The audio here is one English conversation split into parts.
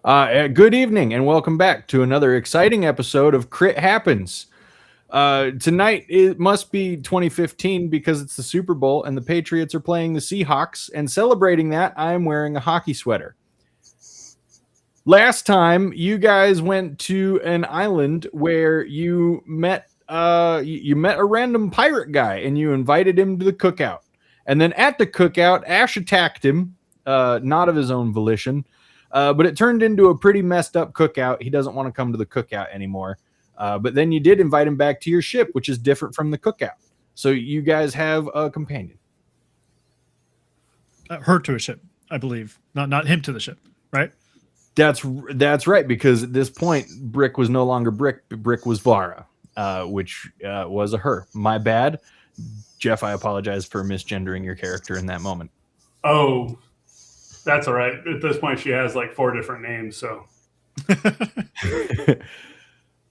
Good evening and welcome back to another exciting episode of Crit Happens. Tonight it must be 2015 because it's the Super Bowl and the Patriots are playing the Seahawks, and celebrating that, I'm wearing a hockey sweater. Last time you guys went to an island where you met a random pirate guy and you invited him to the cookout. And then at the cookout, Ash attacked him, not of his own volition. But it turned into a pretty messed up cookout. He doesn't want to come to the cookout anymore. But then you did invite him back to your ship, which is different from the cookout. So you guys have a companion. Her to a ship, I believe. Not him to the ship, right? That's right, because at this point, Brick was no longer Brick. Brick was Vara, which was a her. My bad. Jeff, I apologize for misgendering your character in that moment. Oh, that's all right. At this point, she has like 4 different names, so.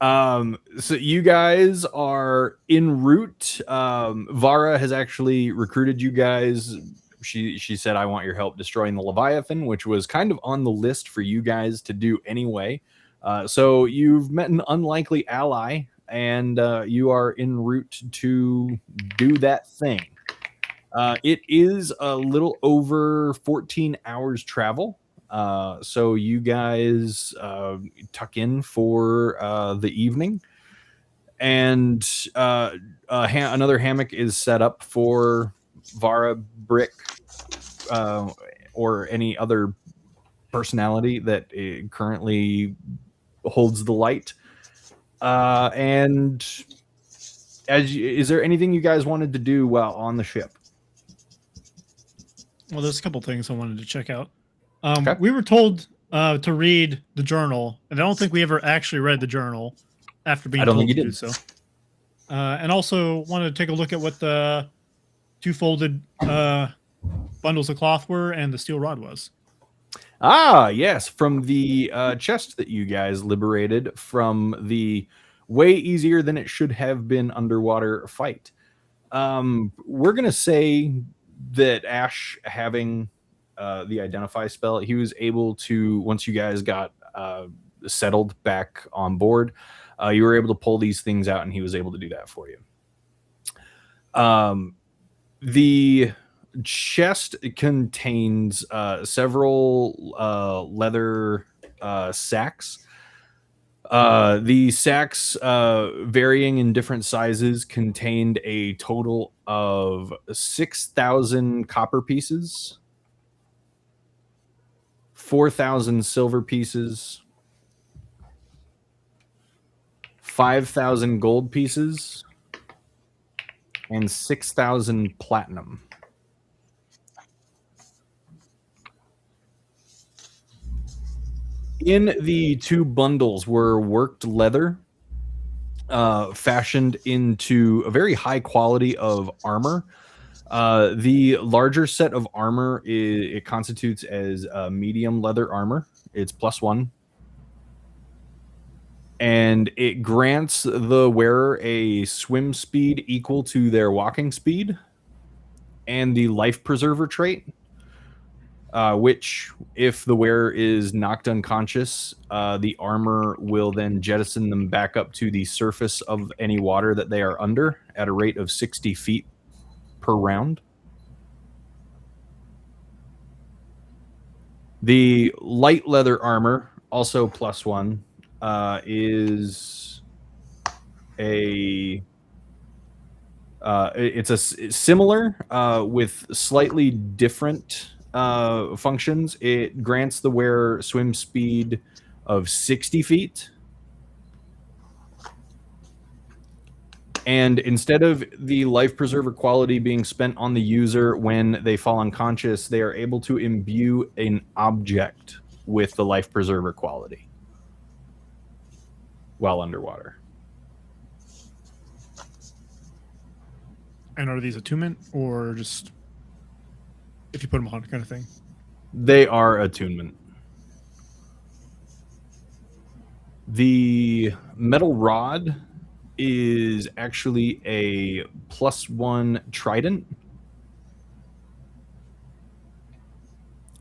So you guys are en route. Vara has actually recruited you guys. She said, I want your help destroying the Leviathan, which was kind of on the list for you guys to do anyway. So you've met an unlikely ally, and you are en route to do that thing. It is a little over 14 hours travel. So you guys tuck in for the evening, and another hammock is set up for Vara, Brick, or any other personality that currently holds the light. And is there anything you guys wanted to do while on the ship? Well, there's a couple things I wanted to check out. Okay. We were told to read the journal, and I don't think we ever actually read the journal after being told to do so. And also wanted to take a look at what the 2-folded bundles of cloth were and the steel rod was. Ah, yes, from the chest that you guys liberated from the way easier than it should have been underwater fight. We're going to say that Ash, having the identify spell, he was able to, once you guys got settled back on board, you were able to pull these things out, and he was able to do that for you. The chest contains several leather sacks. The sacks, varying in different sizes, contained a total of 6,000 copper pieces, 4,000 silver pieces, 5,000 gold pieces, and 6,000 platinum. In the 2 bundles were worked leather, fashioned into a very high quality of armor. The larger set of armor it constitutes as medium leather armor. It's +1. And it grants the wearer a swim speed equal to their walking speed, and the life preserver trait, which, if the wearer is knocked unconscious, the armor will then jettison them back up to the surface of any water that they are under at a rate of 60 feet per round. The light leather armor, also +1, is it's similar with slightly different functions. It grants the wearer swim speed of 60 feet, and instead of the life preserver quality being spent on the user when they fall unconscious, they are able to imbue an object with the life preserver quality while underwater. And are these attunement or just if you put them on kind of thing? They are attunement. The metal rod is actually a +1 trident.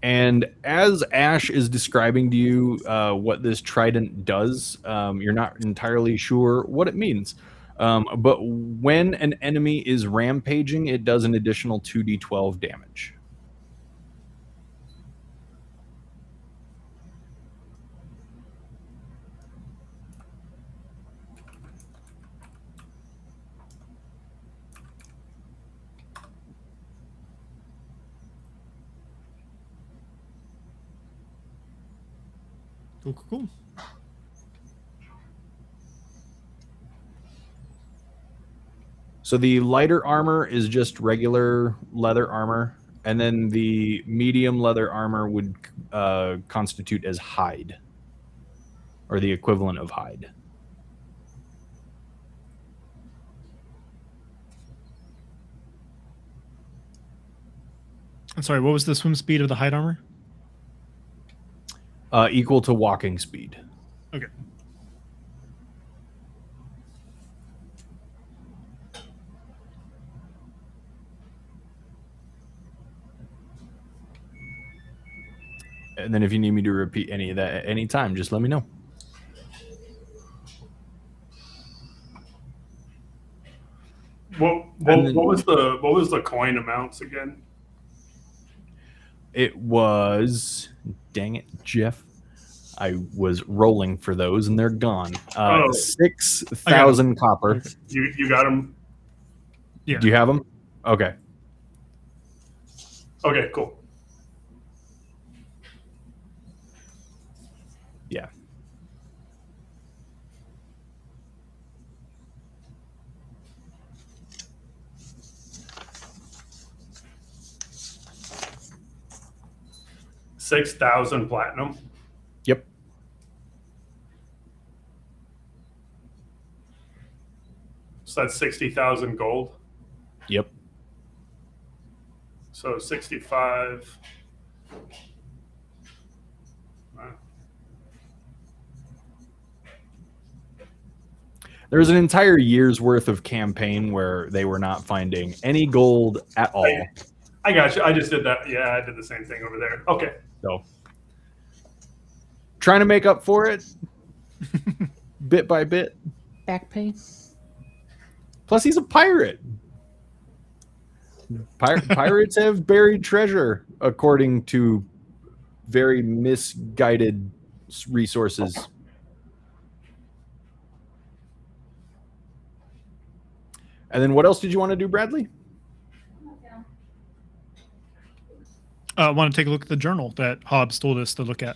And as Ash is describing to you what this trident does, you're not entirely sure what it means. But when an enemy is rampaging, it does an additional 2d12 damage. Cool. So the lighter armor is just regular leather armor, and then the medium leather armor would constitute as hide, or the equivalent of hide. I'm sorry, what was the swim speed of the hide armor? Equal to walking speed. Okay. And then if you need me to repeat any of that at any time, just let me know. What was the coin amounts again? It was, dang it, Jeff. I was rolling for those and they're gone. 6,000 copper. Okay. You got them? Yeah. Do you have them? Okay. Okay, cool. Yeah. $6,000 platinum. Yep. So that's 60,000 gold. Yep. So 65. Wow. There's an entire year's worth of campaign where they were not finding any gold at all. I got you. I just did that. Yeah, I did the same thing over there. Okay. So trying to make up for it bit by bit. Back pay. Plus, he's a pirate. Pirates have buried treasure, according to very misguided resources. And then what else did you want to do, Bradley? I want to take a look at the journal that Hobbs told us to look at.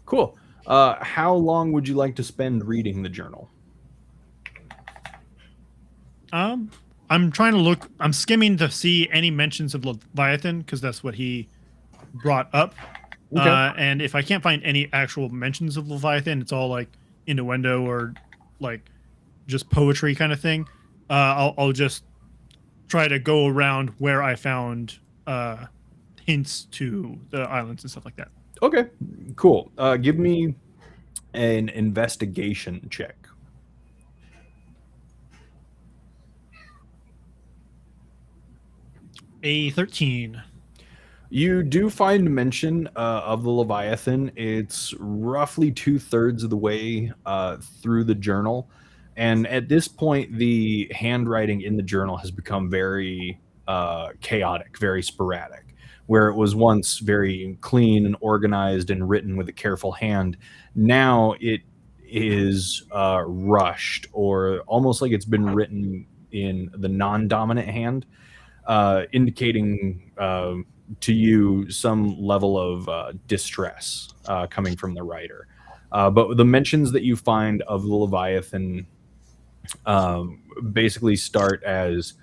Cool. How long would you like to spend reading the journal? I'm trying to look. I'm skimming to see any mentions of Leviathan because that's what he brought up. Okay. And if I can't find any actual mentions of Leviathan, it's all like innuendo or like just poetry kind of thing. I'll just try to go around where I found hints to the islands and stuff like that. Okay, cool. Give me an investigation check. A 13. You do find mention of the Leviathan. It's roughly 2/3 of the way through the journal. And at this point, the handwriting in the journal has become very chaotic, very sporadic. Where it was once very clean and organized and written with a careful hand, now it is rushed, or almost like it's been written in the non-dominant hand, indicating to you some level of distress coming from the writer. But the mentions that you find of the Leviathan basically start as,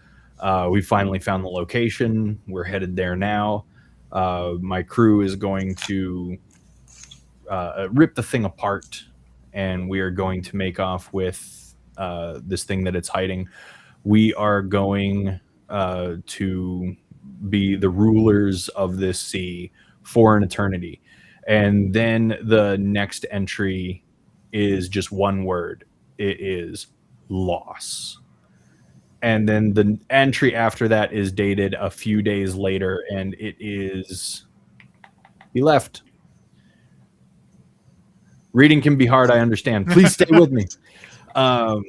we finally found the location, we're headed there now. My crew is going to rip the thing apart, and we are going to make off with this thing that it's hiding. We are going to be the rulers of this sea for an eternity. And then the next entry is just one word. It is loss. And then the entry after that is dated a few days later, and it is He left. Reading can be hard, I understand. Please stay with me. The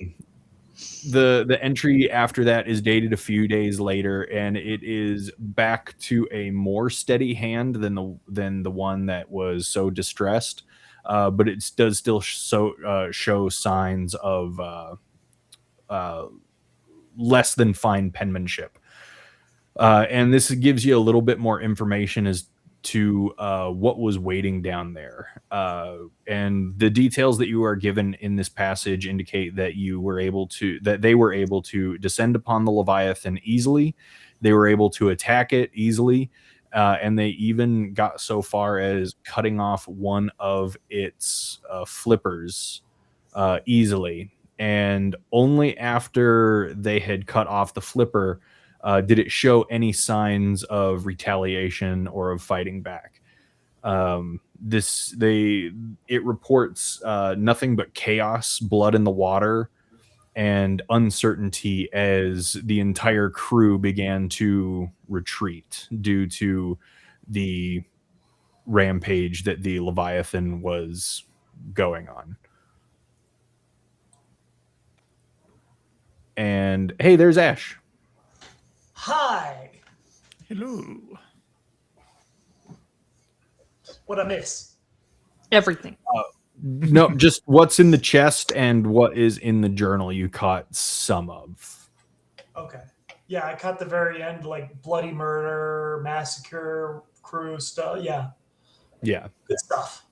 entry after that is dated a few days later, and it is back to a more steady hand than the one that was so distressed, but it does still show signs of less than fine penmanship. And this gives you a little bit more information as to what was waiting down there. And the details that you are given in this passage indicate that they were able to descend upon the Leviathan easily. They were able to attack it easily. And they even got so far as cutting off one of its flippers easily. And only after they had cut off the flipper did it show any signs of retaliation or of fighting back. It reports nothing but chaos, blood in the water, and uncertainty as the entire crew began to retreat due to the rampage that the Leviathan was going on. And hey, there's Ash. Hi. Hello. What I miss? Everything. No, just what's in the chest and what is in the journal you caught some of. Okay. Yeah, I caught the very end, like bloody murder, massacre, crew stuff. Yeah. Yeah. Good stuff.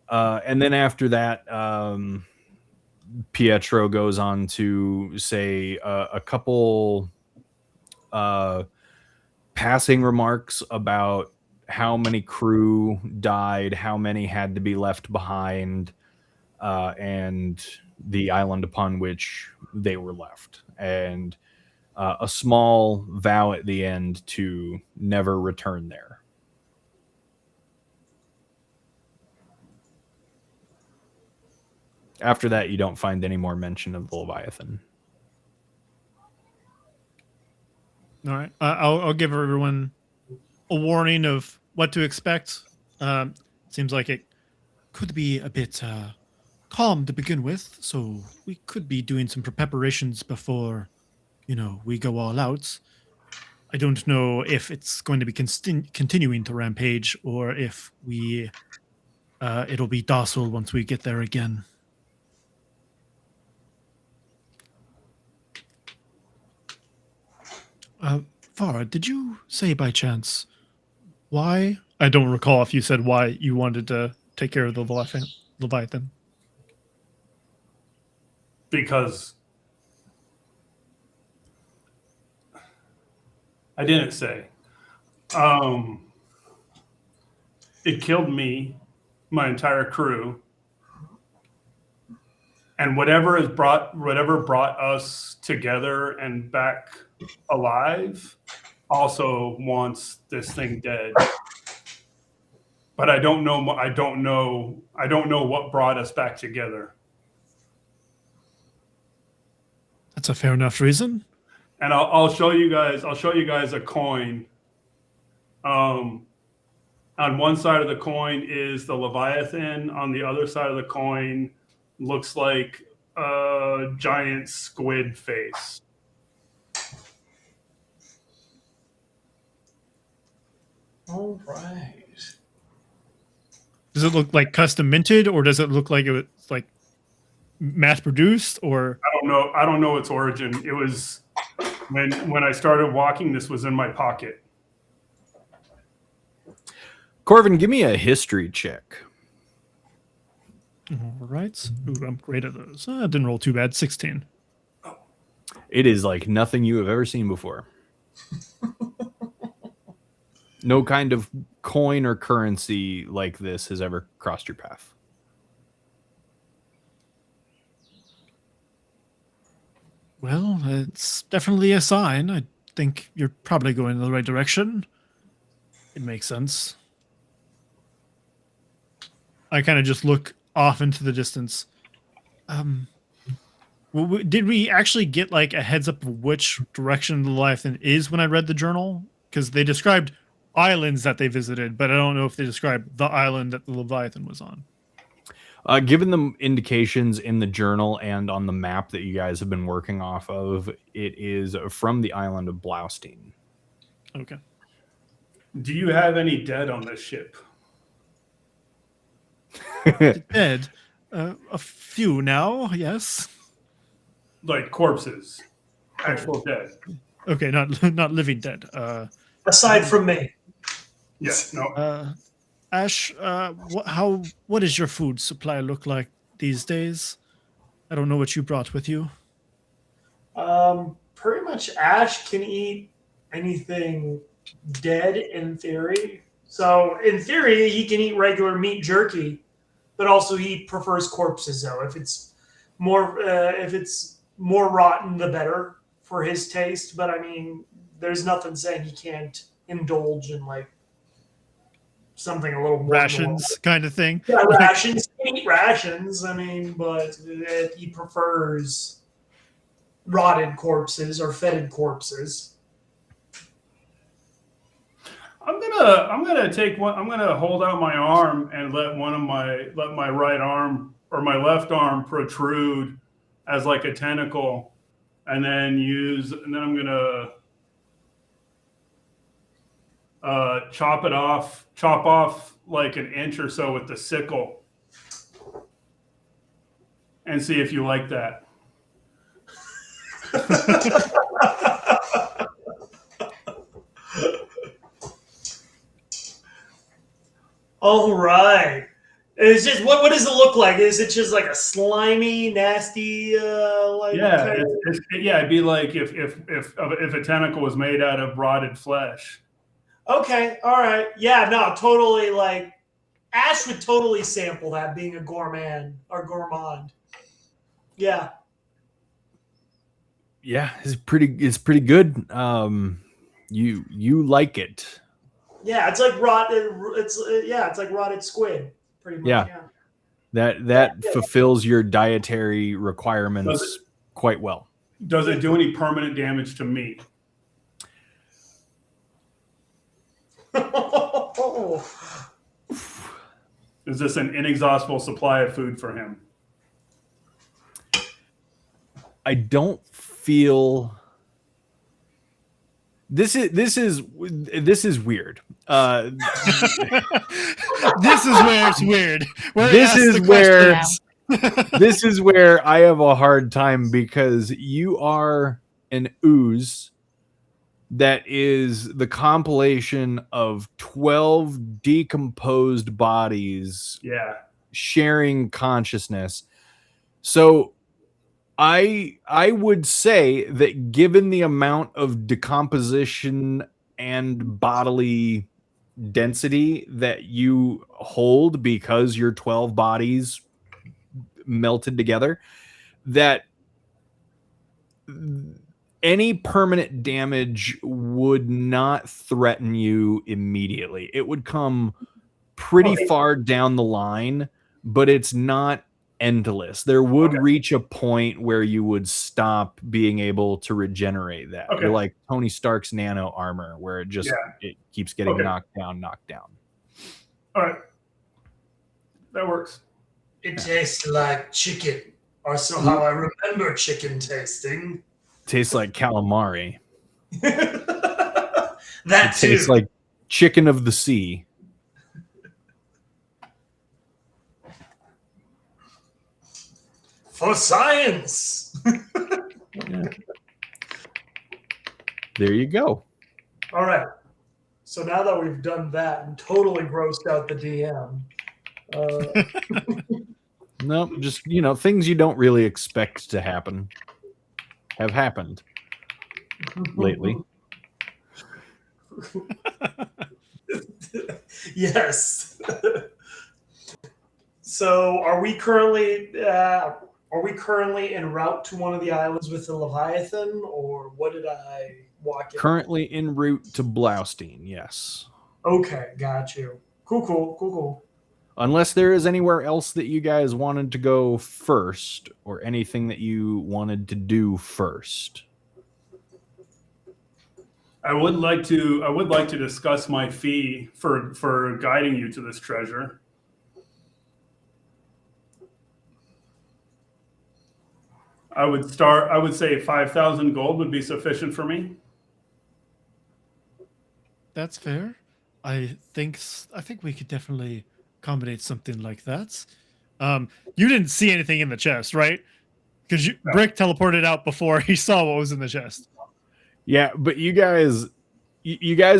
And then after that, Pietro goes on to say a couple passing remarks about how many crew died, how many had to be left behind, and the island upon which they were left. And a small vow at the end to never return there. After that, you don't find any more mention of the Leviathan. All right. I'll give everyone a warning of what to expect. Seems like it could be a bit calm to begin with, so we could be doing some preparations before, we go all out. I don't know if it's going to be continuing to rampage or if it'll be docile once we get there again. Farah, did you say by chance why? I don't recall if you said why you wanted to take care of the Leviathan. Because I didn't say. It killed me, my entire crew, and whatever brought us together and back alive also wants this thing dead. But I don't know what brought us back together. That's a fair enough reason. And I'll show you guys a coin. On one side of the coin is the Leviathan. On the other side of the coin looks like a giant squid face. All right. Does it look like custom minted, or does it look like it was like mass produced? Or I don't know its origin. It was when I started walking, this was in my pocket. Corvin, give me a history check. all right. Ooh, I'm great at those. Didn't roll too bad. 16. It is like nothing you have ever seen before. No kind of coin or currency like this has ever crossed your path. Well, it's definitely a sign. I think you're probably going in the right direction. It makes sense. I kind of just look off into the distance. Did we actually get like a heads up of which direction the Leviathan is when I read the journal? Because they described islands that they visited, but I don't know if they described the island that the Leviathan was on. Given the indications in the journal and on the map that you guys have been working off of, it is from the island of Blaustein. Okay. Do you have any dead on this ship? Dead? A few now, yes. Like corpses, actual dead. Okay, not living dead. Aside from me. Yes. No. Ash, what does your food supply look like these days? I don't know what you brought with you. Pretty much Ash can eat anything dead in theory. So in theory, he can eat regular meat jerky, but also he prefers corpses though. If it's more rotten, the better for his taste. But I mean, there's nothing saying he can't indulge in like something a little more rations kind of thing. Yeah, rations. He can eat rations. I mean, but he prefers rotted corpses or fetid corpses. I'm gonna hold out my arm and let my right arm or my left arm protrude as like a tentacle, and then I'm gonna chop off like an inch or so with the sickle, and see if you like that. All right. It's just what does it look like? Is it just like a slimy, nasty like? Yeah, it'd be like if a tentacle was made out of rotted flesh. Okay, all right. Yeah, no, totally. Like Ash would totally sample that, being a gourmand or gourmand. Yeah. Yeah, it's pretty good. You like it. Yeah, it's like it's like rotted squid, pretty much. Yeah. That fulfills your dietary requirements quite well. Does it do any permanent damage to me? Is this an inexhaustible supply of food for him? I don't feel this is weird. This is where it's weird. This is where I have a hard time, because you are an ooze that is the compilation of 12 decomposed bodies sharing consciousness. So I would say that given the amount of decomposition and bodily density that you hold because your 12 bodies melted together, that any permanent damage would not threaten you immediately. It would come pretty far down the line, but it's not endless. There would reach a point where you would stop being able to regenerate that. You're like Tony Stark's nano armor, where it keeps getting knocked down. All right. That works. It tastes like chicken, or so how I remember chicken tasting. Tastes like calamari. That it tastes like chicken of the sea. For science. There you go. All right. So now that we've done that and totally grossed out the DM. No, just, things you don't really expect to happen have happened lately. Yes. So are we currently en route to one of the islands with the Leviathan, or what did I walk in? Currently en route to Blaustein, yes. Okay, got you. Cool. Unless there is anywhere else that you guys wanted to go first, or anything that you wanted to do first. I would like to discuss my fee for guiding you to this treasure. I would say 5,000 gold would be sufficient for me. That's fair. I think we could definitely accommodate something like that. You didn't see anything in the chest, right? Because No. Brick teleported out before he saw what was in the chest. Yeah, but you guys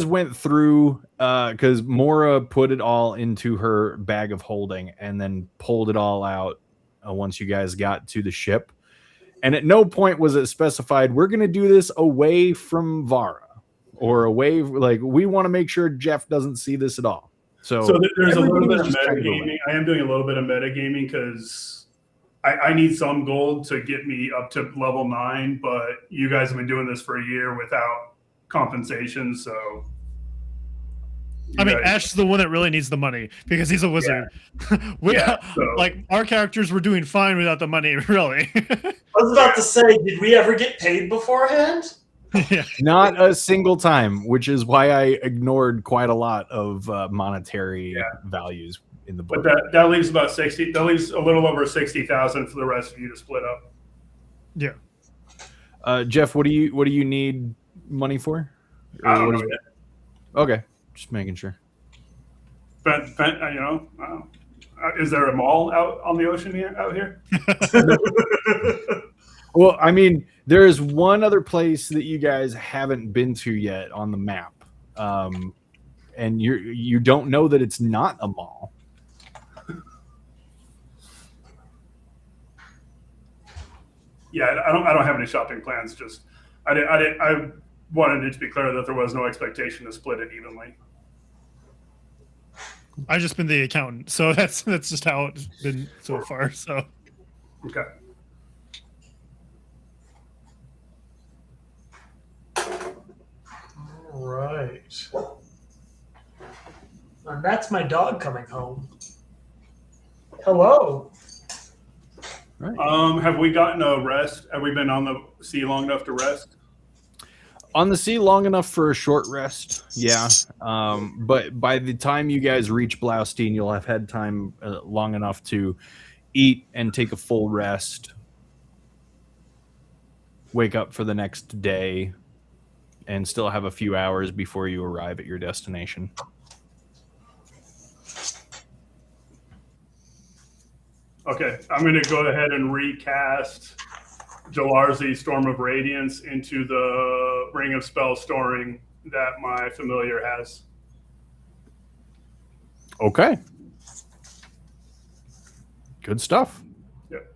went through because Mora put it all into her bag of holding and then pulled it all out once you guys got to the ship. And at no point was it specified we're going to do this away from Vara or away. Like, we want to make sure Jeff doesn't see this at all. So there's a little bit of metagaming. I am doing a little bit of metagaming because I need some gold to get me up to level 9, but you guys have been doing this for a year without compensation, so. I mean, Ash is the one that really needs the money because he's a wizard. Yeah. Like, our characters were doing fine without the money, really. I was about to say, did we ever get paid beforehand? Yeah. Not a single time, which is why I ignored quite a lot of monetary values in the book. But that leaves about 60. That leaves a little over 60,000 for the rest of you to split up. Yeah. Jeff, what do you need money for? I don't know yet. Okay, just making sure. Is there a mall out on the ocean out here? Well, I mean, there is one other place that you guys haven't been to yet on the map, and you don't know that it's not a mall. Yeah, I don't have any shopping plans. Just I wanted it to be clear that there was no expectation to split it evenly. I've just been the accountant, so that's just how it's been so far. So Okay. All right. And that's my dog coming home. Hello. Right. Have we gotten a rest? Have we been on the sea long enough to rest? On the sea long enough for a short rest, yeah. But by the time you guys reach Blaustein, you'll have had time long enough to eat and take a full rest, wake up for the next day, and still have a few hours before you arrive at your destination. Okay, I'm going to go ahead and recast Jalarzi Storm of Radiance into the Ring of Spell Storing that my familiar has. Okay. Good stuff. Yep.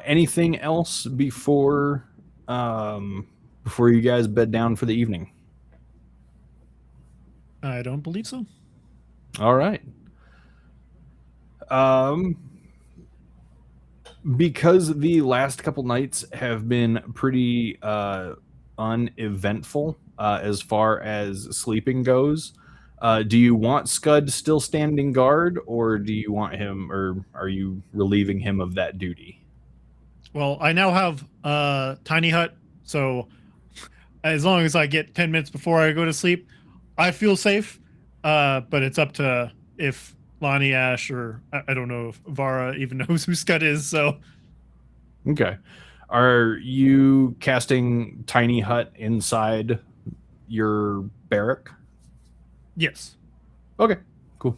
Anything else before you guys bed down for the evening? I don't believe so. All right. Because the last couple nights have been pretty uneventful as far as sleeping goes, do you want Scud still standing guard, or do you want him, or are you relieving him of that duty? Well, I now have tiny hut, so as long as I get 10 minutes before I go to sleep, I feel safe. But it's up to if Lonnie, Ash, or I don't know if Vara even knows who Scud is. So, okay, are you casting tiny hut inside your barrack? Yes. Okay, cool.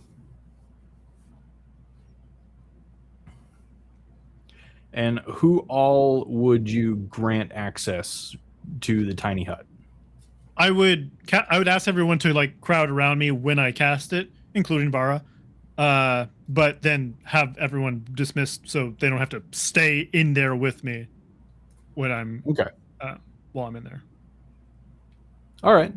And who all would you grant access to the tiny hut? I would ask everyone to like crowd around me when I cast it, including Vara, but then have everyone dismissed so they don't have to stay in there with me when I'm while I'm in there. All right.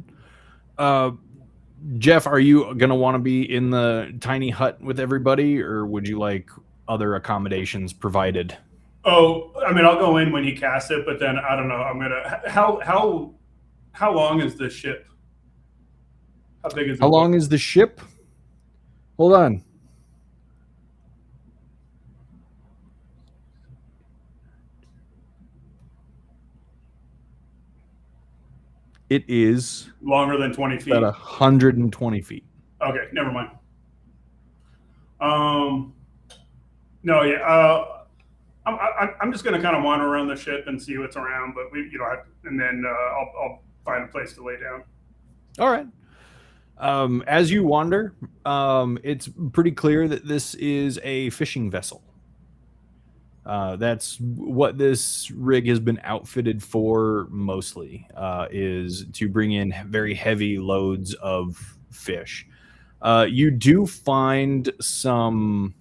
Jeff, are you gonna want to be in the tiny hut with everybody, or would you like other accommodations provided? Oh, I mean, I'll go in when he casts it, but then I don't know. I'm gonna how long is this ship? How big is it? How long is the ship? Hold on. It is longer than 20 feet. about 120 feet. Okay, never mind. No, yeah. I'm just gonna kind of wander around the ship and see what's around, but and then I'll find a place to lay down. All right. As you wander, it's pretty clear that this is a fishing vessel. That's what this rig has been outfitted for mostly, is to bring in very heavy loads of fish. You do find some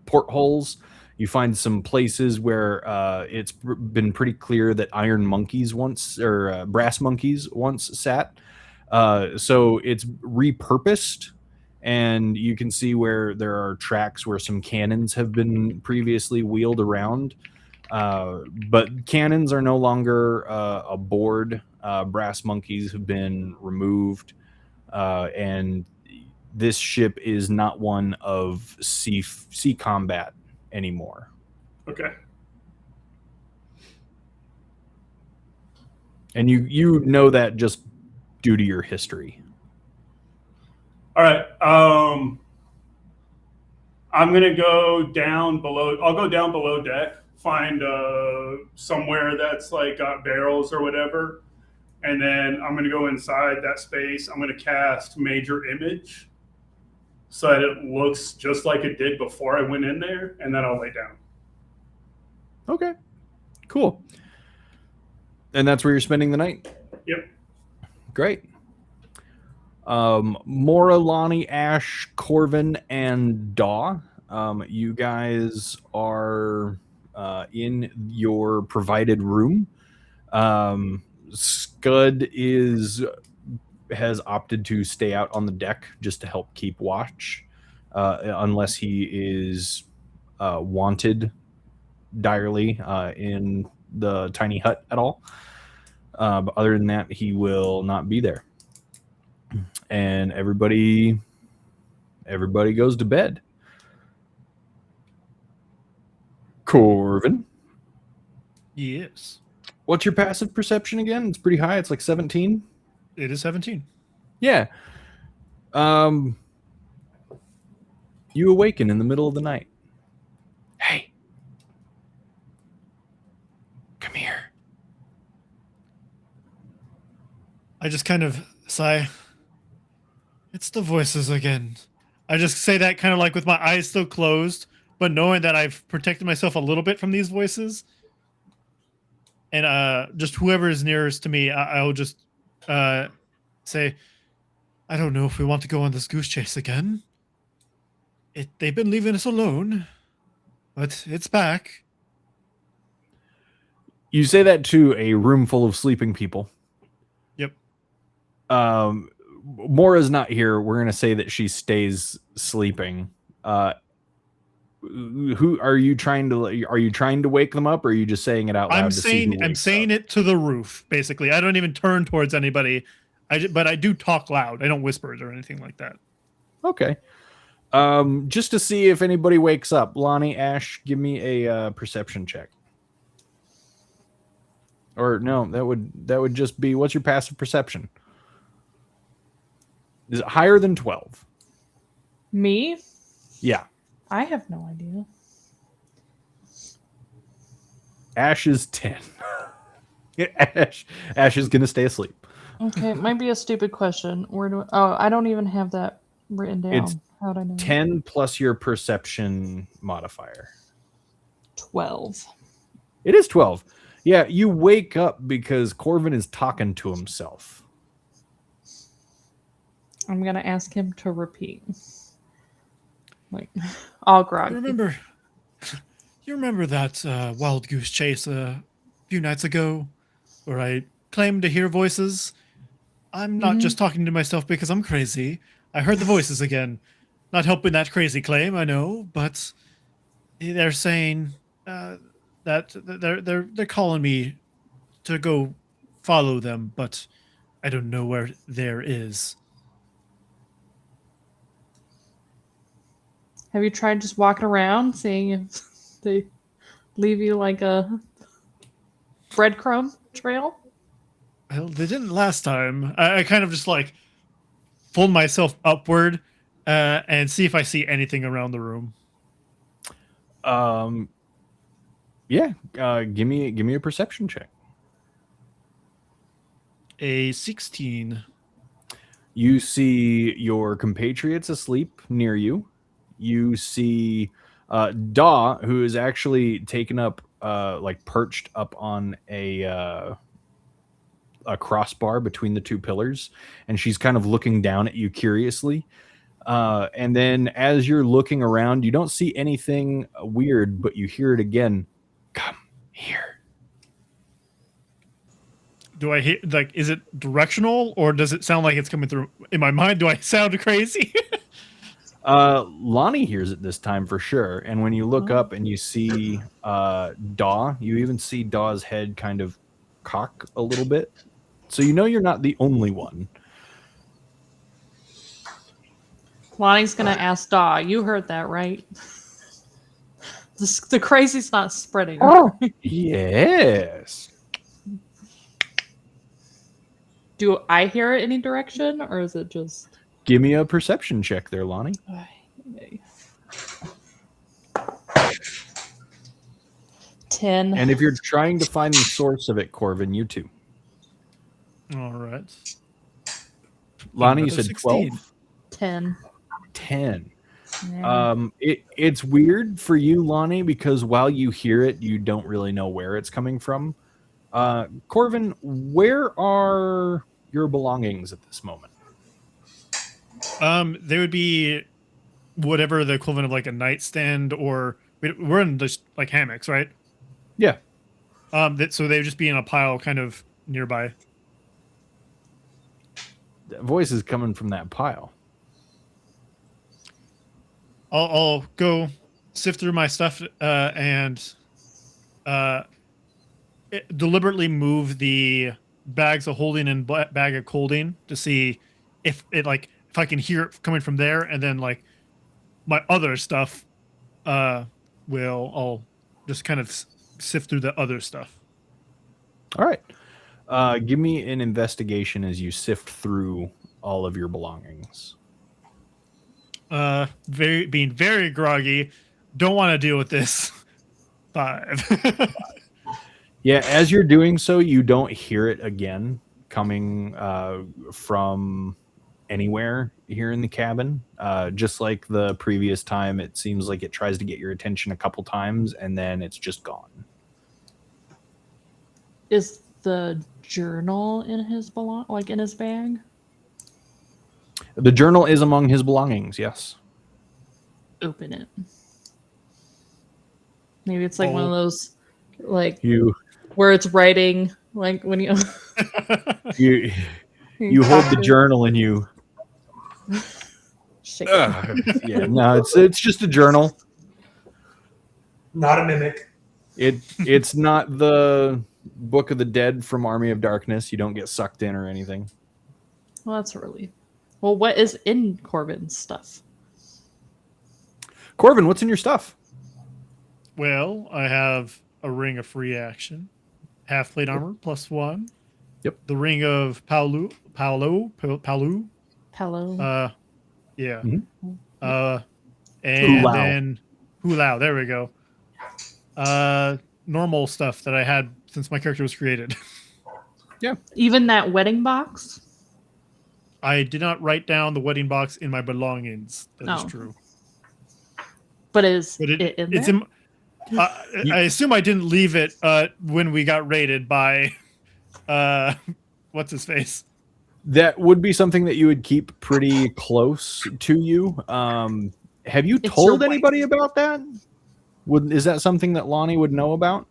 portholes. You find some places where it's been pretty clear that iron monkeys once, or brass monkeys once sat. So it's repurposed, and you can see where there are tracks where some cannons have been previously wheeled around. But cannons are no longer aboard. Brass monkeys have been removed, and this ship is not one of sea combat anymore. Okay. And you know that just due to your history. All right. I'm gonna go down below. I'll go down below deck, find somewhere that's like got barrels or whatever, and then I'm gonna go inside that space. I'm gonna cast Major Image, so that it looks just like it did before I went in there, and then I'll lay down. Okay, cool. And that's where you're spending the night? Yep. Great. Mora, Lonnie, Ash, Corvin, and Daw, you guys are in your provided room. Scud has opted to stay out on the deck just to help keep watch, unless he is wanted direly in the tiny hut at all. But other than that, he will not be there. And everybody goes to bed. Corvin. Yes. What's your passive perception again? It's pretty high. It's like 17. It is 17. Yeah. You awaken in the middle of the night. Hey. Come here. I just kind of sigh. It's the voices again. I just say that kind of like with my eyes still closed, but knowing that I've protected myself a little bit from these voices. And just whoever is nearest to me, I'll just say, I don't know if we want to go on this goose chase again. They've been leaving us alone, but it's back. You say that to a room full of sleeping people. Yep. Mora's not here. We're gonna say that she stays sleeping. Who are you trying to? Are you trying to wake them up, or are you just saying it out loud? I'm saying it to the roof. Basically, I don't even turn towards anybody. But I do talk loud. I don't whisper or anything like that. Okay. Just to see if anybody wakes up. Lonnie, Ash, give me a perception check. Or no, that would just be, what's your passive perception? Is it higher than 12? Me? Yeah. I have no idea. Ash is 10. Ash is gonna stay asleep. Okay, it might be a stupid question. I don't even have that written down. It's How'd I know? 10 plus your perception modifier. 12. It is 12. Yeah, you wake up because Corvin is talking to himself. I'm gonna ask him to repeat. Like, all groggy. You remember that wild goose chase a few nights ago, where I claimed to hear voices? I'm not just talking to myself because I'm crazy. I heard the voices again. Not helping that crazy claim, I know, but they're saying that they're calling me to go follow them, but I don't know where there is. Have you tried just walking around, seeing if they leave you like a breadcrumb trail? Well, they didn't last time. I kind of just like fold myself upward and see if I see anything around the room. Yeah. Give me a perception check. A 16. You see your compatriots asleep near you. You see Daw, who is actually taken up, like perched up on a crossbar between the two pillars, and she's kind of looking down at you curiously. And then as you're looking around, you don't see anything weird, but you hear it again. Come here. Do I hear, like, is it directional or does it sound like it's coming through in my mind? Do I sound crazy? Lonnie hears it this time for sure. And when you look up and you see Daw, you even see Daw's head kind of cock a little bit. So you know you're not the only one. Lonnie's gonna ask Daw, you heard that, right? The crazy's not spreading. Oh, yes. Do I hear it any direction, or is it just... Give me a perception check there, Lonnie. 10. And if you're trying to find the source of it, Corvin, you too. All right. Lonnie, you Another said 16. 12? 10. 10. Yeah. It's weird for you, Lonnie, because while you hear it, you don't really know where it's coming from. Corvin, where are your belongings at this moment? They would be whatever the equivalent of like a nightstand, or we're in just like hammocks, right? Yeah. So they would just be in a pile kind of nearby. That voice is coming from that pile. I'll go sift through my stuff and deliberately move the bags of holding and bag of holding to see if I can hear it coming from there, and then like my other stuff I'll just kind of sift through the other stuff. All right. Give me an investigation as you sift through all of your belongings. Being very groggy, don't want to deal with this. 5. Yeah, as you're doing so, you don't hear it again coming from anywhere here in the cabin. Just like the previous time, it seems like it tries to get your attention a couple times, and then it's just gone. Is the journal in his in his bag? The journal is among his belongings, yes. Open it. Maybe it's like one of those, like where it's writing, like when you you hold the journal and you shake yeah, no, it's just a journal. Not a mimic. It's not the Book of the Dead from Army of Darkness. You don't get sucked in or anything. Well, that's a relief. Well, what is in Corbin's stuff? Corvin, what's in your stuff? Well, I have a ring of free action, half plate armor +1. Yep. The ring of Paolo. Yeah. Mm-hmm. And Hulao. then Hulao. There we go. Normal stuff that I had since my character was created. Yeah. Even that wedding box? I did not write down the wedding box in my belongings. That is true. But is it in there? It's in. I assume I didn't leave it when we got raided by what's his face. That would be something that you would keep pretty close to you. Have you told anybody about that? Is that something that Lonnie would know about?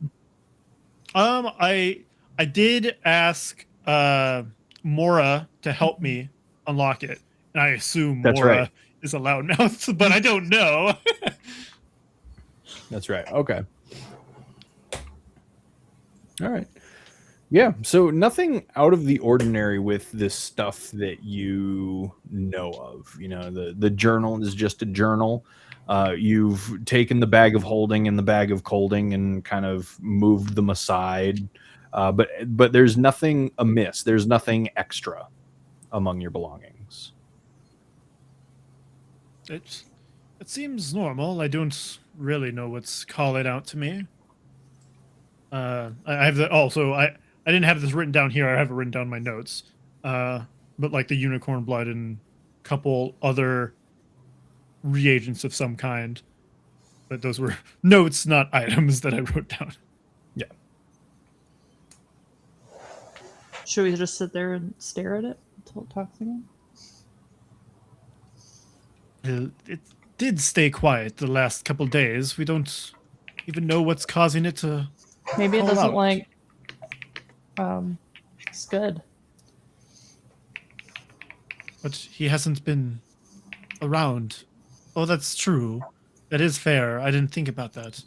I did ask Mora to help me unlock it, and I assume Mora is a loudmouth, but I don't know. That's right. Okay. All right. Yeah. So nothing out of the ordinary with this stuff that you know of. You know, the journal is just a journal. You've taken the bag of holding and the bag of colding and kind of moved them aside. But there's nothing amiss. There's nothing extra among your belongings. It seems normal. I don't really know what's calling out to me. I have the also I didn't have this written down here. I have it written down in my notes. But like the unicorn blood and a couple other reagents of some kind. But those were notes, not items that I wrote down. Yeah. Should we just sit there and stare at it until it talks again? It did stay quiet the last couple days. We don't even know what's causing it to. Maybe it call doesn't out. like Scud. But he hasn't been around. Oh, that's true. That is fair. I didn't think about that.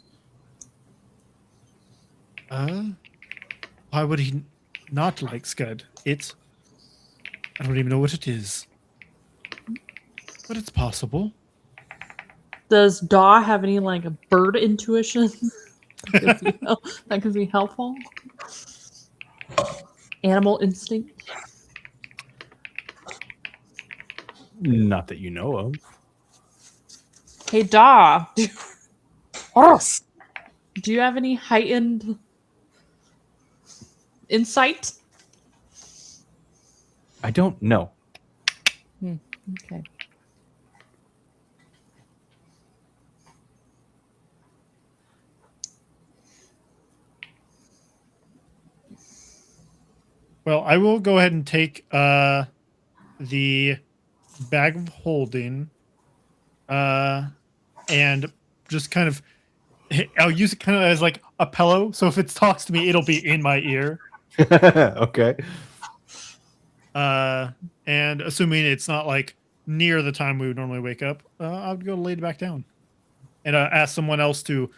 Why would he not like Scud? I don't even know what it is. But it's possible. Does Daw have any like a bird intuition that could be helpful? Animal instinct? Not that you know of. Hey Daw, do you have any heightened insight? I don't know. Okay. Well, I will go ahead and take the bag of holding and just kind of I'll use it kind of as like a pillow. So if it talks to me, it'll be in my ear. Okay. And assuming it's not like near the time we would normally wake up, I would go lay it back down and ask someone else to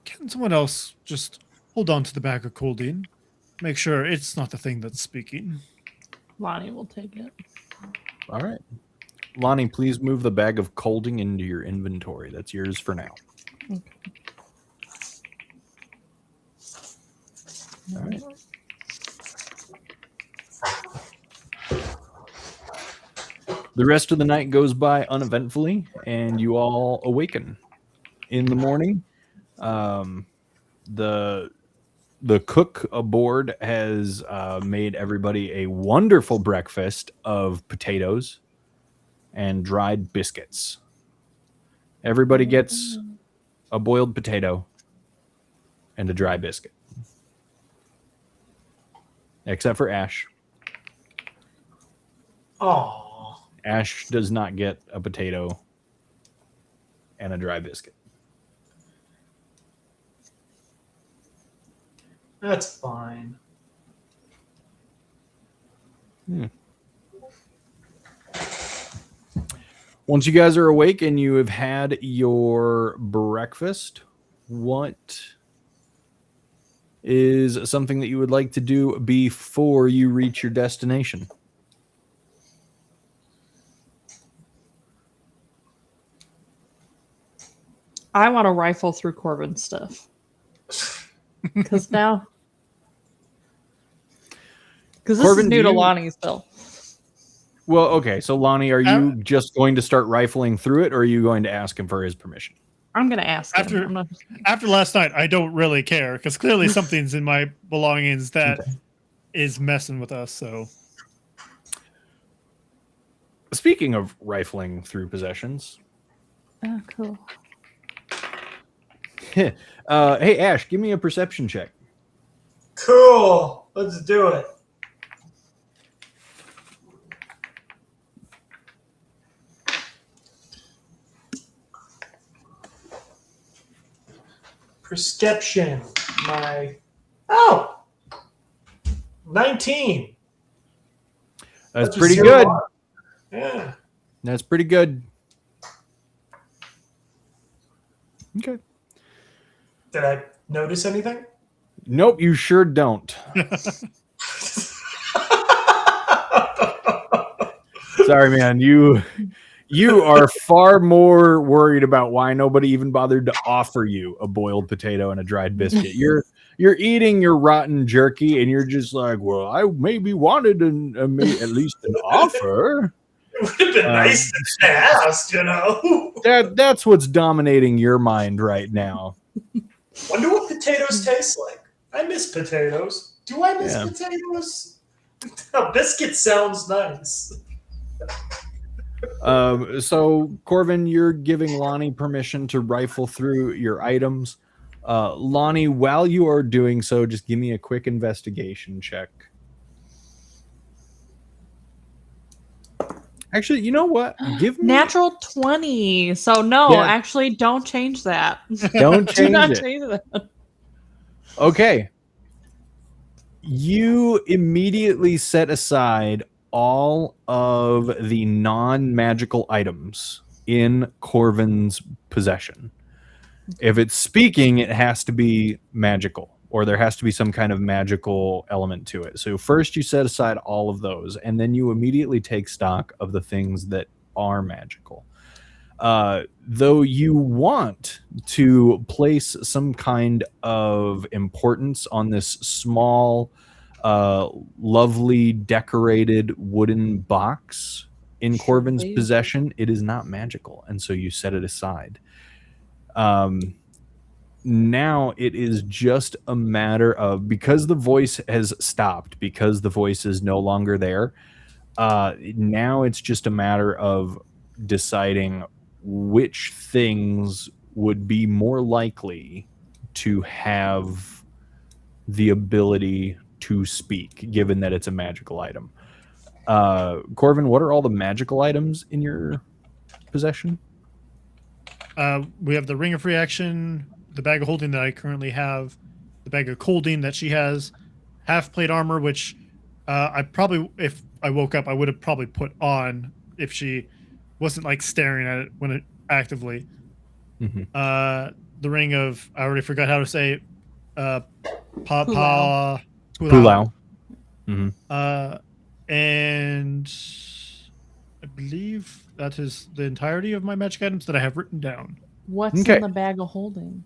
can someone else just hold on to the bag of codeine? Make sure it's not the thing that's speaking. Lonnie will take it. All right. Lonnie, please move the bag of colding into your inventory. That's yours for now. Okay. All right. The rest of the night goes by uneventfully, and you all awaken. In the morning, the cook aboard has made everybody a wonderful breakfast of potatoes and dried biscuits. Everybody gets a boiled potato and a dry biscuit. Except for Ash. Oh, Ash does not get a potato and a dry biscuit. that's fine. Once you guys are awake and you have had your breakfast, what is something that you would like to do before you reach your destination? I want to rifle through Corbin's stuff. Because this Corbin, is new do to you- Lonnie still. Well, okay. So, Lonnie, are you just going to start rifling through it, or are you going to ask him for his permission? I'm going to ask him. After last night, I don't really care because clearly something's in my belongings that is messing with us. So, Speaking of rifling through possessions, Oh, cool. hey, Ash, give me a perception check. Cool. Let's do it. Perception. 19. That's a pretty 0. good. Yeah. That's pretty good. Okay. Did I notice anything? Nope, you sure don't. Sorry, man. You are far more worried about why nobody even bothered to offer you a boiled potato and a dried biscuit. you're eating your rotten jerky, and you're just like, well, I maybe wanted at least an offer. It would have been nice if they asked, That's what's dominating your mind right now. Wonder what potatoes taste like. I miss potatoes. Do I miss potatoes? A biscuit sounds nice. So Corvin, you're giving Lonnie permission to rifle through your items. Lonnie, while you are doing so, just give me a quick investigation check. Actually, you know what? Give me natural 20. So no, actually, don't change that. Don't change Do not it. change that. Okay. You immediately set aside all of the non-magical items in Corvin's possession. If it's speaking, it has to be magical, or there has to be some kind of magical element to it. So first you set aside all of those, and then you immediately take stock of the things that are magical. Though you want to place some kind of importance on this small, lovely decorated wooden box in Corvin's possession, it is not magical, and so you set it aside. Now it is just a matter of, because the voice has stopped, because the voice is no longer there, now it's just a matter of deciding which things would be more likely to have the ability to speak, given that it's a magical item. Corvin, what are all the magical items in your possession? We have the Ring of Reaction, the Bag of Holding that I currently have, the Bag of Colding that she has, half plate armor, which I probably, if I woke up, I would have probably put on if she wasn't like staring at it when it actively. Mm-hmm. The Ring of, I already forgot how to say it, Pulau. Mm-hmm. And I believe that is the entirety of my magic items that I have written down. What's in the Bag of Holding?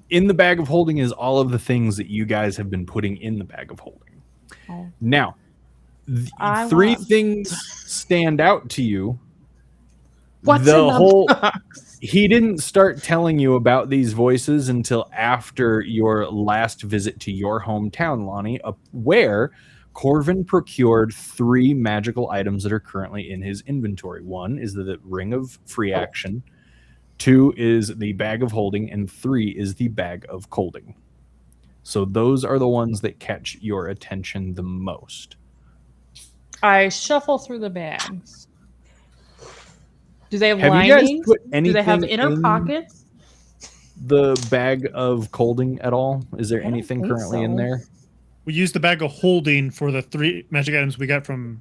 In the Bag of Holding is all of the things that you guys have been putting in the Bag of Holding. Oh. Now, three things stand out to you. What's in the box? He didn't start telling you about these voices until after your last visit to your hometown, Lonnie, where Corvin procured 3 magical items that are currently in his inventory. 1 is the Ring of Free Action, 2 is the Bag of Holding, and 3 is the Bag of Colding. So those are the ones that catch your attention the most. I shuffle through the bags. Do they have linings? You guys put anything Do they have inner pockets? The Bag of Colding at all? Is there anything currently in there? We used the Bag of Holding for the 3 magic items we got from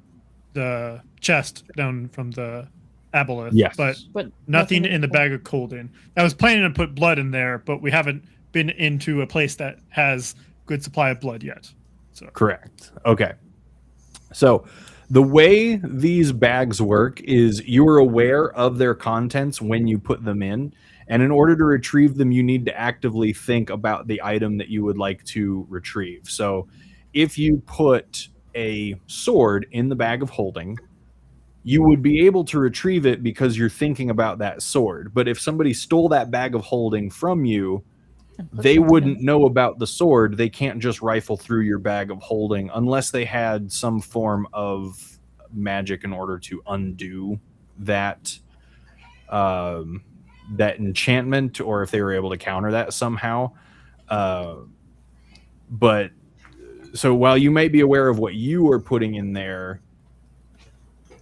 the chest down from the Aboleth. Yes. But nothing in the Bag of Colding. I was planning to put blood in there, but we haven't been into a place that has good supply of blood yet. So correct. Okay. So the way these bags work is you are aware of their contents when you put them in. And in order to retrieve them, you need to actively think about the item that you would like to retrieve. So if you put a sword in the Bag of Holding, you would be able to retrieve it because you're thinking about that sword. But if somebody stole that Bag of Holding from you, they wouldn't know about the sword. They can't just rifle through your Bag of Holding unless they had some form of magic in order to undo that that enchantment, or if they were able to counter that somehow. But so while you may be aware of what you are putting in there,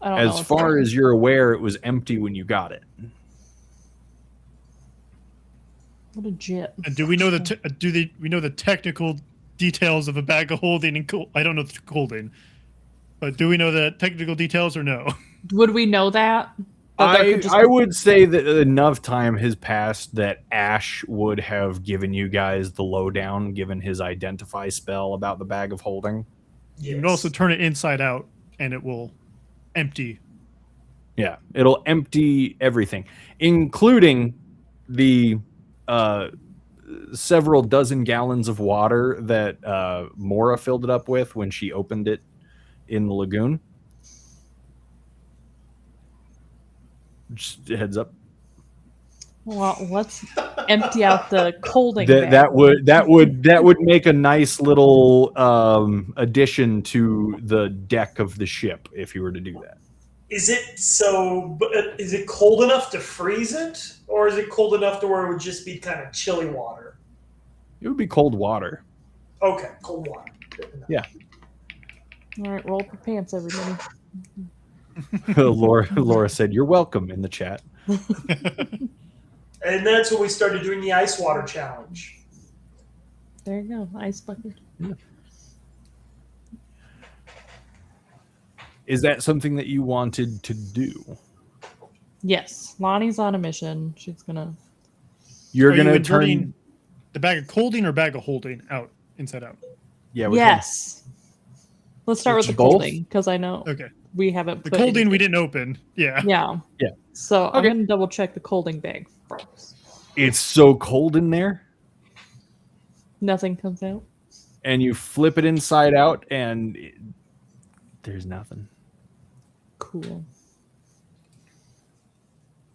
as far as you're aware, it was empty when you got it. What a jit. And do we know we know the technical details of a Bag of Holding and I don't know the Holding, but do we know the technical details or no? Would we know that? I would say that enough time has passed that Ash would have given you guys the lowdown, given his identify spell about the Bag of Holding. Yes. You can also turn it inside out and it will empty. Yeah, it'll empty everything, including the several dozen gallons of water that Mora filled it up with when she opened it in the lagoon. Just a heads up. Well, let's empty out the colding bag. That would make a nice little addition to the deck of the ship if you were to do that. Is it cold enough to freeze it, or is it cold enough to where it would just be kind of chilly water? It would be cold water. Okay, cold water. Yeah. All right, roll for pants, everybody. Laura said, "You're welcome" in the chat. And that's when we started doing the ice water challenge. There you go, ice bucket. Yeah. Is that something that you wanted to do? Yes, Lonnie's on a mission. She's gonna. You're Are gonna you turn inverting the bag of colding or bag of holding out, inside out? Yeah. Yes. Let's start with the Both? colding because I know Okay. we haven't. The put colding anything- we didn't open. Yeah. Yeah. Yeah. So I'm Okay. gonna double check the colding bag first. It's so cold in there, Nothing comes out. and you flip it inside out, and there's nothing. Cool.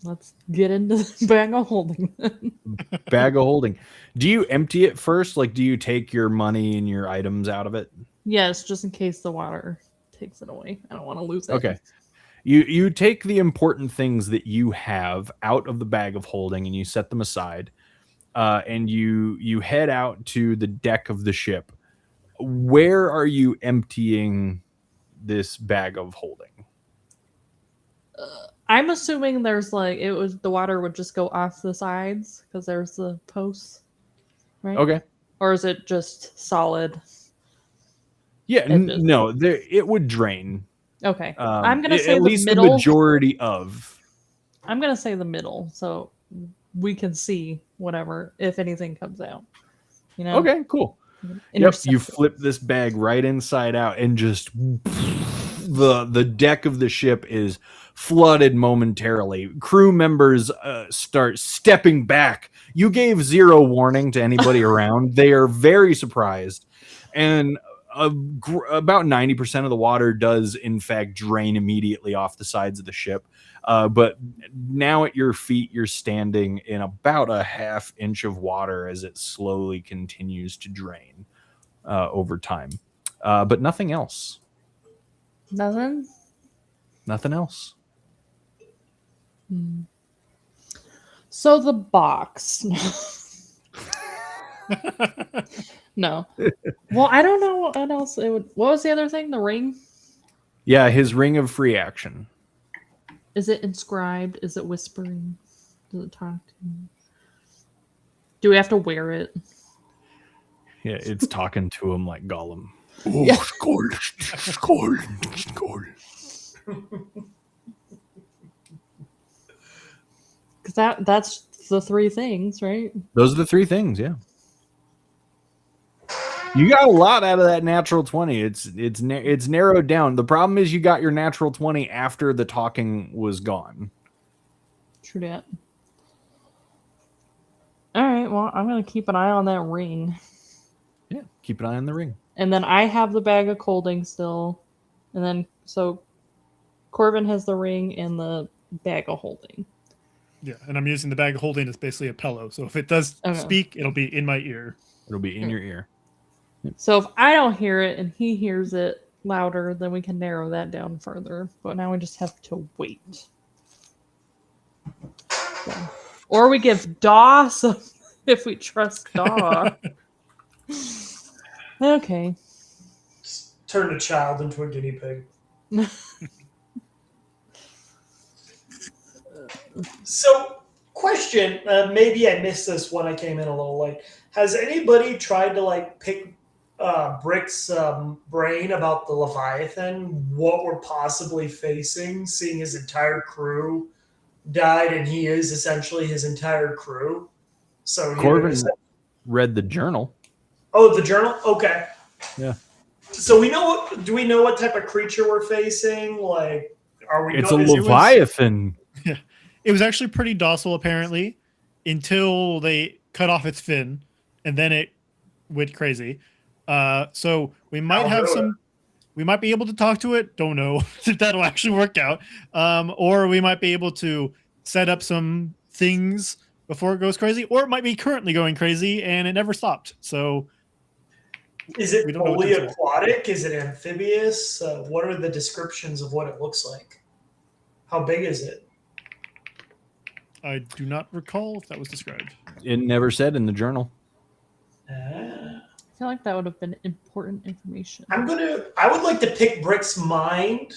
Let's get into the bag of holding. Bag of holding. Do you empty it first? Like, do you take your money and your items out of it? Yes, just in case the water takes it away. I don't want to lose it. Okay. You take the important things that you have out of the bag of holding and you set them aside, and you head out to the deck of the ship. Where are you emptying this bag of holding? I'm assuming there's the water would just go off the sides because there's the posts, right? Okay. Or is it just solid? Yeah. It just- No. It would drain. Okay. I'm gonna say at the least the middle. majority of. I'm gonna say the middle, so we can see whatever if anything comes out. You know. Okay. Cool. Yep. Intercept You it. flip this bag right inside out, and just the deck of the ship is flooded momentarily. Crew members start stepping back. You gave zero warning to anybody around. They are very surprised, and about 90% of the water does in fact drain immediately off the sides of the ship. But now at your feet, you're standing in about a half inch of water as it slowly continues to drain over time. But nothing else. Nothing. Nothing else. So the box. No. Well, I don't know what else it would. What was the other thing? The ring? Yeah, his ring of free action. Is it inscribed? Is it whispering? Does it talk to me? Do we have to wear it? Yeah, it's talking to him like Gollum. Yeah. Skull. Because that's the three things, right? Those are the three things, yeah. You got a lot out of that natural 20. It's narrowed down. The problem is you got your natural 20 after the talking was gone. True that. All right, well, I'm going to keep an eye on that ring. Yeah, keep an eye on the ring. And then I have the bag of colding still. And then, so Corbin has the ring and the bag of holding. Yeah, and I'm using the bag of holding as basically a pillow. So if it does Okay. speak, it'll be in my ear. It'll be in your ear. So if I don't hear it and he hears it louder, then we can narrow that down further. But now we just have to wait. So, or we give Daw some if we trust Daw. Okay. Just turn a child into a guinea pig. So, question, maybe I missed this when I came in a little late. Has anybody tried to pick Brick's brain about the Leviathan, what we're possibly facing, seeing his entire crew died and he is essentially his entire crew? So Corbin read the journal. Oh, the journal? Okay. Yeah. So do we know what type of creature we're facing? Are we? It's a is it- Leviathan. It was actually pretty docile, apparently, until they cut off its fin, and then it went crazy. So we might have some. We might be able to talk to it. Don't know if that'll actually work out. Or we might be able to set up some things before it goes crazy, or it might be currently going crazy and it never stopped. So, is it fully aquatic? Is it amphibious? What are the descriptions of what it looks like? How big is it? I do not recall if that was described. It never said in the journal. I feel like that would have been important information. I would like to pick Brick's mind,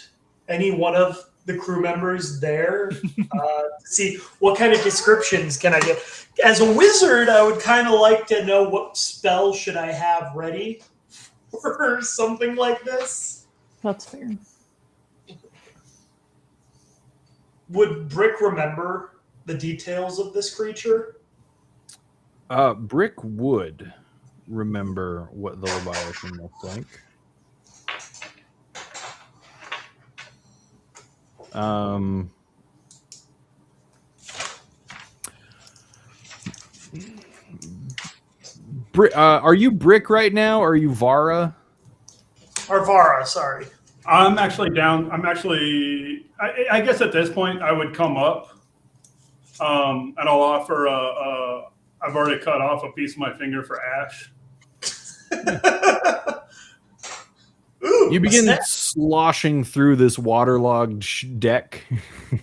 any one of the crew members there, to see what kind of descriptions can I give. As a wizard, I would kind of like to know what spell should I have ready for something like this. That's fair. Would Brick remember the details of this creature? Brick would remember what the Leviathan looked like. Are you Brick right now, or are you Vara? Or Vara, sorry. I'm actually down. I guess at this point I would come up, and I'll offer I've already cut off a piece of my finger for Ash. Ooh, You begin sloshing through this waterlogged deck.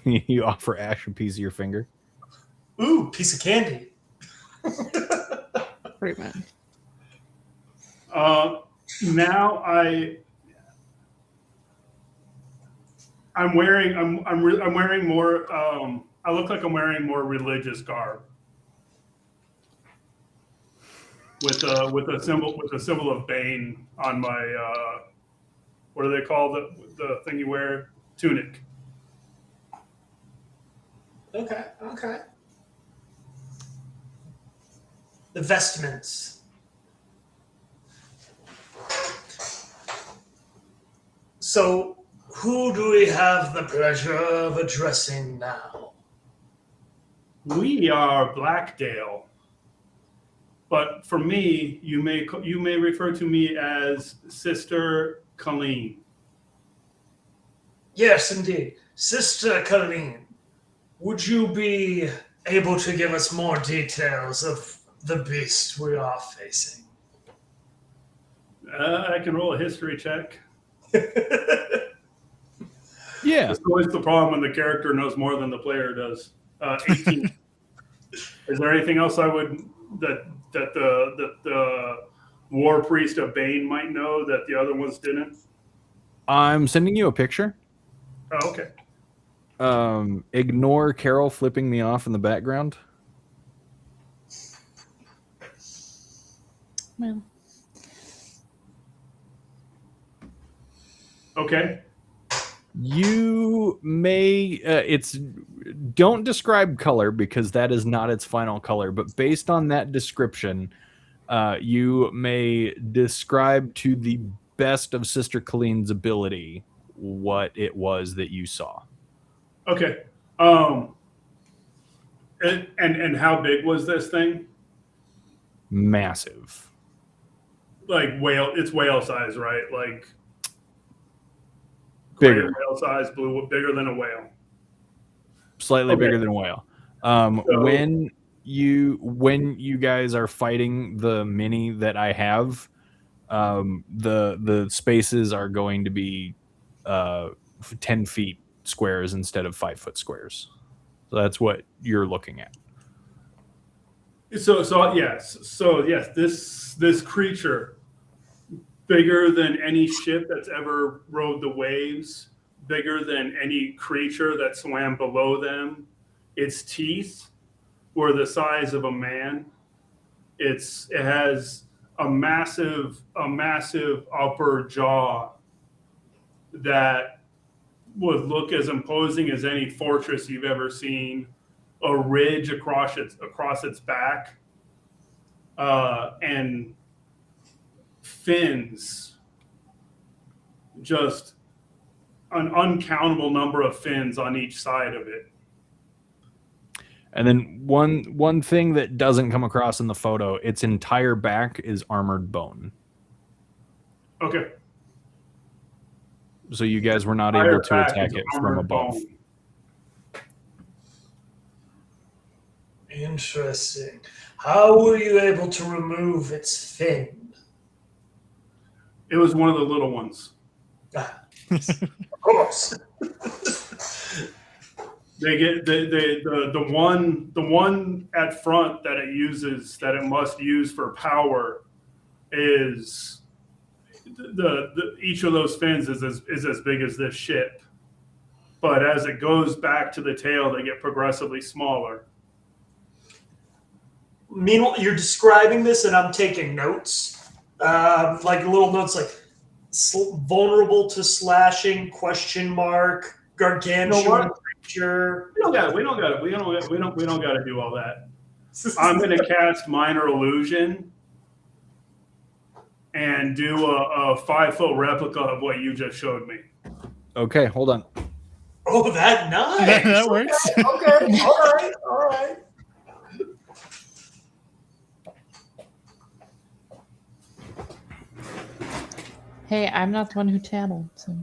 You offer Ash a piece of your finger. Ooh, piece of candy. Great man. Now I'm wearing more. I look like I'm wearing more religious garb with a symbol of Bane on my what do they call the thing you wear? Tunic. Okay. The vestments. So, who do we have the pleasure of addressing now? We are Blackdale, but for me, you may refer to me as Sister Colleen. Yes, indeed. Sister Colleen, would you be able to give us more details of the beast we are facing? I can roll a history check. Yeah. It's always the problem when the character knows more than the player does. 18. Is there anything else that the War Priest of Bane might know that the other ones didn't? I'm sending you a picture. Oh, okay. Ignore Carol flipping me off in the background. Man. Okay. You may don't describe color because that is not its final color, but based on that description, you may describe to the best of Sister Colleen's ability what it was that you saw. Okay. And how big was this thing? Massive. Like it's whale size, right? Like bigger. Whale size, bigger than a whale. Slightly bigger than a whale. When you guys are fighting the mini that I have, the spaces are going to be 10 feet squares instead of 5 foot squares. So that's what you're looking at. So yes, this creature, bigger than any ship that's ever rode the waves, bigger than any creature that swam below them. Its teeth were the size of a man. It has a massive upper jaw that would look as imposing as any fortress you've ever seen. A ridge across its back, and fins, just an uncountable number of fins on each side of it. And then one thing that doesn't come across in the photo, its entire back is armored bone. Okay. So you guys were not able to attack it from above. Bone. Interesting. How were you able to remove its fin? It was one of the little ones. Of course. They get the one at front that it must use for power is each of those fins is as big as this ship. But as it goes back to the tail, they get progressively smaller. Meanwhile, you're describing this, and I'm taking notes, like little notes, like vulnerable to slashing ? Gargantuan creature. We don't got to do all that. I'm going to cast Minor Illusion and do a 5-foot replica of what you just showed me. Okay, hold on. Oh, that nice. That works. Okay. All right. Hey, I'm not the one who tattled. So.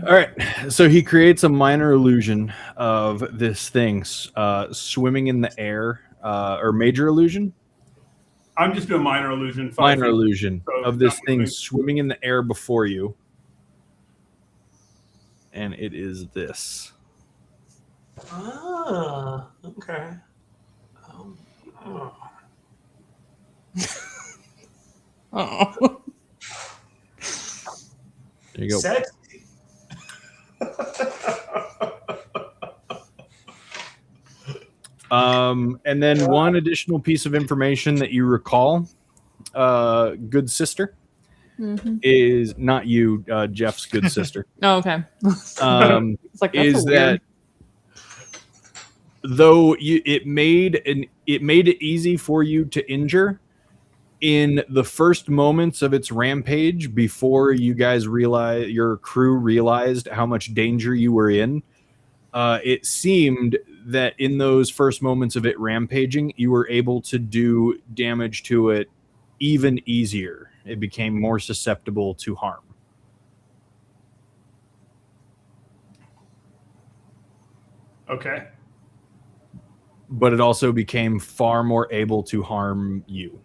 All right, so he creates a minor illusion of this thing swimming in the air, or major illusion? I'm just doing Minor Illusion. Minor illusion of this thing swimming in the air before you. And it is this. Ah, okay. Oh. There you go. Sexy. And then one additional piece of information that you recall, good sister, is not you, Jeff's good sister. Oh, okay. It's like, is that though it made it easy for you to injure in the first moments of its rampage before you guys your crew realized how much danger you were in. It seemed that in those first moments of it rampaging, you were able to do damage to it even easier. It became more susceptible to harm. Okay. But it also became far more able to harm you.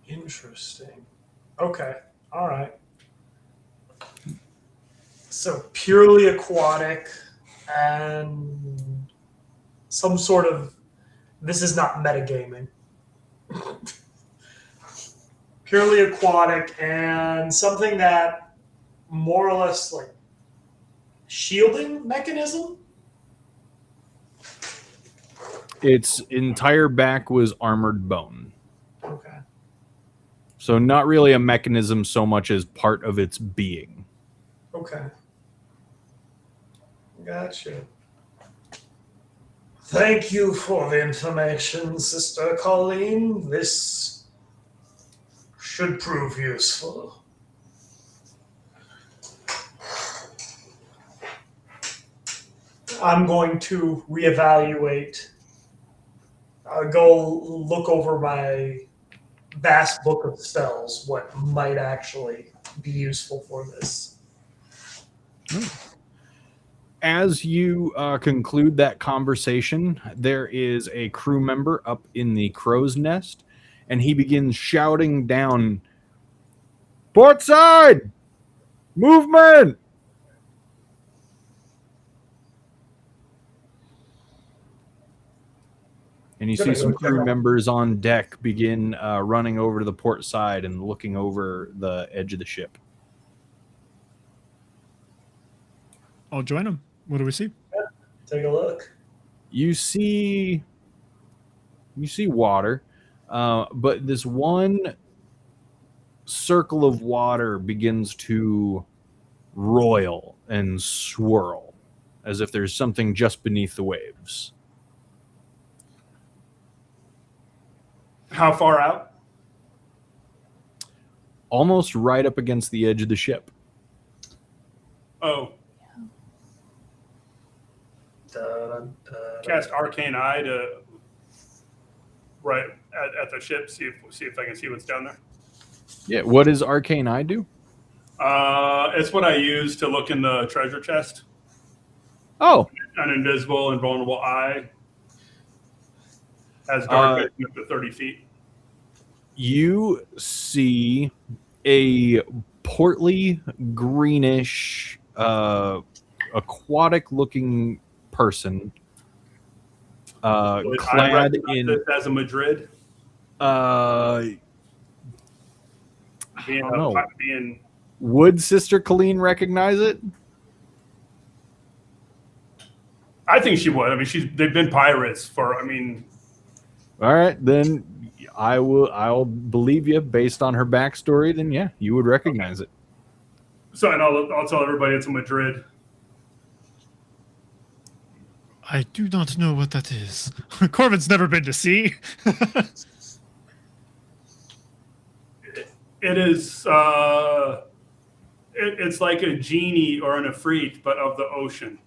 Interesting. Okay. All right. So purely aquatic and some sort of. This is not metagaming. Purely aquatic and something that more or less like shielding mechanism. Its entire back was armored bone. Okay. So not really a mechanism so much as part of its being. Okay. Gotcha. Thank you for the information, Sister Colleen. This should prove useful. I'm going to reevaluate. Go look over my vast book of spells, what might actually be useful for this. As you conclude that conversation, there is a crew member up in the crow's nest, and he begins shouting down, "Port side! Movement!" And you see some crew members on deck begin running over to the port side and looking over the edge of the ship. I'll join them. What do we see? Take a look. You see water, but this one circle of water begins to roil and swirl as if there's something just beneath the waves. How far out? almost right up against the edge of the ship. Oh. Cast Arcane Eye to right at the ship. See if I can see what's down there. Yeah. What does Arcane Eye do? It's what I use to look in the treasure chest. Oh, An invisible, invulnerable eye. Has dark vision up to 30 feet. You see a portly, greenish, aquatic-looking person, clad in as a Madrid. Being would Sister Colleen recognize it? I think she would. I mean, they've been pirates for. I mean, all right, then I'll believe you based on her backstory. Then yeah, you would recognize it. So and I'll tell everybody it's a Madrid. I do not know what that is. Corbin's never been to sea. It is. It's like a genie or an Ifrit, but of the ocean.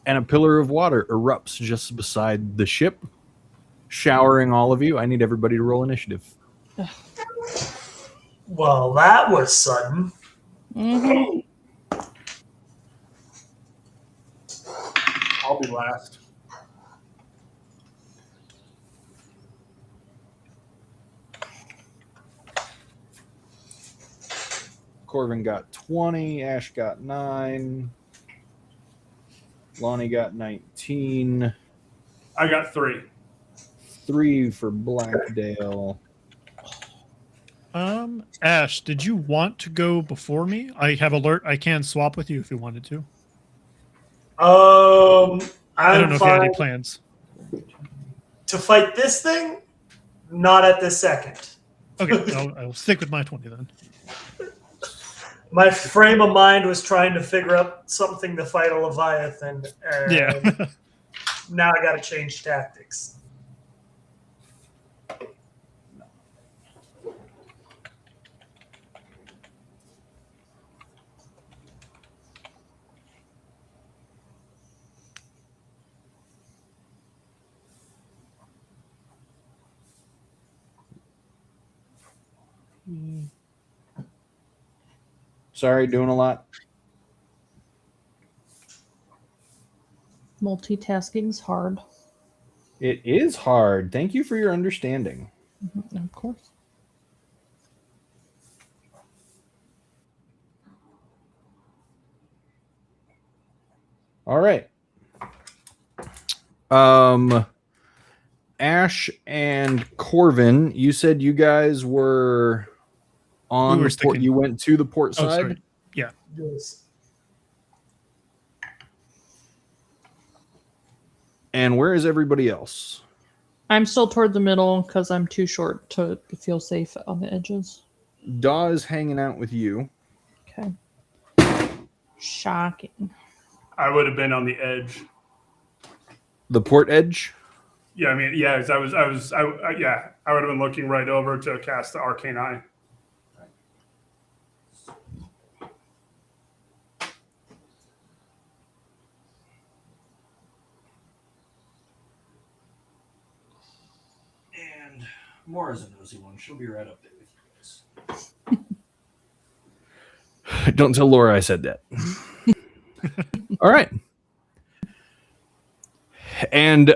And a pillar of water erupts just beside the ship, showering all of you. I need everybody to roll initiative. Well, that was sudden. Mm-hmm. I'll be last. Corvin got 20. Ash got 9. Lonnie got 19. I got 3. 3 for Blackdale. Ash, did you want to go before me? I have alert. I can swap with you if you wanted to. I don't know if you had any plans. To fight this thing? Not at this second. Okay, I'll stick with my 20 then. My frame of mind was trying to figure out something to fight a Leviathan. And yeah. Now I got to change tactics. Sorry, doing a lot. Multitasking's hard. It is hard. Thank you for your understanding. Mm-hmm, of course. All right. Ash and Corvin, you said you guys were on the port. You went to the port side? Sorry. Yeah. Yes. And where is everybody else? I'm still toward the middle because I'm too short to feel safe on the edges. Daw is hanging out with you. Okay. Shocking. I would have been on the edge. The port edge? Yeah, I mean, yeah, I would have been looking right over to cast the Arcane Eye. And Mora's a nosy one. She'll be right up there with you guys. Don't tell Laura I said that. All right. And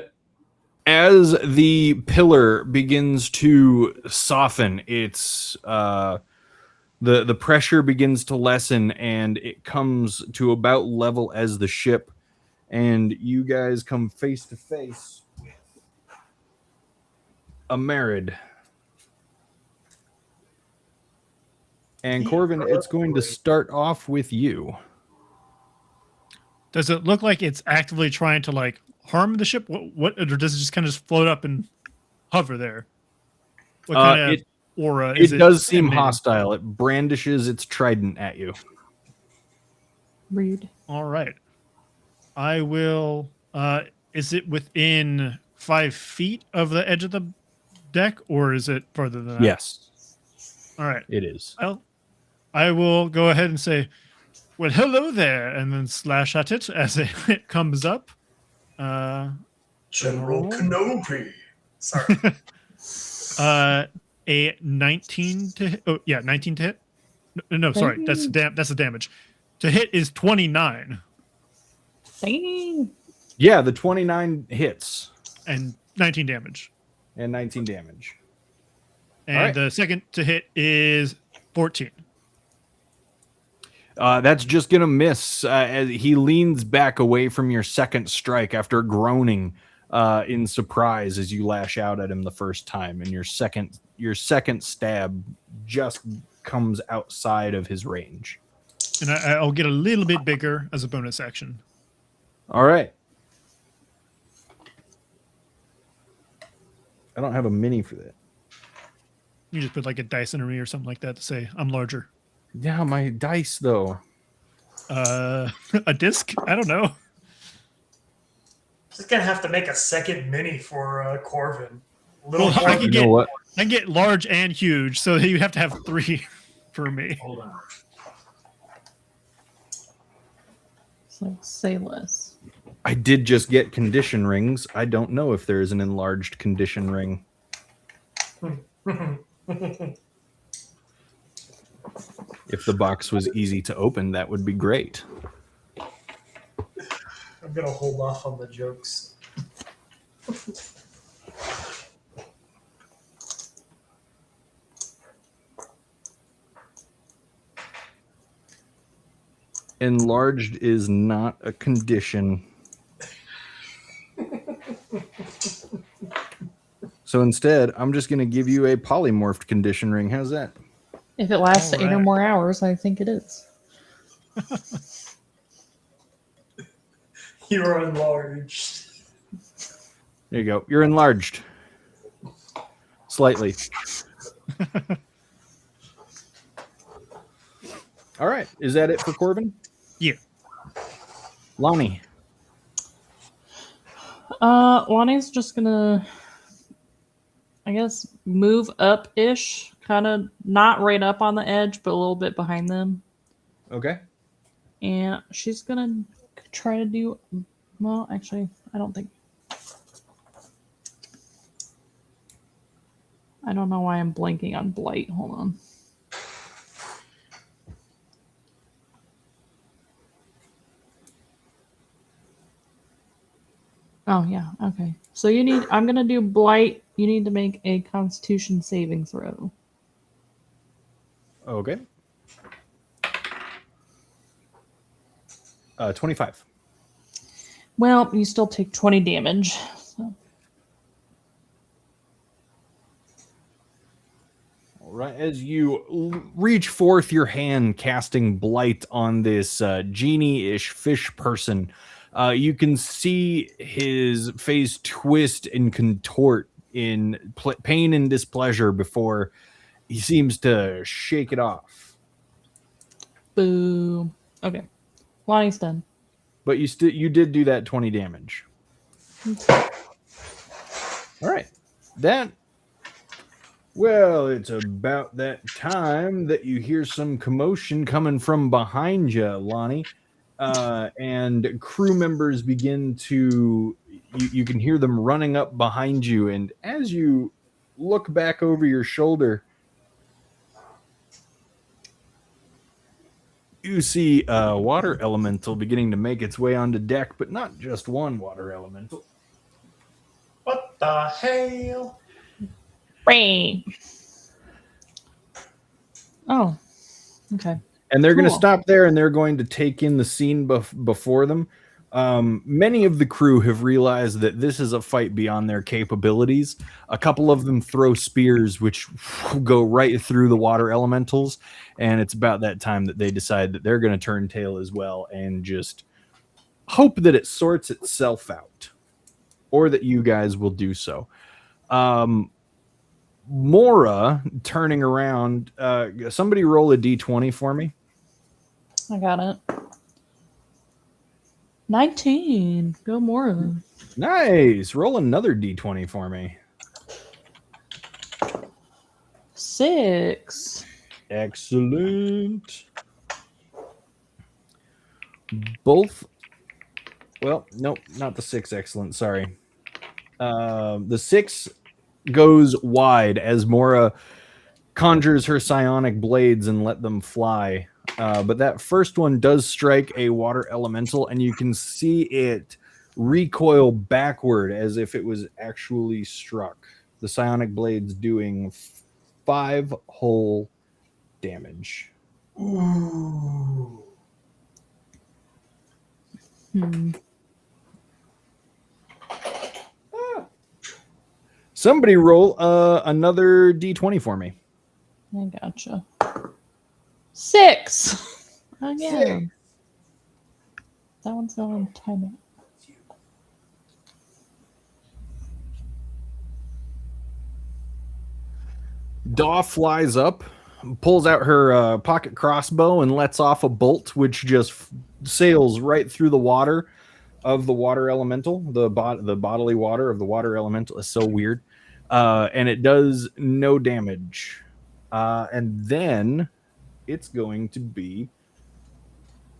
as the pillar begins to soften, it's the pressure begins to lessen, and it comes to about level as the ship, and you guys come face to face with a Merid. And Corvin, it's going to start off with you. Does it look like it's actively trying to like harm the ship? What or does it just kind of just float up and hover there? What kind of aura is it? It does seem hostile. It brandishes its trident at you. Rude. All right. I will. Is it within 5 feet of the edge of the deck, or is it further than that? Yes, All right. it is. I will go ahead and say, well, hello there, and then slash at it as it comes up. General Kenobi. Sorry. A 19 to hit. Oh, yeah, 19 to hit. No, sorry. That's the damage. To hit is 29. Dang. Yeah, the 29 hits. And 19 damage. And 19 damage. And the second to hit is 14. That's just going to miss. As he leans back away from your second strike after groaning in surprise as you lash out at him the first time. And your second stab just comes outside of his range. And I'll get a little bit bigger as a bonus action. All right. I don't have a mini for that. You just put like a dice in me or something like that to say I'm larger. Yeah, my dice though. A disc? I don't know. Just gonna have to make a second mini for Corvin. Well, I can get large and huge, so you have to have 3 for me. Hold on. It's like, say less. I did just get condition rings. I don't know if there is an enlarged condition ring. If the box was easy to open, that would be great. I'm gonna hold off on the jokes. Enlarged is not a condition. So instead, I'm just going to give you a polymorphed condition ring. How's that? If it lasts 8 or more hours, I think it is. You're enlarged. There you go. You're enlarged. Slightly. All right. Is that it for Corbin? Yeah. Lonnie. Lonnie's just gonna, I guess, move up-ish. Kind of not right up on the edge, but a little bit behind them. Okay. And she's gonna try to do, well, actually, I don't think. I don't know why I'm blanking on Blight. Hold on. Oh, yeah. Okay. So I'm going to do Blight. You need to make a Constitution saving throw. Okay. 25. Well, you still take 20 damage. So. All right. As you reach forth your hand, casting Blight on this genie-ish fish person, you can see his face twist and contort in pain and displeasure before he seems to shake it off. Boom. Okay. Lonnie's done. But you did do that 20 damage. All right. Well, it's about that time that you hear some commotion coming from behind you, Lonnie. And crew members begin to, you can hear them running up behind you. And as you look back over your shoulder, you see a water elemental beginning to make its way onto deck, but not just one water elemental. What the hell? Rain. Oh, okay. And they're going to stop there, and they're going to take in the scene before them. Many of the crew have realized that this is a fight beyond their capabilities. A couple of them throw spears, which go right through the water elementals. And it's about that time that they decide that they're going to turn tail as well and just hope that it sorts itself out, or that you guys will do so. Mora turning around. Somebody roll a d20 for me. I got it. 19. Go more. Nice. Roll another d20 for me. 6. Excellent. Both. Well, nope, not the 6. Excellent. Sorry. The 6 goes wide as Mora conjures her psionic blades and let them fly. But that first one does strike a water elemental, and you can see it recoil backward as if it was actually struck. The psionic blades doing 5 whole damage. Ooh. Somebody roll another D20 for me. I gotcha. 6 again. That one's going timeout. Daw flies up, pulls out her pocket crossbow, and lets off a bolt, which just sails right through the water of the water elemental. The bodily water of the water elemental is so weird. And it does no damage. And then it's going to be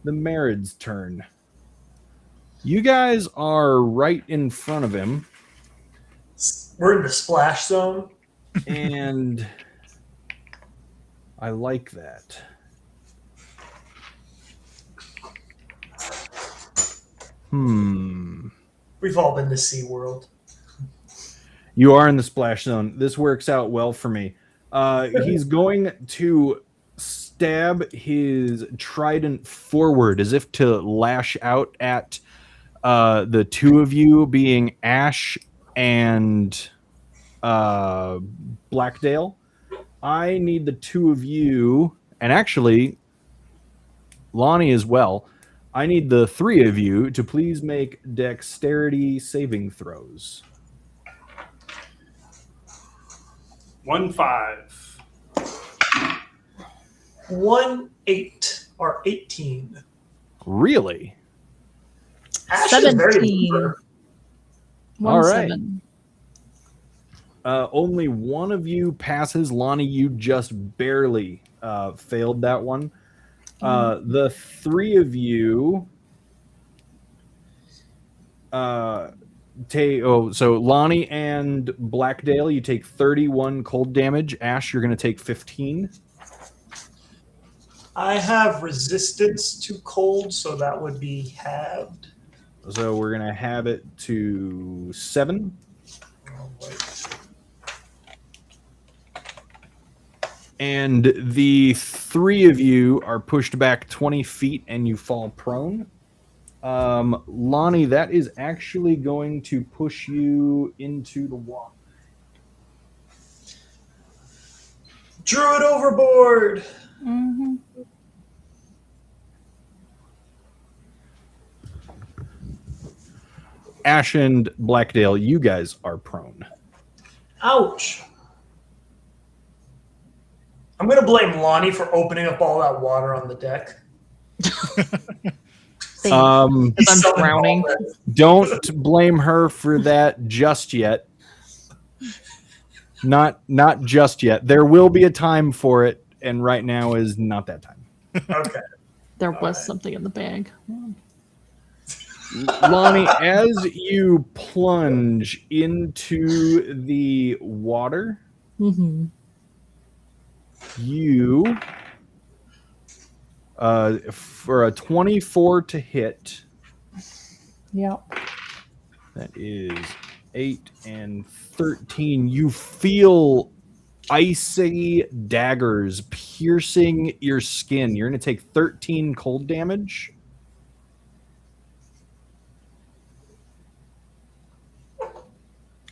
the Marid's turn. You guys are right in front of him. We're in the splash zone. And I like that. We've all been to SeaWorld. You are in the splash zone. This works out well for me. He's going to stab his trident forward as if to lash out at the two of you, being Ash and Blackdale. I need the two of you, and actually Lonnie as well. I need the three of you to please make dexterity saving throws. 1, 5. 1, 8 or 18. Really? Ash is very 17. eager. 1, All right. 7. Only one of you passes. Lonnie, you just barely failed that one. The three of you so Lonnie and Blackdale, you take 31 cold damage. Ash, you're going to take 15. I have resistance to cold, so that would be halved. So we're going to have it to 7. And the three of you are pushed back 20 feet and you fall prone. Lonnie, that is actually going to push you into the water. Druid overboard. Mm-hmm. Ash and Blackdale, you guys are prone. Ouch. I'm going to blame Lonnie for opening up all that water on the deck. I'm drowning. Don't blame her for that just yet. Not just yet. There will be a time for it, and right now is not that time. Okay. There was something in the bag. Lonnie, as you plunge into the water, you for a 24 to hit. Yep. That is 8 and 13. You feel icy daggers piercing your skin. You're going to take 13 cold damage.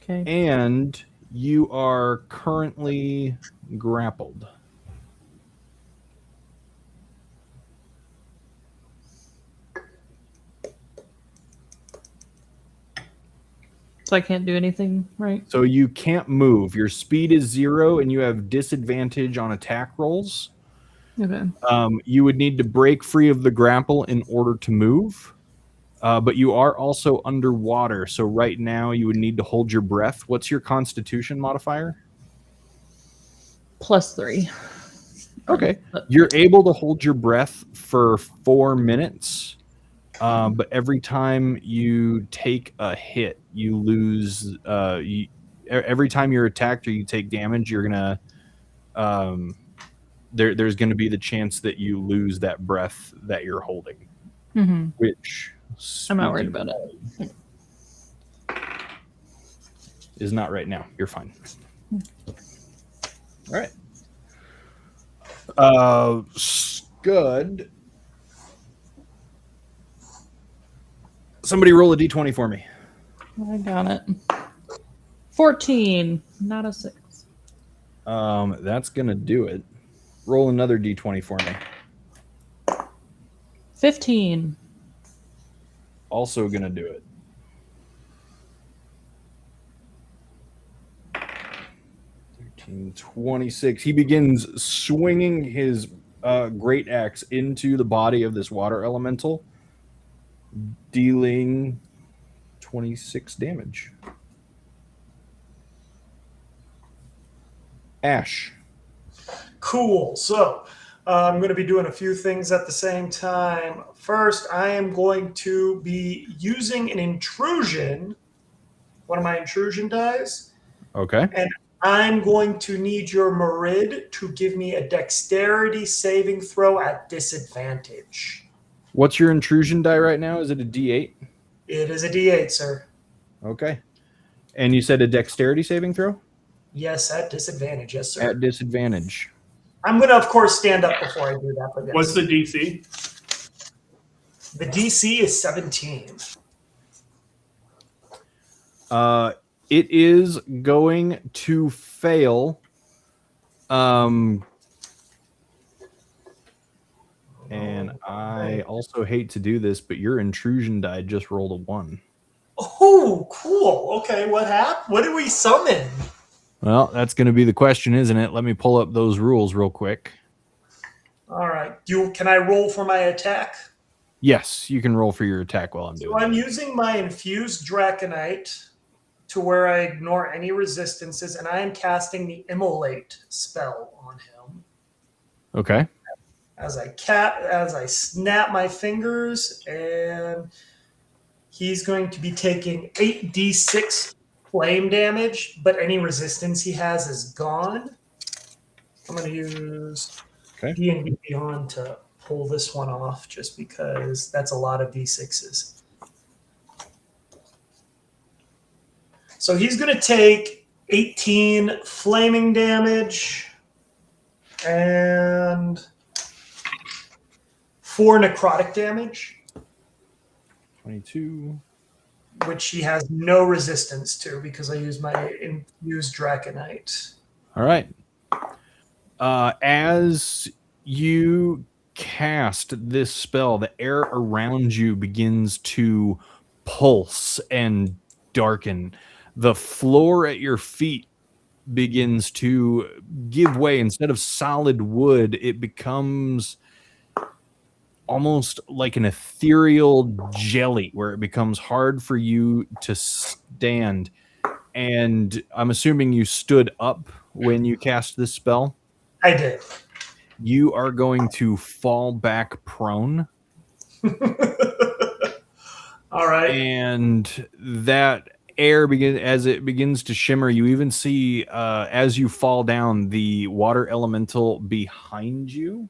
Okay. And you are currently grappled. So I can't do anything, right? So you can't move. Your speed is 0, and you have disadvantage on attack rolls. Okay. You would need to break free of the grapple in order to move. But you are also underwater, so right now you would need to hold your breath. What's your Constitution modifier? +3. Okay. You're able to hold your breath for 4 minutes, but every time you take a hit, you lose. Every time you're attacked or you take damage, you're gonna. There's going to be the chance that you lose that breath that you're holding. Mm-hmm. Which I'm not worried about it. Is not right now. You're fine. All right. Good. Somebody roll a d20 for me. I got it. 14, not a 6. That's gonna do it. Roll another d20 for me. 15. Also gonna do it. 26. He begins swinging his great axe into the body of this water elemental, dealing 26 damage. Ash. Cool. So I'm going to be doing a few things at the same time. First, I am going to be using an intrusion, one of my intrusion dice. Okay. And I'm going to need your Merid to give me a dexterity saving throw at disadvantage. What's your intrusion die right now? Is it a D8? It is a D8, sir. Okay. And you said a dexterity saving throw? Yes, at disadvantage. Yes, sir. At disadvantage. I'm going to, of course, stand up before I do that. But yes. What's the DC? The DC is 17. It is going to fail. And I also hate to do this, but your intrusion die just rolled a 1. Oh, cool. Okay, what happened? What did we summon? Well, that's going to be the question, isn't it? Let me pull up those rules real quick. All right. Can I roll for my attack? Yes, you can roll for your attack while I'm doing it. So I'm using my infused Draconite to where I ignore any resistances, and I am casting the Immolate spell on him. Okay. As I snap my fingers, and he's going to be taking 8d6 flame damage, but any resistance he has is gone. I'm going to use D&D Beyond to pull this one off, just because that's a lot of d6s. So he's going to take 18 flaming damage and 4 necrotic damage. 22. Which he has no resistance to because I use my infused Draconite. All right. As you cast this spell, the air around you begins to pulse and darken. The floor at your feet begins to give way. Instead of solid wood, it becomes almost like an ethereal jelly where it becomes hard for you to stand. And I'm assuming you stood up when you cast this spell. I did. You are going to fall back prone. All right. And that air begins to shimmer. You even see as you fall down, the water elemental behind you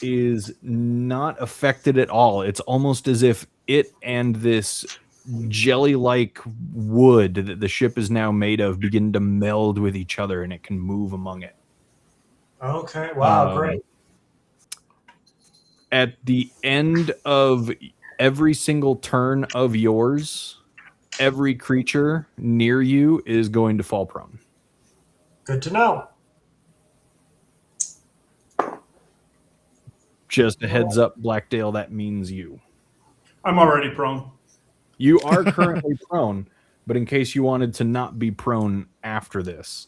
is not affected at all. It's almost as if it and this jelly-like wood that the ship is now made of begin to meld with each other, and it can move among it. Okay. Wow. Great. At the end of every single turn of yours, every creature near you is going to fall prone. Good to know. Just a heads up, Blackdale, that means you. I'm already prone. You are currently prone, but in case you wanted to not be prone after this.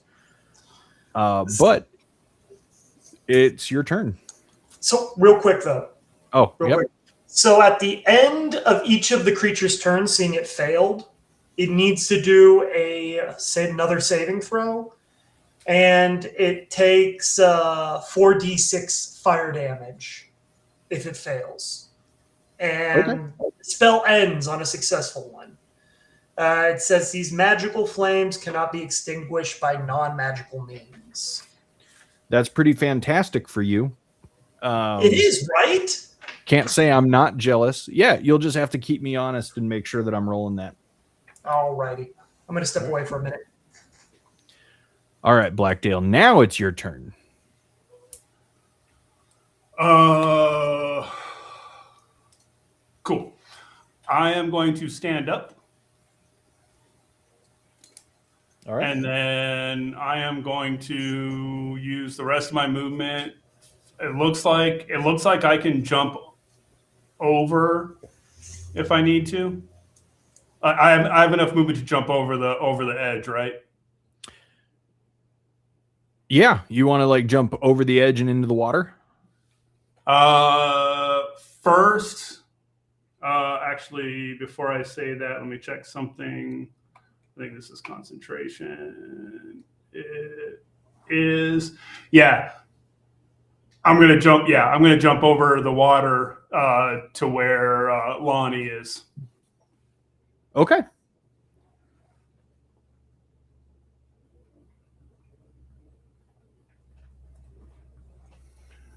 But it's your turn. So real quick, though. Oh, quick. So at the end of each of the creature's turns, seeing it failed, It needs to do another saving throw, and it takes 4d6 fire damage if it fails. And the spell ends on a successful one. It says these magical flames cannot be extinguished by non-magical means. That's pretty fantastic for you. It is, right? Can't say I'm not jealous. Yeah, you'll just have to keep me honest and make sure that I'm rolling that. Alrighty. I'm going to step away for a minute. All right, Blackdale, now it's your turn. Cool. I am going to stand up. All right. And then I am going to use the rest of my movement. It looks like I can jump over if I need to. I have enough movement to jump over the edge, right? Yeah, you want to like jump over the edge and into the water? First, actually, before I say that, let me check something. I think this is concentration. It is, yeah. I'm gonna jump. Yeah, I'm gonna jump over the water to where Lonnie is. Okay.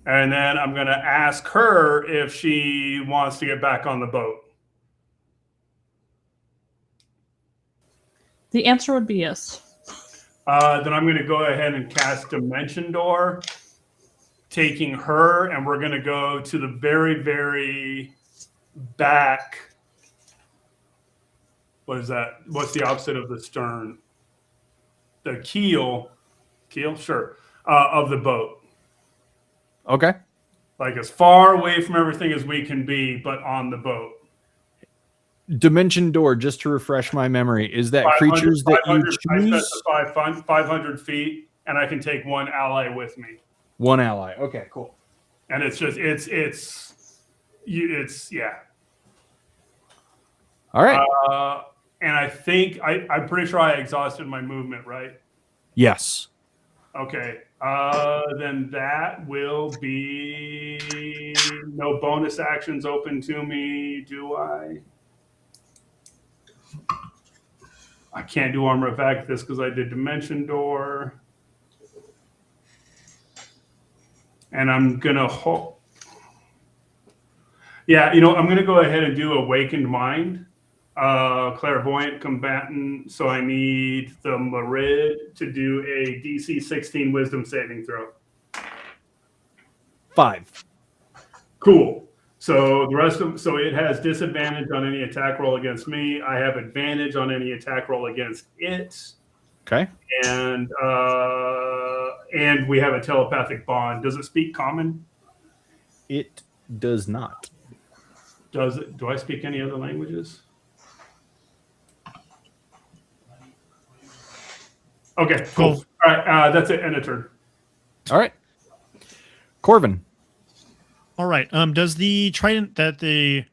And then I'm gonna ask her if she wants to get back on the boat. The answer would be yes. Then I'm going to go ahead and cast Dimension Door, taking her, and we're going to go to the very, very back. What is that? What's the opposite of the stern? The keel, sure, of the boat. Okay. Like as far away from everything as we can be, but on the boat. Dimension Door, just to refresh my memory, is that creatures that you choose? I specify 500 feet, and I can take one ally with me. One ally. Okay, cool. And it's just yeah. All right. And I think I'm pretty sure I exhausted my movement, right? Yes. Okay. Then that will be no bonus actions open to me, do I? I can't do Armor of Actus because I did Dimension Door. And I'm going to hope. Yeah, I'm going to go ahead and do Awakened Mind, Clairvoyant Combatant. So I need the Marid to do a DC 16 Wisdom saving throw. 5. Cool. So so it has disadvantage on any attack roll against me. I have advantage on any attack roll against it. Okay. And we have a telepathic bond. Does it speak common? It does not. Do I speak any other languages? Okay, cool. All right, that's it. End of turn. All right. Corvin. All right. Does the trident that the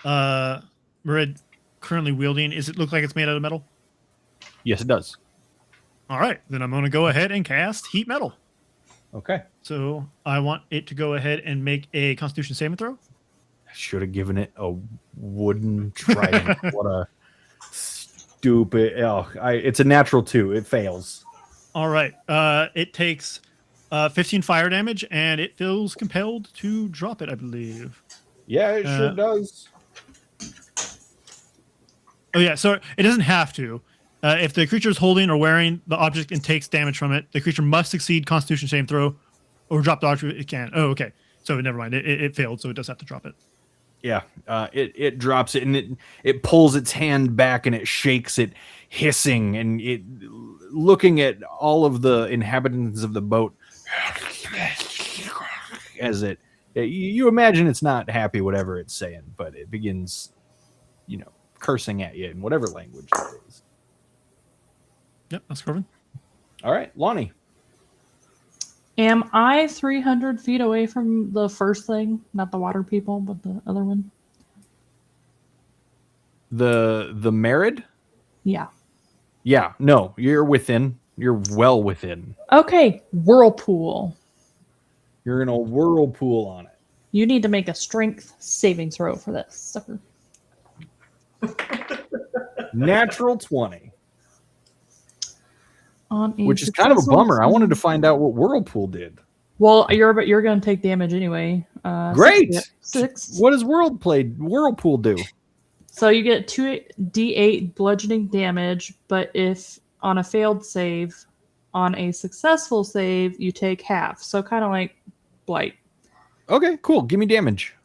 Marid currently wielding, is it look like it's made out of metal? Yes, it does. All right. Then I'm going to go ahead and cast Heat Metal. Okay. So I want it to go ahead and make a Constitution saving throw. I should have given it a wooden trident. What a stupid. It's a natural 2. It fails. All right. It takes 15 fire damage, and it feels compelled to drop it, I believe. Yeah, it sure does. Oh, yeah. So it doesn't have to. If the creature is holding or wearing the object and takes damage from it, the creature must succeed Constitution saving throw or drop the object. It can. Oh, okay. So never mind. It failed, so it does have to drop it. Yeah. It drops it, and it pulls its hand back, and it shakes it, hissing, and it looking at all of the inhabitants of the boat as you imagine it's not happy whatever it's saying, but it begins cursing at you in whatever language it is. Yep, that's Corbin. All right, Lonnie. Am I 300 feet away from the first thing? Not the water people, but the other one? The Marid? Yeah. Yeah, no, you're within. You're well within. Okay, whirlpool. You're in a whirlpool on it. You need to make a strength saving throw for this sucker. Natural 20. Which is kind of a successful bummer. I wanted to find out what whirlpool did. Well, you're going to take damage anyway. Great. 6. What does whirlpool do? So you get 2d8 bludgeoning damage, but if on a failed save, on a successful save, you take half. So kind of like blight. Okay, cool. Give me damage.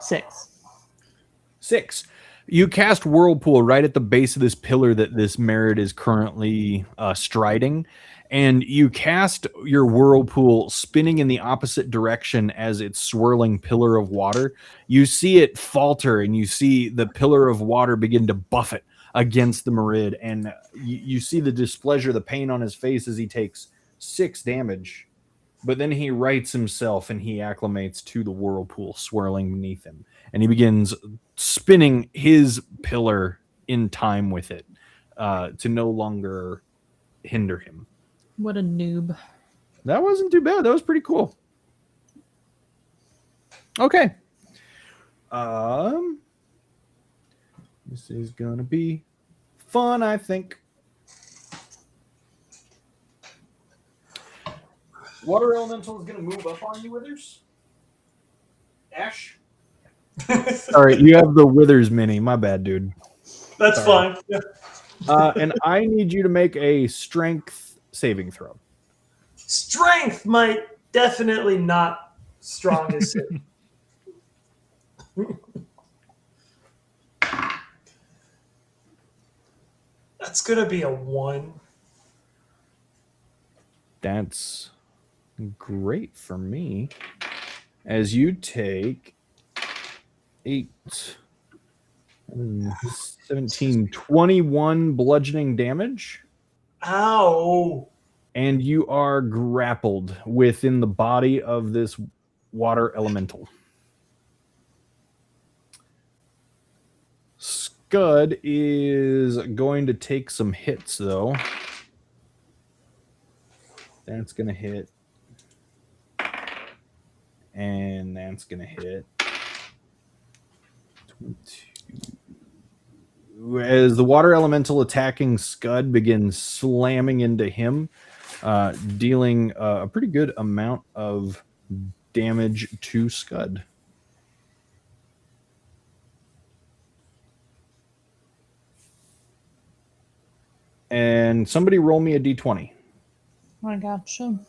6. 6. You cast whirlpool right at the base of this pillar that this merit is currently striding, and you cast your whirlpool spinning in the opposite direction as its swirling pillar of water. You see it falter, and you see the pillar of water begin to buffet against the Merid, and you see the displeasure, the pain on his face as he takes 6 damage. But then he rights himself and he acclimates to the whirlpool swirling beneath him. And he begins spinning his pillar in time with it to no longer hinder him. What a noob. That wasn't too bad. That was pretty cool. Okay. This is going to be fun, I think. Water Elemental is going to move up on you, Withers. Ash? Sorry, you have the Withers mini. My bad, dude. That's fine. Yeah. And I need you to make a strength saving throw. Strength might definitely not strongest. That's going to be a 1. That's great for me. As you take 8, 17, 21 bludgeoning damage. Ow. And you are grappled within the body of this water elemental. Scud is going to take some hits, though. That's going to hit. And that's going to hit. 22. As the water elemental attacking Scud begins slamming into him, dealing a pretty good amount of damage to Scud. And somebody roll me a d20. I gotcha.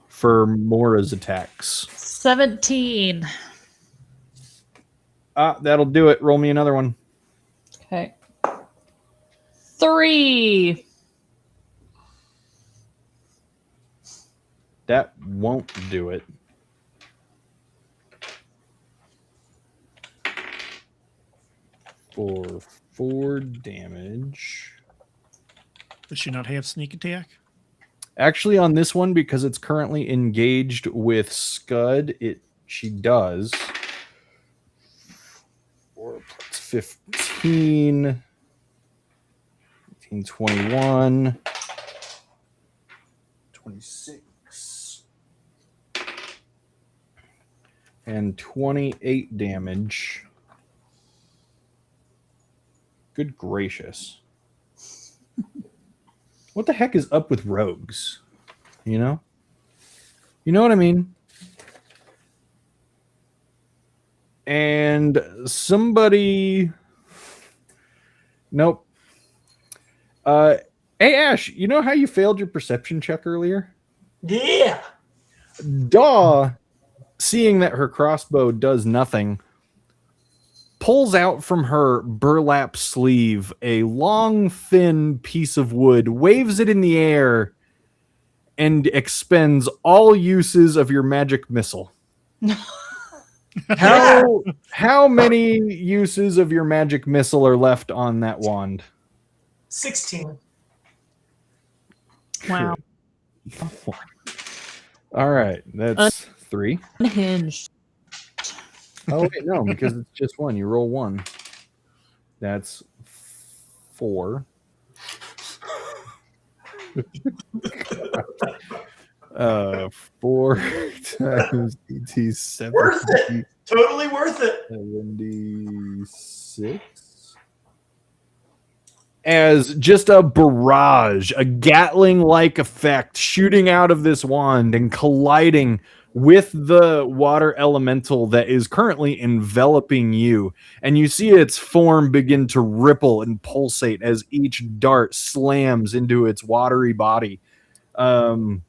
For Mora's attacks. 17. That'll do it. Roll me another one. Okay. 3. That won't do it. For 4 damage. Does she not have sneak attack? Actually, on this one, because it's currently engaged with Scud, she does. 4 plus 15. 21. 26. And 28 damage. Good gracious. What the heck is up with rogues? You know? You know what I mean? And somebody... Nope. Hey, Ash, you know how you failed your perception check earlier? Yeah. Daw, seeing that her crossbow does nothing, pulls out from her burlap sleeve a long, thin piece of wood, waves it in the air, and expends all uses of your magic missile. How many uses of your magic missile are left on that wand? 16. Wow. All right, that's 3. Unhinged. Oh, wait, no, because it's just 1. You roll 1. That's 4. 4 times ET 7. Worth it. Totally worth it. 76. As just a barrage, a Gatling-like effect shooting out of this wand and colliding with the water elemental that is currently enveloping you. And you see its form begin to ripple and pulsate as each dart slams into its watery body. And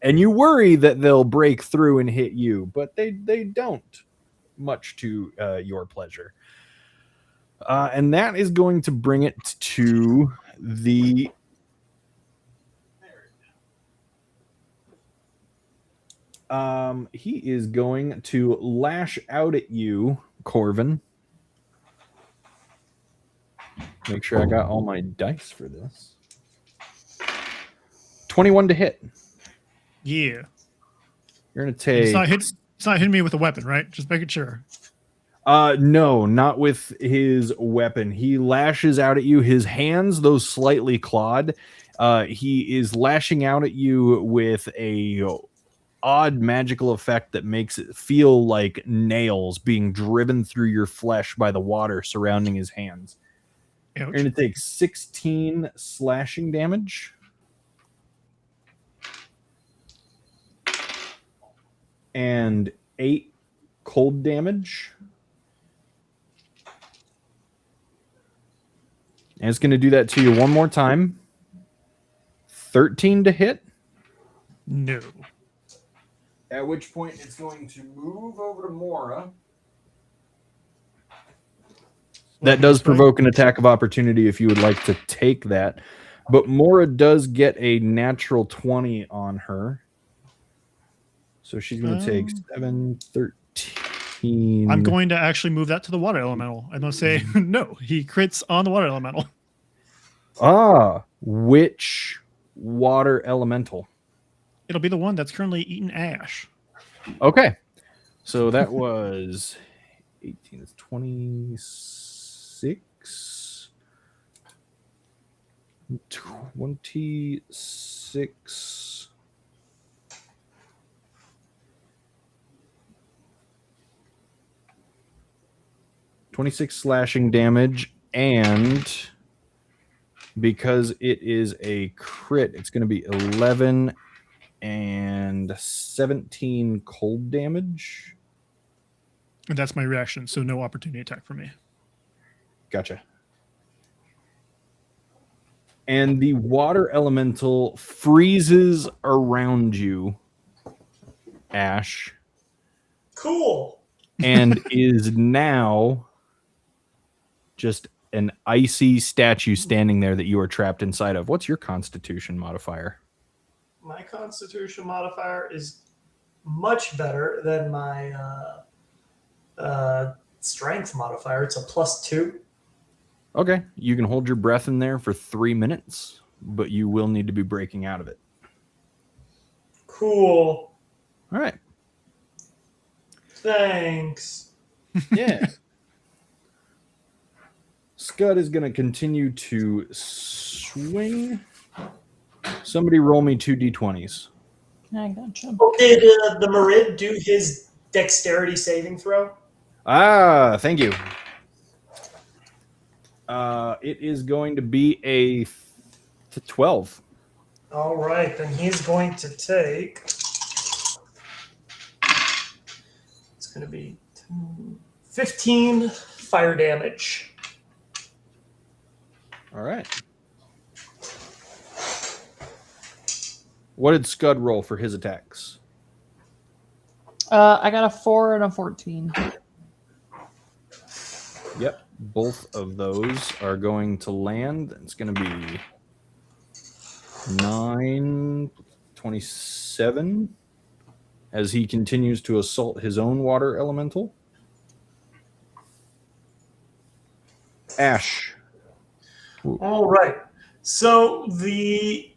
you worry that they'll break through and hit you, but they don't, much to your pleasure. And that is going to bring it to the he is going to lash out at you, Corvin. Make sure I got all my dice for this. 21 to hit. Yeah. You're going to take... It's not hitting me with a weapon, right? Just making sure. No, not with his weapon. He lashes out at you. His hands, though slightly clawed, he is lashing out at you with a odd magical effect that makes it feel like nails being driven through your flesh by the water surrounding his hands. Ouch. You're going to take 16 slashing damage. And 8 cold damage. And it's going to do that to you one more time. 13 to hit. No. At which point it's going to move over to Mora. That does provoke an attack of opportunity if you would like to take that. But Mora does get a natural 20 on her. So she's going to take 7, 13. I'm going to actually move that to the water elemental. I'm going to say, no, he crits on the water elemental. Which water elemental? It'll be the one that's currently eating ash. Okay. So that was 18, it's 26. 26. Slashing damage, and because it is a crit, it's going to be 11 and 17 cold damage. And that's my reaction, so no opportunity attack for me. Gotcha. And the water elemental freezes around you, Ash. Cool. And is now just an icy statue standing there that you are trapped inside of. What's your constitution modifier? My constitution modifier is much better than my strength modifier. It's a +2. Okay. You can hold your breath in there for 3 minutes, but you will need to be breaking out of it. Cool. All right. Thanks. Yeah. Scud is going to continue to swing. Somebody roll me 2 d20s. I gotcha. Did the Marid do his dexterity saving throw? Thank you. It is going to be a 12. All right, then he's going to take... It's going to be 15 fire damage. All right. What did Scud roll for his attacks? I got a 4 and a 14. Yep. Both of those are going to land. It's going to be 9, 27 as he continues to assault his own water elemental. Ash. All right. So the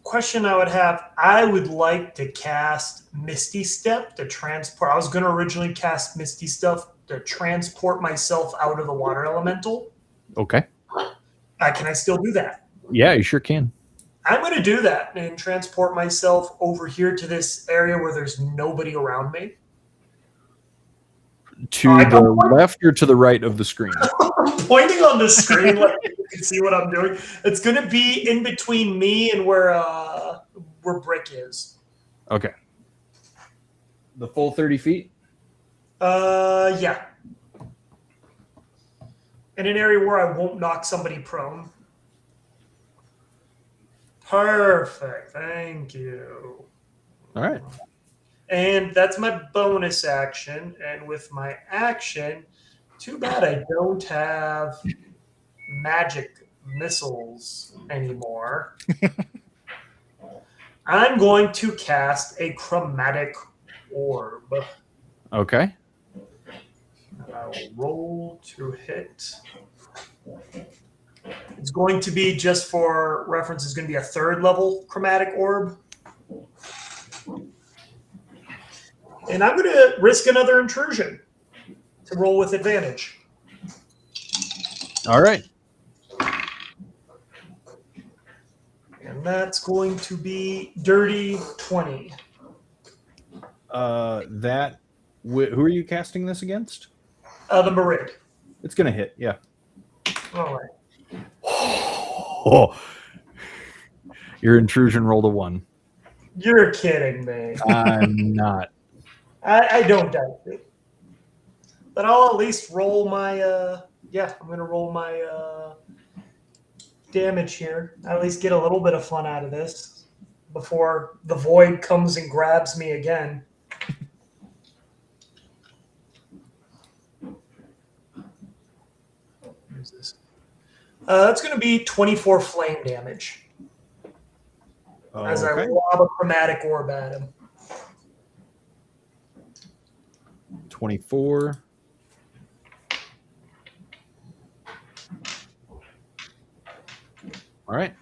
question I would have, I would like to cast Misty Step to transport. I was going to originally cast Misty Step to transport myself out of the water elemental. Okay. Can I still do that? Yeah, you sure can. I'm going to do that and transport myself over here to this area where there's nobody around me. To the left or to the right of the screen? I'm pointing on the screen like you can see what I'm doing. It's going to be in between me and where Brick is. Okay. The full 30 feet? Yeah. In an area where I won't knock somebody prone. Perfect. Thank you. All right. And that's my bonus action. And with my action, too bad I don't have magic missiles anymore. I'm going to cast a chromatic orb. Okay. I will roll to hit. It's going to be, just for reference, it's going to be a 3rd level chromatic orb. And I'm going to risk another intrusion to roll with advantage. All right. And that's going to be dirty 20. Who are you casting this against? The Marid. It's going to hit, yeah. All right. Oh, your intrusion rolled a 1. You're kidding me. I'm not. I don't doubt it. But I'll at least roll my, I'm going to roll my damage here. I'll at least get a little bit of fun out of this before the void comes and grabs me again. Where's this? That's going to be 24 flame damage. As I lob a chromatic orb at him. 24. All right.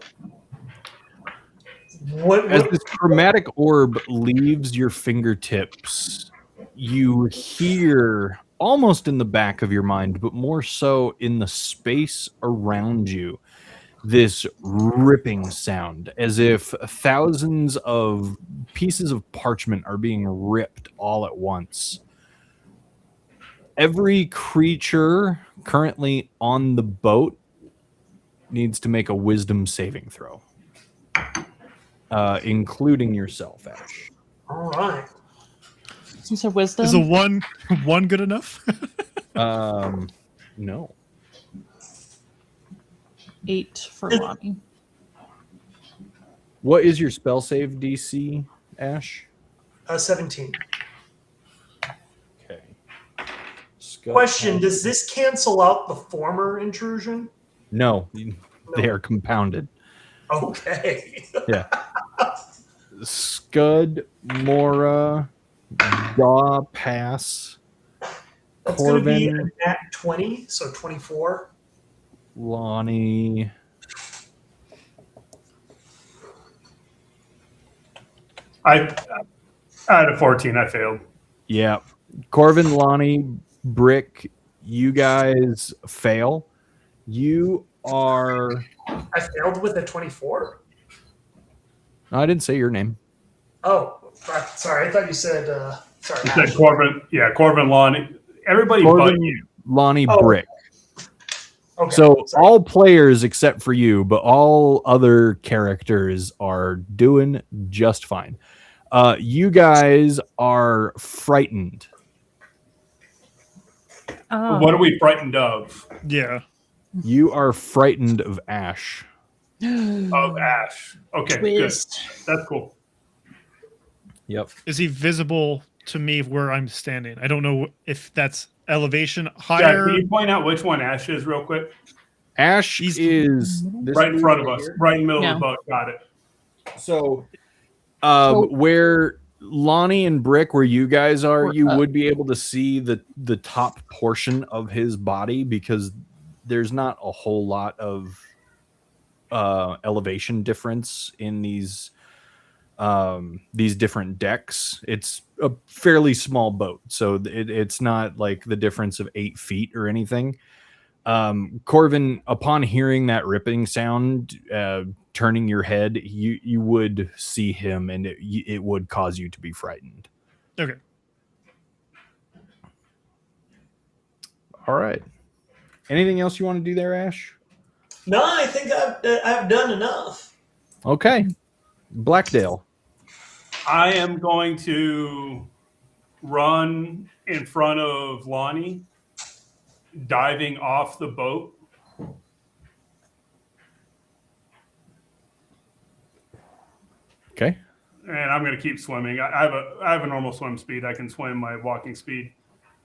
As this chromatic orb leaves your fingertips, you hear, almost in the back of your mind, but more so in the space around you, this ripping sound, as if thousands of pieces of parchment are being ripped all at once. Every creature currently on the boat needs to make a wisdom saving throw, including yourself, Ash. All right. You said wisdom? Is a one good enough? No. 8 for Lonnie. What is your spell save DC, Ash? 17. Okay. Question, does this cancel out the former intrusion? No, they are compounded. Okay. Yeah. Scud, Mora, Daw, Pass, That's going to be Corbin, a nat 20, so 24. Lonnie. I had a 14. I failed. Yeah. Corvin, Lonnie, Brick, you guys fail. You are... I failed with a 24. No, I didn't say your name. Oh, sorry. I thought you said... sorry. You said Corbin. Yeah, Corbin, Lonnie. Everybody Corbin, but you. Lonnie, Brick. Okay, So all players except for you, but all other characters are doing just fine. You guys are frightened. Oh. What are we frightened of? Yeah. You are frightened of Ash. Of Ash. Okay, Twist. good. That's cool. Yep. Is he visible to me where I'm standing? I don't know if that's elevation higher. Yeah, can you point out which one Ash is real quick? Ash is this Right in front of right us. here. Right in the middle Yeah. of the boat. Got it. So, where Lonnie and Brick, where you guys are, you would be able to see the top portion of his body because there's not a whole lot of elevation difference in these different decks. It's a fairly small boat, so it's not like the difference of 8 feet or anything. Corvin, upon hearing that ripping sound, turning your head, you would see him, and it would cause you to be frightened. Okay. All right. Anything else you want to do there, Ash? No, I think I've done enough. Okay. Blackdale. I am going to run in front of Lonnie, diving off the boat. Okay. And I'm going to keep swimming. I have a normal swim speed. I can swim my walking speed.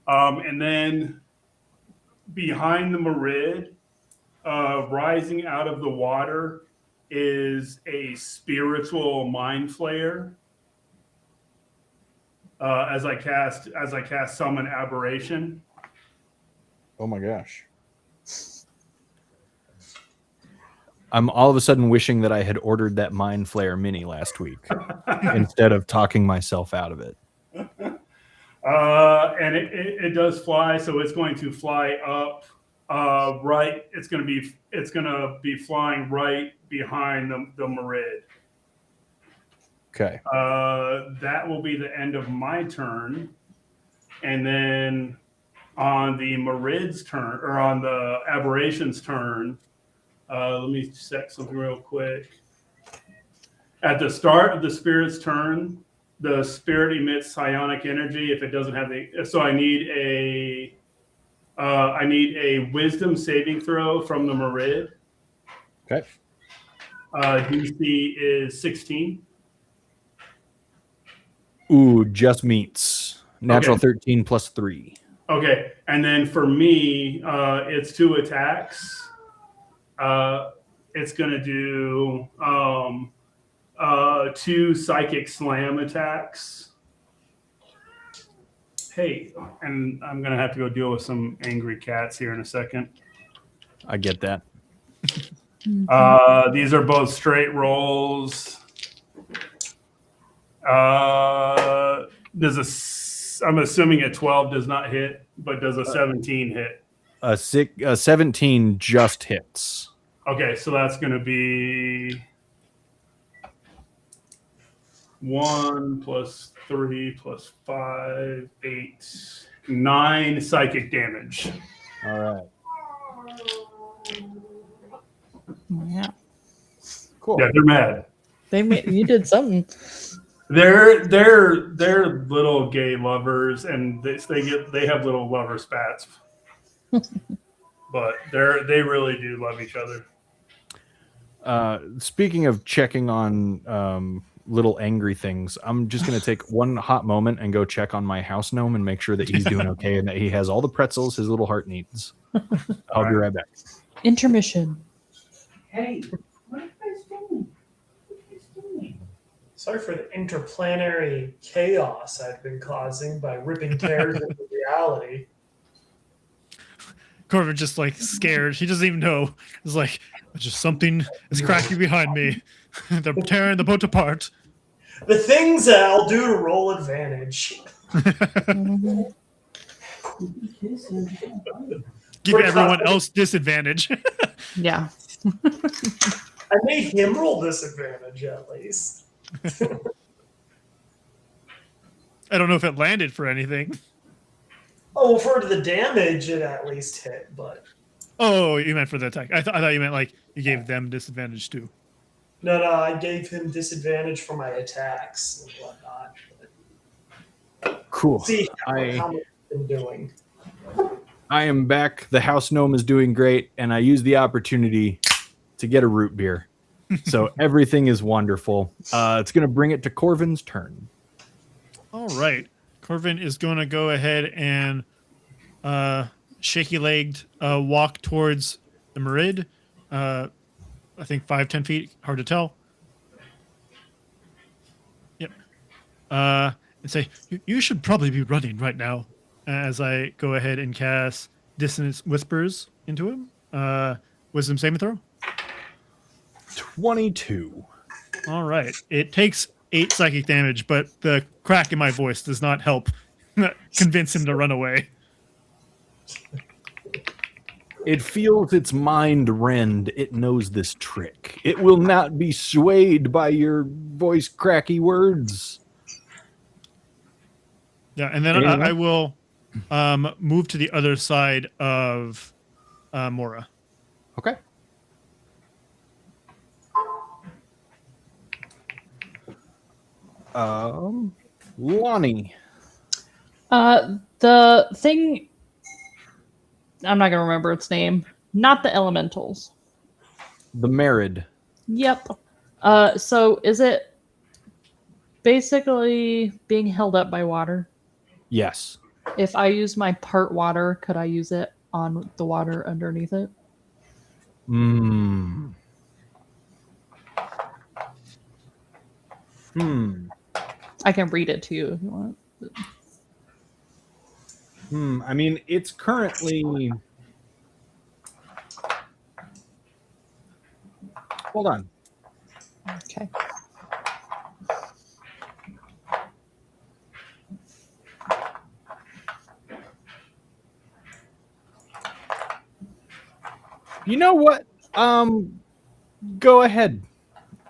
And then behind the Merid, rising out of the water, is a spiritual mind flayer. As I cast summon aberration. Oh my gosh. I'm all of a sudden wishing that I had ordered that Mind Flayer mini last week instead of talking myself out of it. And it does fly, so it's going to fly up right. It's going to be flying right behind the Merid. Okay. That will be the end of my turn, and then on the Merid's turn, or on the Aberration's turn, let me check something real quick. At the start of the Spirit's turn, the Spirit emits psionic energy if it doesn't have the. So I need a Wisdom saving throw from the Merid. Okay. DC is 16. Ooh, just meets. Natural Okay. 13 plus 3. Okay, and then for me, it's 2 attacks. It's going to do 2 psychic slam attacks. Hey, and I'm going to have to go deal with some angry cats here in a second. I get that. These are both straight rolls. I'm assuming a 12 does not hit, but does a 17 hit? A 17 just hits. Okay, so that's going to be 1 plus 3 plus 5, 8, 9 psychic damage. All right. Yeah. Cool. Yeah, they're mad. You did something. They're little gay lovers, and they have little lover spats. But they really do love each other. Speaking of checking on little angry things, I'm just going to take one hot moment and go check on my house gnome and make sure that he's doing okay and that he has all the pretzels his little heart needs. I'll be right back. Intermission. Hey, what are you guys doing? Sorry for the interplanetary chaos I've been causing by ripping tears into reality. Corvin just like scared. He doesn't even know. It's like just something is cracking behind me. They're tearing the boat apart. The things that I'll do to roll advantage. Give everyone else disadvantage. Yeah. I made him roll disadvantage at least. I don't know if it landed for anything. Oh, well, for the damage, it at least hit, but... Oh, you meant for the attack. I thought you meant like you gave them disadvantage too. No, I gave him disadvantage for my attacks and whatnot. Cool. See how much I've been doing. I am back. The house gnome is doing great, and I use the opportunity to get a root beer. So everything is wonderful. It's going to bring it to Corvin's turn. All right. Corvin is going to go ahead and shaky-legged walk towards the Merid. I think 5-10 feet. Hard to tell. Yep. And say, you should probably be running right now. As I go ahead and cast Dissonance Whispers into him. Wisdom saving throw. 22. All right. It takes 8 psychic damage, but the crack in my voice does not help convince him to run away. It feels its mind rend. It knows this trick. It will not be swayed by your voice cracky words. Yeah, and then I will move to the other side of Mora. Okay. Lonnie. The thing, I'm not gonna remember its name. Not the elementals. The Merid. Yep. So is it basically being held up by water? Yes. If I use my part water, could I use it on the water underneath it? I can read it to you if you want. I mean, it's currently... Hold on. Okay. You know what? Go ahead.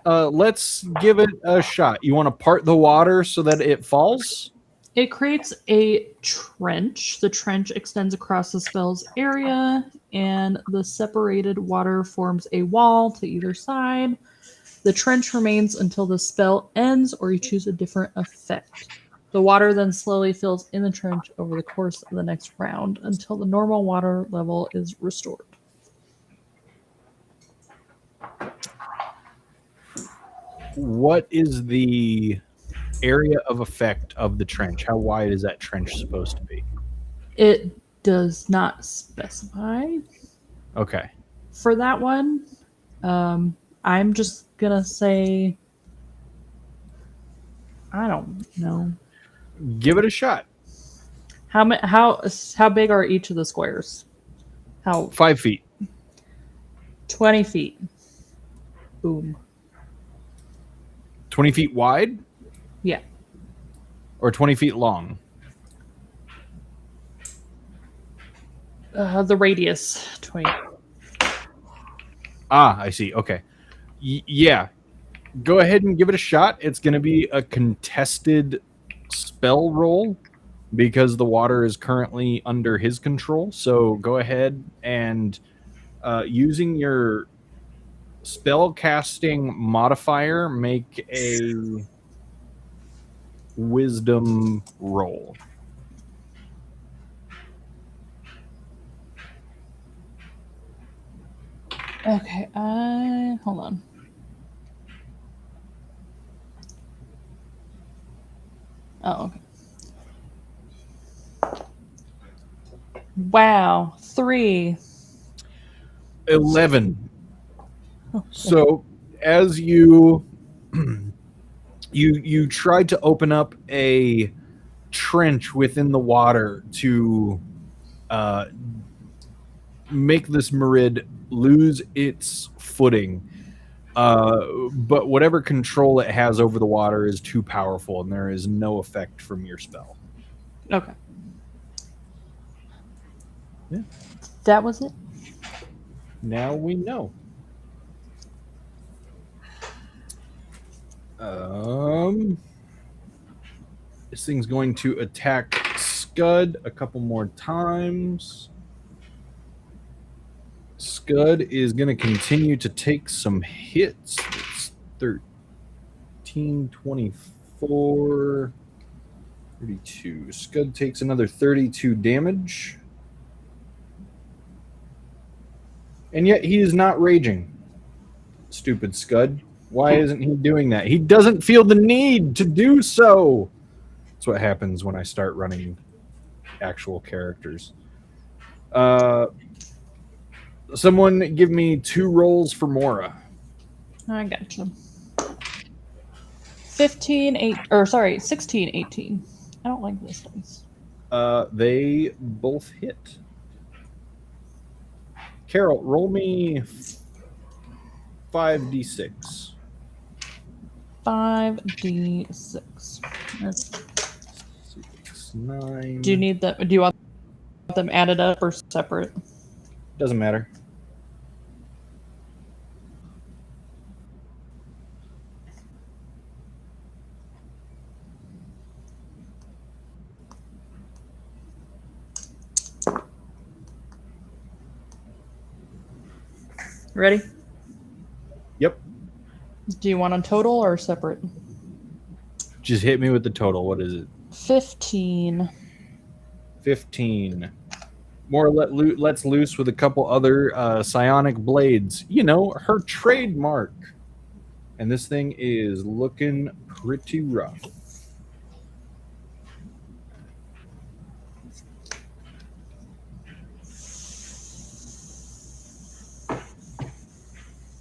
Let's give it a shot. You want to part the water so that it falls? It creates a trench. The trench extends across the spell's area, and the separated water forms a wall to either side. The trench remains until the spell ends, or you choose a different effect. The water then slowly fills in the trench over the course of the next round until the normal water level is restored. What is the area of effect of the trench? How wide is that trench supposed to be? It does not specify. Okay. For that one, I'm just gonna say, I don't know. Give it a shot. How big are each of the squares? 5 feet. 20 feet. Boom. 20 feet wide? Yeah. Or 20 feet long? The radius, 20. Ah, I see. Okay. Yeah. Go ahead and give it a shot. It's going to be a contested spell roll because the water is currently under his control. So go ahead and using your spell casting modifier, make a wisdom roll. Okay, hold on. Oh, okay. Wow, 3. 11. So as you you tried to open up a trench within the water to make this Merid lose its footing, but whatever control it has over the water is too powerful, and there is no effect from your spell. Okay. Yeah. That was it. Now we know. This thing's going to attack Scud a couple more times. Scud is going to continue to take some hits. It's 13, 24, 32. Scud takes another 32 damage. And yet he is not raging. Stupid Scud. Why isn't he doing that? He doesn't feel the need to do so. That's what happens when I start running actual characters. Someone give me 2 rolls for Mora. I got you. 16, 18. I don't like this dice. They both hit. Carol, roll me 5d6. 5d6. That's... 6, 9. Do you want them added up or separate? Doesn't matter. Ready? Yep. Do you want a total or separate? Just hit me with the total. What is it? 15. 15. More lets loose with a couple other psionic blades. You know, her trademark. And this thing is looking pretty rough.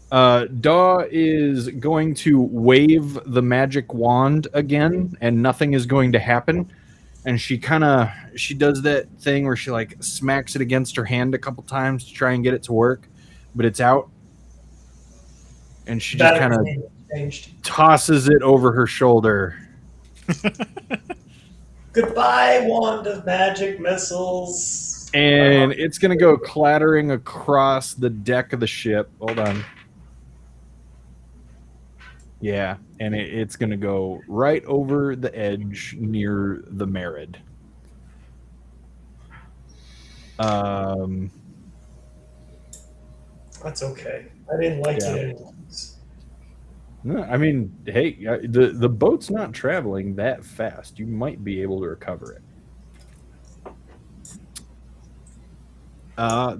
Daw is going to wave the magic wand again, and nothing is going to happen. And she does that thing where she like smacks it against her hand a couple times to try and get it to work, but it's out. And she just kind of tosses it over her shoulder. Goodbye, wand of magic missiles. And it's going to go clattering across the deck of the ship. Hold on. Yeah, and it's going to go right over the edge near the Merid. That's okay. I didn't like it anyways. No, I mean, hey, the boat's not traveling that fast. You might be able to recover it.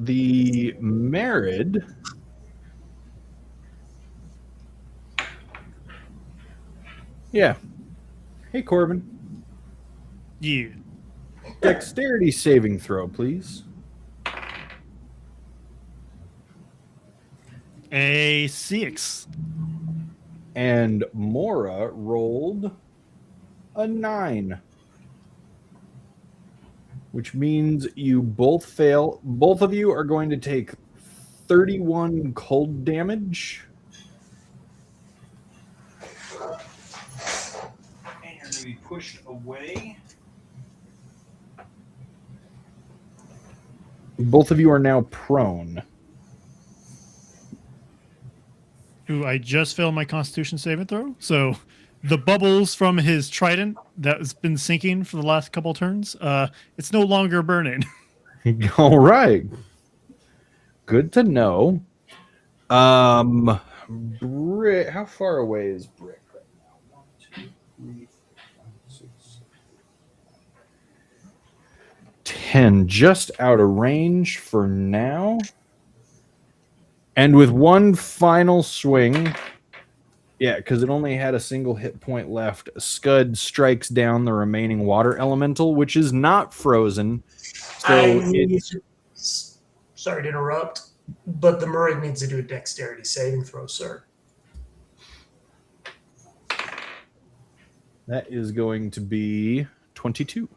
The Merid. Yeah. Hey, Corbin. Yeah. Dexterity saving throw, please. A 6. And Mora rolled a 9. Which means you both fail. Both of you are going to take 31 cold damage. And you're going to be pushed away. Both of you are now prone. Ooh, I just failed my Constitution saving throw. So the bubbles from his trident that's been sinking for the last couple turns, it's no longer burning. All right. Good to know. Brick, how far away is Brick right now? 1, 2, 3, 4, 5, 6, 7, 10. Just out of range for now. And with one final swing, yeah, because it only had a single hit point left, Scud strikes down the remaining water elemental, which is not frozen. So Sorry to interrupt, but the Merid needs to do a dexterity saving throw, sir. That is going to be 22.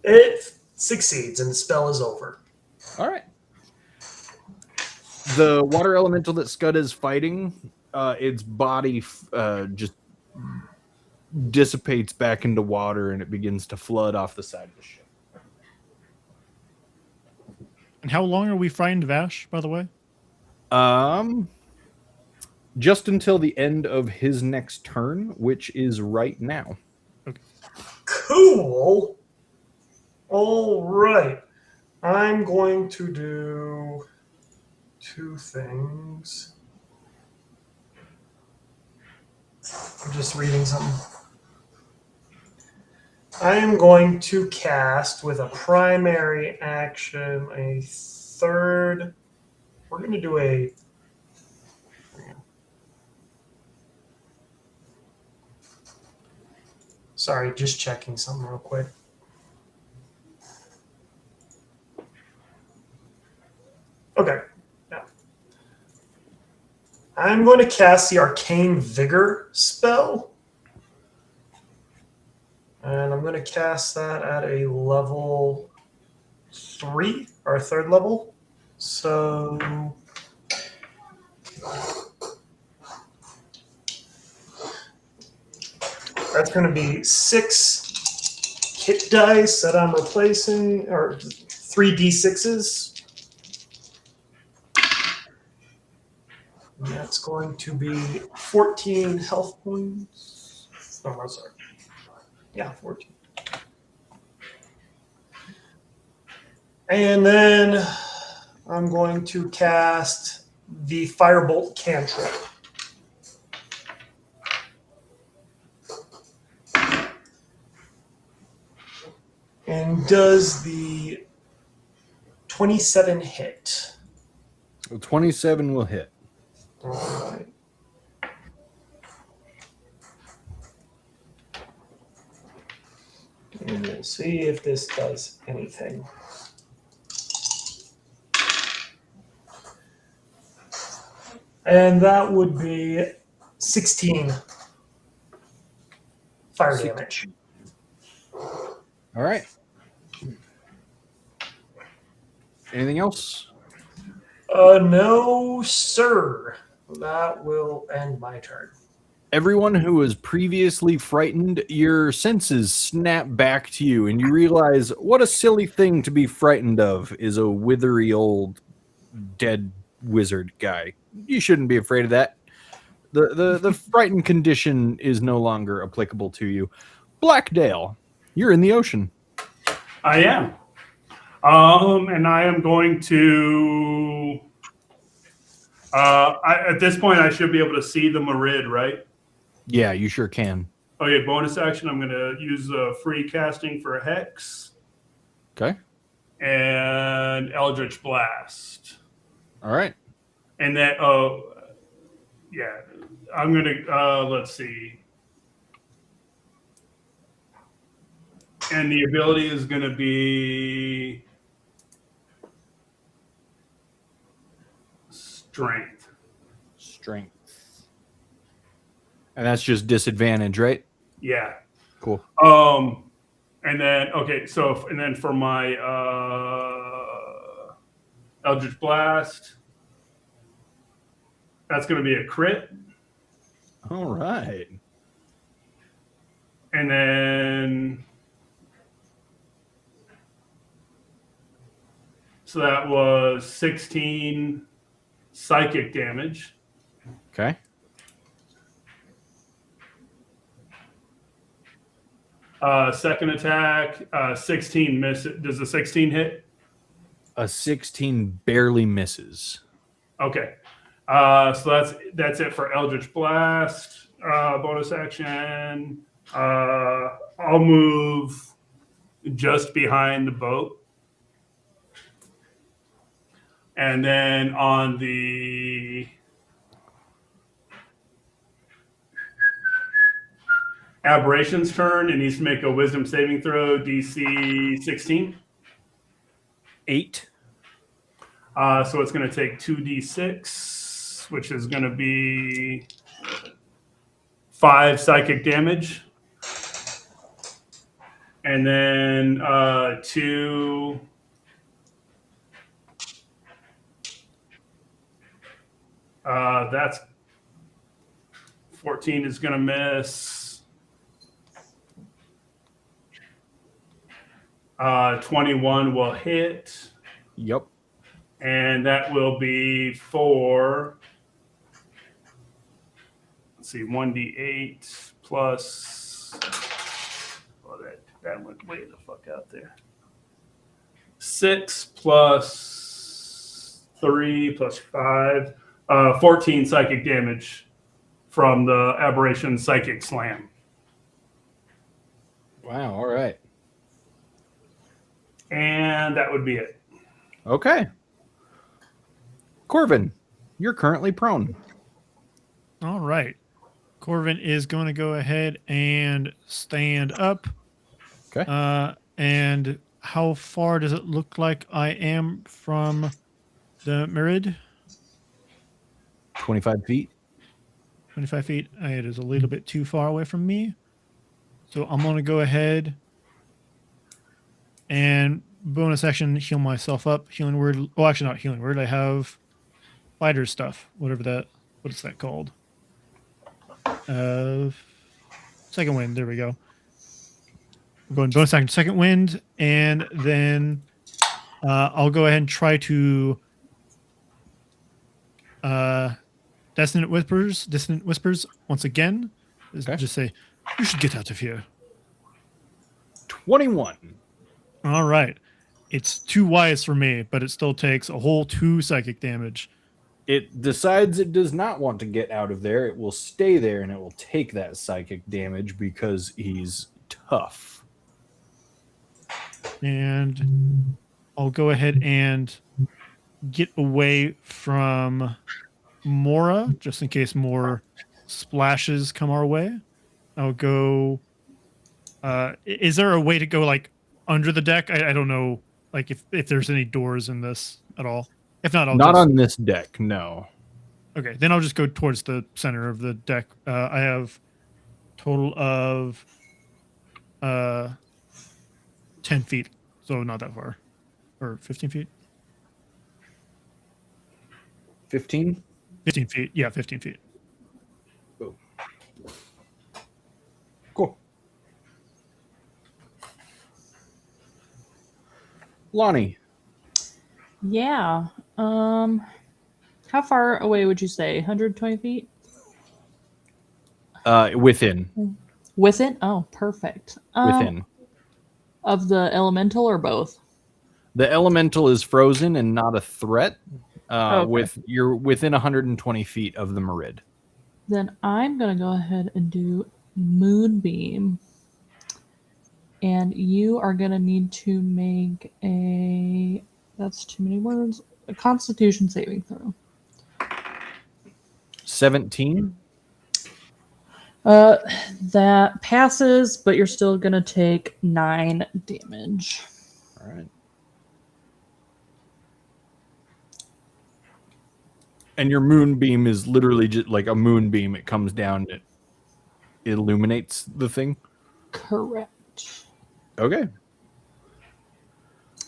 It succeeds, and the spell is over. All right. The water elemental that Scud is fighting, its body just dissipates back into water, and it begins to flood off the side of the ship. And how long are we frightened Vash, by the way? Just until the end of his next turn, which is right now. Okay. Cool. All right. I'm going to do 2 things. I'm just reading something. I am going to cast with a primary action a third. We're going to do a. Sorry, just checking something real quick. Okay. Yeah. I'm going to cast the Arcane Vigor spell. And I'm going to cast that at a level 3, or 3rd level. So that's going to be 6 hit dice that I'm replacing, or 3d6s. And that's going to be 14 health points. Oh, no, sorry. Yeah, 14. And then I'm going to cast the Firebolt cantrip. And does the 27 hit? 27 will hit. All right. And we'll see if this does anything. And that would be 16 fire damage. All right. Anything else? No, sir. That will end my turn. Everyone who was previously frightened, your senses snap back to you, and you realize what a silly thing to be frightened of is a withery old dead wizard guy. You shouldn't be afraid of that. The frightened condition is no longer applicable to you. Blackdale, you're in the ocean. I am. And I am going to. At this point, I should be able to see the Merid, right? Yeah, you sure can. Okay, bonus action. I'm going to use free casting for Hex. Okay. And Eldritch Blast. All right. And that, yeah, I'm going to, let's see. And the ability is going to be Strength. And that's just disadvantage, right? Yeah. Cool. And then, okay, so, and then for my Eldritch Blast, that's going to be a crit. All right. And then, so that was 16 psychic damage. Okay. Second attack, 16 miss. Does the 16 hit? A 16 barely misses. Okay. So that's it for Eldritch Blast. Bonus action. I'll move just behind the boat. And then on the Aberration's turn, it needs to make a Wisdom saving throw, DC 16. 8. So it's going to take 2d6, which is going to be 5 psychic damage. And then 2... that's 14 is going to miss. 21 will hit. Yep. And that will be for, let's see, 1d8 plus, oh, that went way the fuck out there. 6 plus 3 plus 5, 14 psychic damage from the Aberration Psychic Slam. Wow. All right. And that would be it. Okay. Corvin, you're currently prone. All right. Corvin is going to go ahead and stand up. Okay. And how far does it look like I am from the Merid? 25 feet. 25 feet. It is a little bit too far away from me. So I'm going to go ahead and bonus action heal myself up. Healing word. Oh, actually not healing word. I have fighter stuff. Whatever that. What is that called? Second wind. There we go. I'm going bonus action second wind, and then I'll go ahead and try to Dissonant whispers once again. Okay. Just say, you should get out of here. 21. All right. It's too wise for me, but it still takes a whole 2 psychic damage. It decides it does not want to get out of there. It will stay there, and it will take that psychic damage because he's tough. And I'll go ahead and get away from Mora, just in case more splashes come our way. I'll go... is there a way to go, like, under the deck? I don't know, like, if there's any doors in this at all. If not, I'll Not on this deck, no. Okay, then I'll just go towards the center of the deck. I have total of 10 feet, so not that far. Or 15 feet? 15? 15 feet, yeah, 15 feet. Boom. Cool. Lonnie. Yeah. How far away would you say? 120 feet? Within. Within? Oh, perfect. Within. Of the elemental or both? The elemental is frozen and not a threat. Okay. You're within 120 feet of the Merid. Then I'm gonna go ahead and do Moonbeam. And you are gonna need to make that's too many words. A Constitution saving throw. 17. That passes, but you're still gonna take 9 damage. All right. And your moonbeam is literally just like a moonbeam. It comes down, it illuminates the thing. Correct. Okay.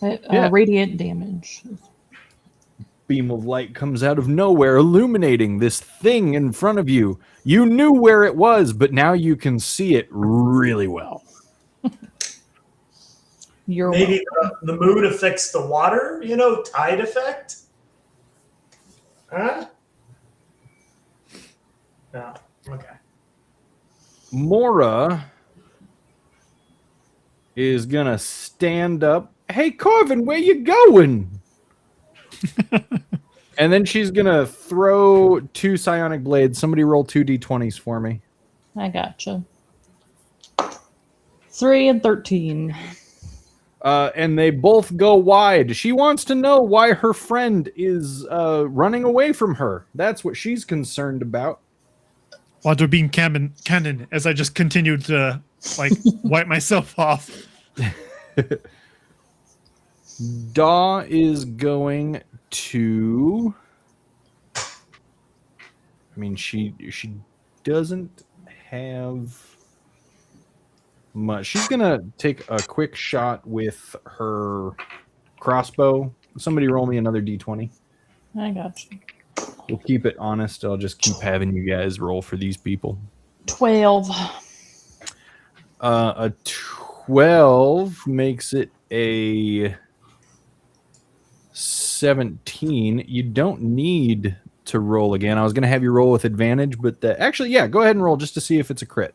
Radiant damage. Beam of light comes out of nowhere, illuminating this thing in front of you. You knew where it was, but now you can see it really well. Maybe the moon affects the water, tide effect? Huh? No. Okay. Mora is going to stand up. Hey, Corvin, where you going? And then she's going to throw 2 psionic blades. Somebody roll 2 d20s for me. I gotcha. 3 and 13. And they both go wide. She wants to know why her friend is running away from her. That's what she's concerned about. Water beam cannon, as I just continued to wipe myself off. Daw is going to... I mean, she doesn't have much. She's going to take a quick shot with her crossbow. Somebody roll me another d20. I gotcha. We'll keep it honest. I'll just keep having you guys roll for these people. 12. A 12 makes it a 17. You don't need to roll again. I was going to have you roll with advantage, but actually, yeah, go ahead and roll just to see if it's a crit.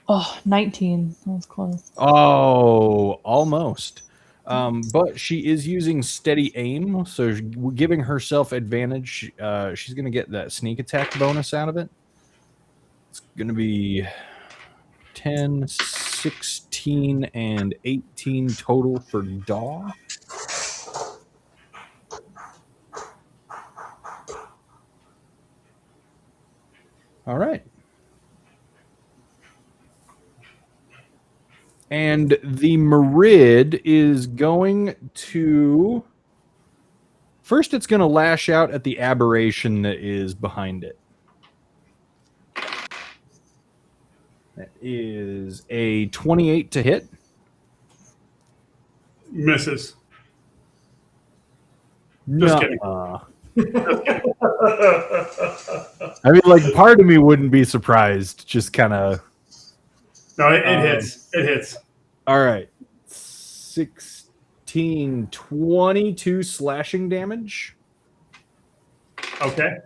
Oh, 19. That was close. Oh, almost. But she is using steady aim, so giving herself advantage. She's going to get that sneak attack bonus out of it. It's going to be 10, 16, and 18 total for Daw. All right. And the Merid is going to... First, it's going to lash out at the aberration that is behind it. That is a 28 to hit. Misses. Just kidding. I mean, like, part of me wouldn't be surprised. Just kind of... No, it hits. It hits. All right. 16, 22 slashing damage. Okay.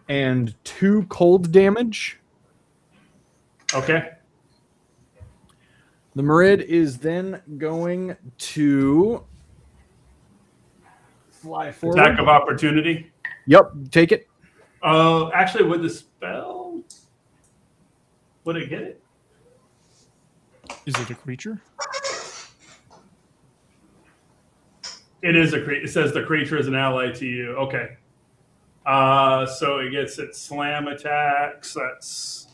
And 2 cold damage. Okay. The Merid is then going to fly forward. Attack of opportunity. Yep, take it. Actually, with the spell, would it get it? Is it a creature? It is a creature. It says the creature is an ally to you. Okay. So it gets its slam attacks. That's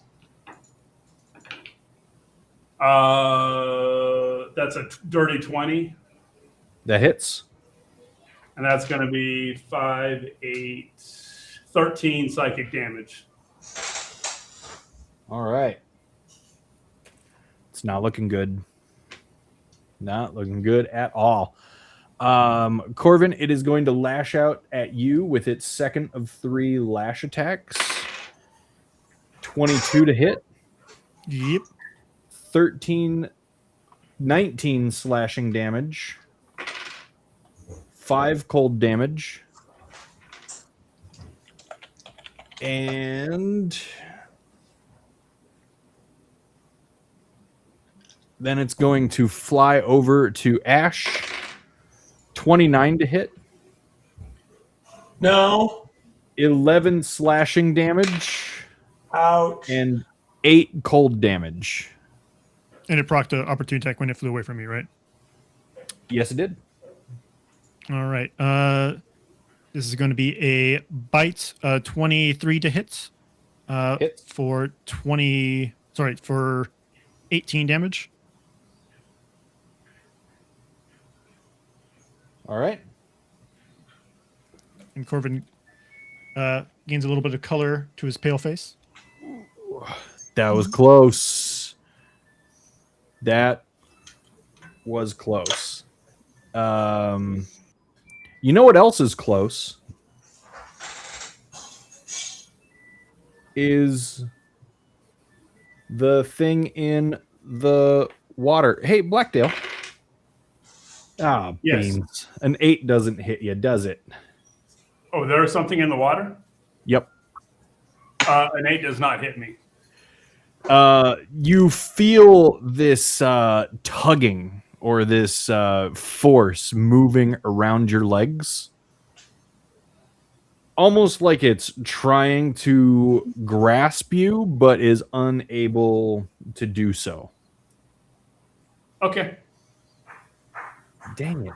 a dirty 20. That hits. And that's going to be 5, 8, 13 psychic damage. All right. It's not looking good. Not looking good at all. Corvin, it is going to lash out at you with its second of 3 lash attacks. 22 to hit. Yep. 19 slashing damage. 5 cold damage. And then it's going to fly over to Ash. 29 to hit. No. 11 slashing damage. Ouch. And 8 cold damage. And it procced an opportunity attack when it flew away from you, right? Yes, it did. All right. This is going to be a bite. 23 to hit. Hits. For 18 damage. All right. And Corvin gains a little bit of color to his pale face. That was close. That was close. You know what else is close? Is the thing in the water. Hey, Blackdale. Ah, Yes. beans. An 8 doesn't hit you, does it? Oh, there's something in the water? Yep. An 8 does not hit me. You feel this tugging or this force moving around your legs. Almost like it's trying to grasp you, but is unable to do so. Okay. Dang it.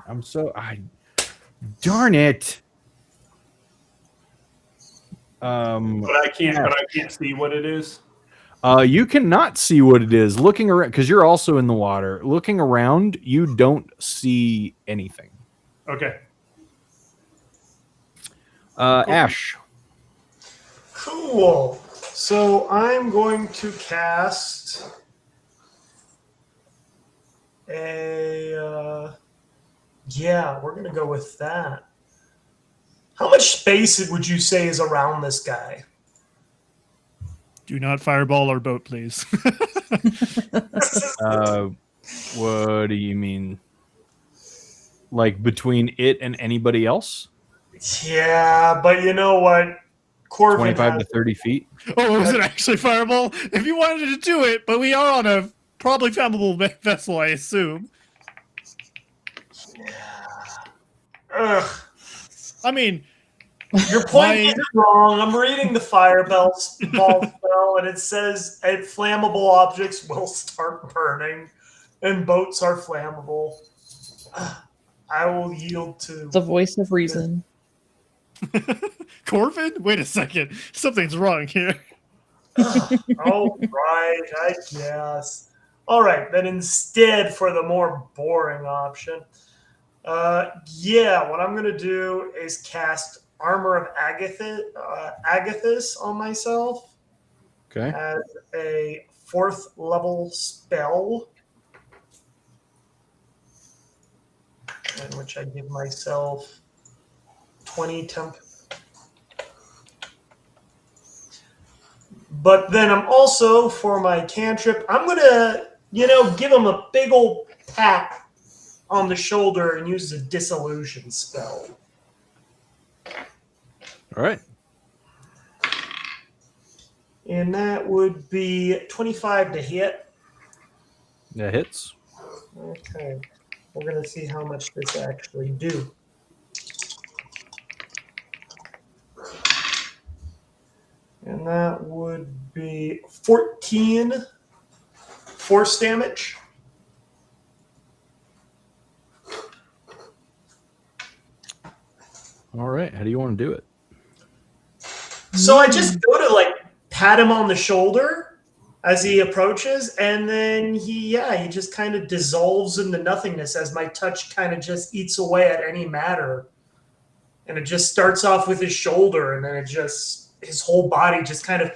Darn it. But I can't see what it is. You cannot see what it is. Looking around, because you're also in the water. Looking around, you don't see anything. Okay. Ash. Cool. So I'm going to cast we're going to go with that. How much space would you say is around this guy? Do not fireball our boat, please. What do you mean? Like between it and anybody else? Yeah, but you know what? Corvin 25 to 30 feet. Oh, was it actually fireball? If you wanted to do it, but we are on a probably flammable vessel, I assume. Ugh. I mean, Your point is wrong. I'm reading the fireball spell, and it says flammable objects will start burning, and boats are flammable. I will yield to The voice of reason. Corvin? Wait a second. Something's wrong here. Oh, right, I guess. All right, then instead, for the more boring option, what I'm going to do is cast Armor of Agathis on myself. Okay. As a 4th level spell, in which I give myself 20 temp. But then I'm also, for my cantrip, I'm going to, give him a big old pat on the shoulder and use a dissolution spell. All right. And that would be 25 to hit. That hits. Okay. We're going to see how much this actually do. And that would be 14 force damage. All right. How do you want to do it? So I just go to like pat him on the shoulder as he approaches, and then he just kind of dissolves into nothingness as my touch kind of just eats away at any matter. And it just starts off with his shoulder, and then it just, his whole body just kind of,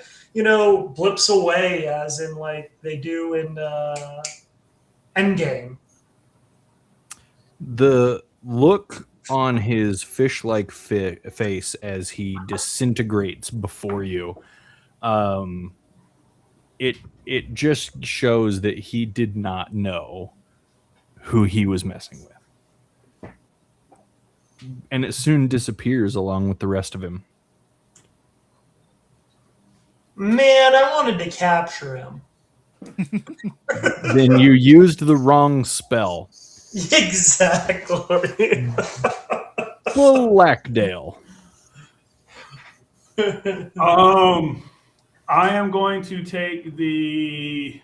blips away, as in like they do in Endgame. The look on his fish-like face as he disintegrates before you, it just shows that he did not know who he was messing with. And it soon disappears along with the rest of him. Man, I wanted to capture him. Then you used the wrong spell. Exactly. Blackdale. I am going to take the.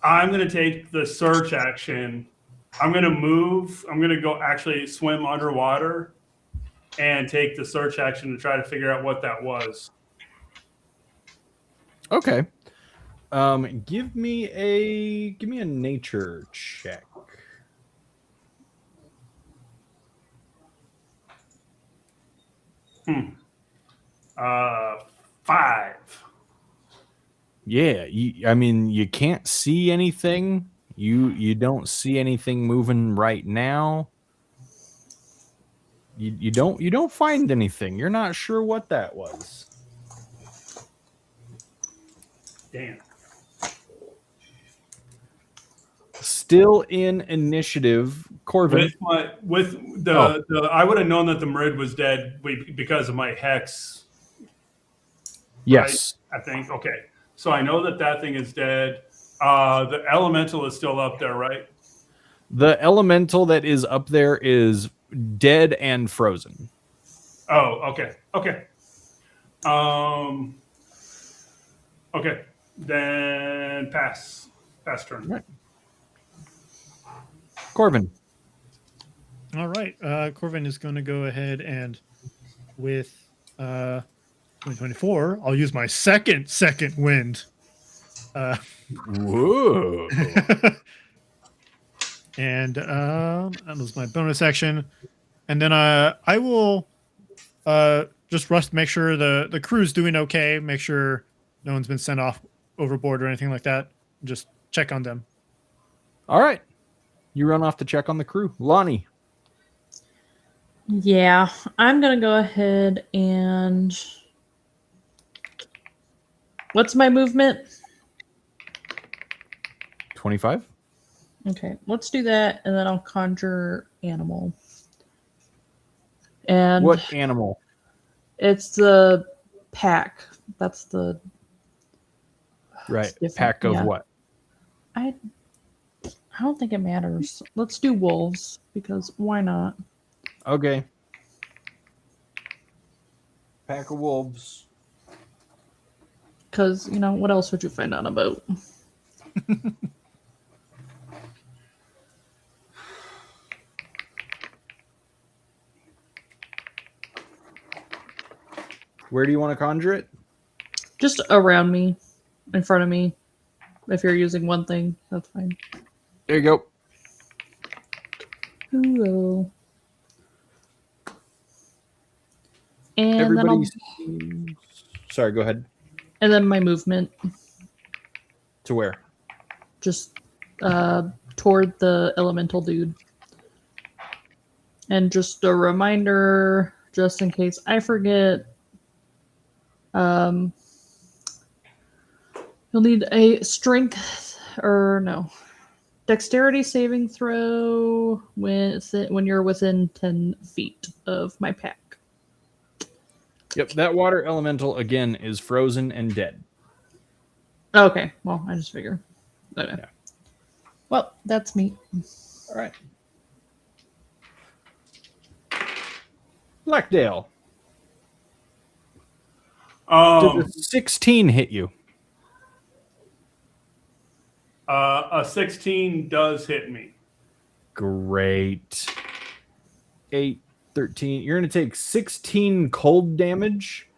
I'm going to take the search action. I'm going to move. I'm going to go actually swim underwater and take the search action to try to figure out what that was. Okay. Give me a nature check. $5. Yeah, you can't see anything. You don't see anything moving right now. You don't find anything. You're not sure what that was. Damn. Still in initiative, Corvin. I would have known that the Merid was dead because of my hex. Yes, right? I think. Okay, so I know that thing is dead. The elemental is still up there, right? The elemental that is up there is dead and frozen. Oh, okay. Okay, then pass turn. Right. Corvin. All right. Corvin is going to go ahead and with 2024, I'll use my second wind. Whoa. And that was my bonus action. And then I will just rush to make sure the crew's doing okay, make sure no one's been sent off overboard or anything like that. Just check on them. All right. You run off to check on the crew. Lonnie. Yeah, I'm going to go ahead and... What's my movement? 25. Okay, let's do that, and then I'll conjure animal. And what animal? It's the pack. That's the... Right, pack of what? I don't think it matters. Let's do wolves, because why not? Okay. Pack of wolves. Because, what else would you find out about? Where do you want to conjure it? Just around me, in front of me. If you're using one thing, that's fine. There you go. Hello. And everybody. Sorry, go ahead. And then my movement. To where? Just toward the elemental dude. And just a reminder, just in case I forget, you'll need a dexterity saving throw when you're within 10 feet of my pack. Yep, that water elemental again is frozen and dead. Okay, well, I just figure. Okay. Yeah. Well, that's me. All right. Blackdale. Did a 16 hit you? A 16 does hit me. Great. 8, 13. You're going to take 16 cold damage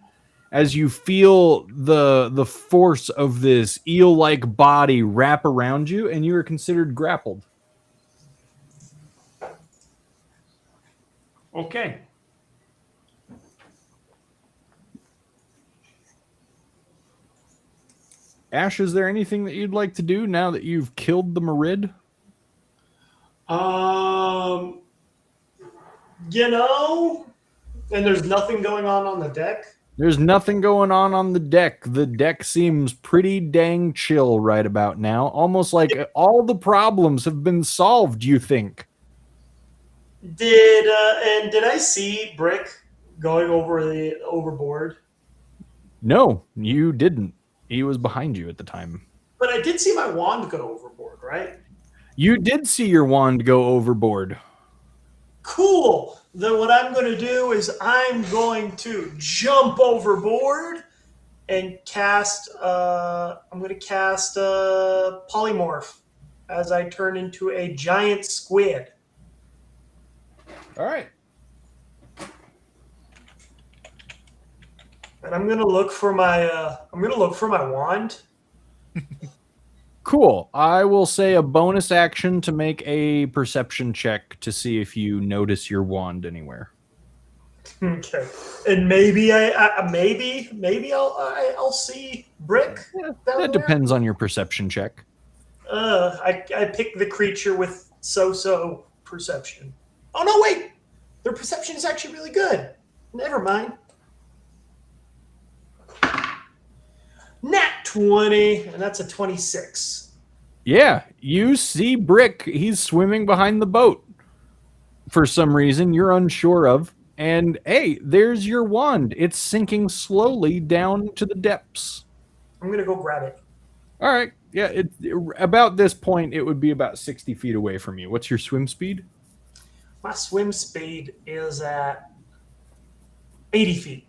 as you feel the force of this eel-like body wrap around you, and you are considered grappled. Okay. Ash, is there anything that you'd like to do now that you've killed the Marid? And there's nothing going on the deck. There's nothing going on the deck. The deck seems pretty dang chill right about now. Almost like all the problems have been solved, you think. Did I see Brick going overboard? No, you didn't. He was behind you at the time. But I did see my wand go overboard, right? You did see your wand go overboard. Cool. Then what I'm going to do is I'm going to jump overboard and cast. I'm going to cast polymorph as I turn into a giant squid. All right. And I'm going to look for my. Wand. Cool. I will say a bonus action to make a perception check to see if you notice your wand anywhere. Okay. And maybe I'll see Brick. That depends on your perception check. I pick the creature with so perception. Oh no, wait! Their perception is actually really good. Never mind. Nat 20, and that's a 26. Yeah, you see Brick. He's swimming behind the boat for some reason you're unsure of. And hey, there's your wand. It's sinking slowly down to the depths. I'm going to go grab it. All right. Yeah, about this point, it would be about 60 feet away from you. What's your swim speed? My swim speed is at 80 feet.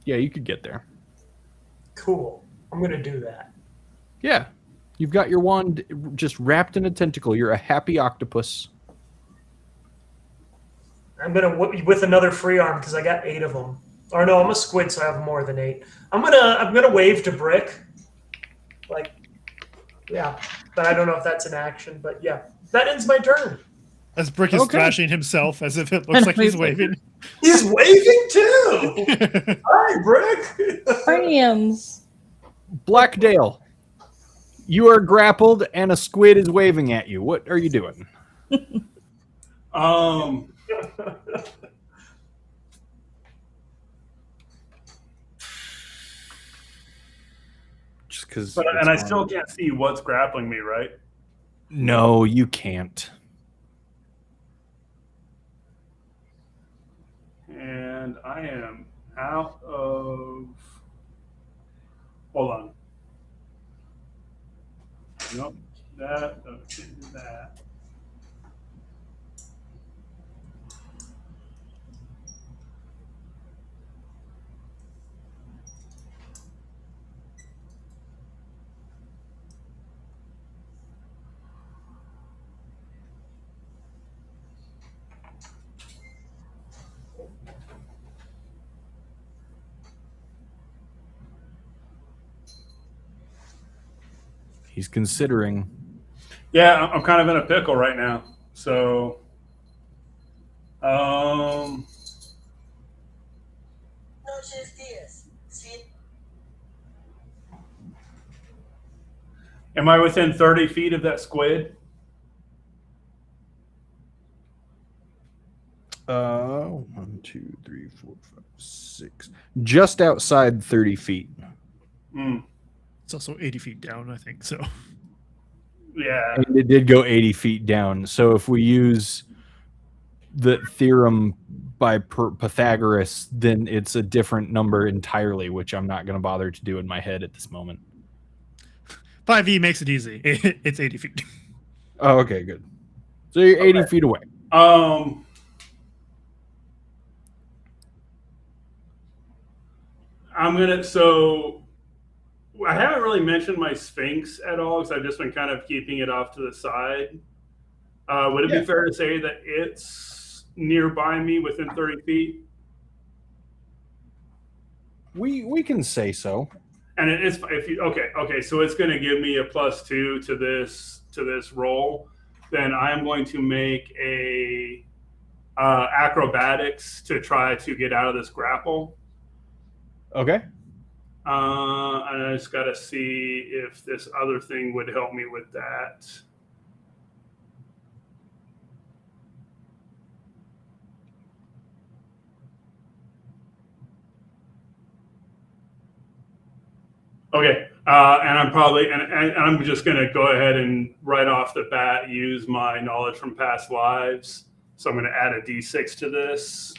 Yeah, you could get there. Cool. I'm going to do that. Yeah. You've got your wand just wrapped in a tentacle. You're a happy octopus. I'm going to with another free arm because I got 8 of them. Or no, I'm a squid, so I have more than 8. I'm gonna wave to Brick. Like, yeah. But I don't know if that's an action. But yeah, that ends my turn. As Brick is thrashing himself as if it looks like he's waving. He's waving too! Hi, Brick! Friends. Blackdale, you are grappled and a squid is waving at you. What are you doing? Just because. And I still can't see what's grappling me, right? No, you can't. And I am out of. Hold on. Nope. That. No, can't do that. He's considering. Yeah, I'm kind of in a pickle right now. So, am I within 30 feet of that squid? 1, 2, 3, 4, 5, 6. Just outside 30 feet. Mm. It's also 80 feet down, I think. So, yeah. And it did go 80 feet down. So if we use the theorem by Pythagoras, then it's a different number entirely, which I'm not going to bother to do in my head at this moment. 5e makes it easy. It's 80 feet. Oh, okay, good. So you're 80 feet away. So I haven't really mentioned my Sphinx at all because I've just been kind of keeping it off to the side. Would it be fair to say that it's nearby me within 30 feet? We can say so. And okay, so it's going to give me a +2 to this roll. Then I'm going to make a acrobatics to try to get out of this grapple. Okay. And I just got to see if this other thing would help me with that. Okay, and I'm just going to go ahead and right off the bat use my knowledge from past lives. So I'm going to add a d6 to this,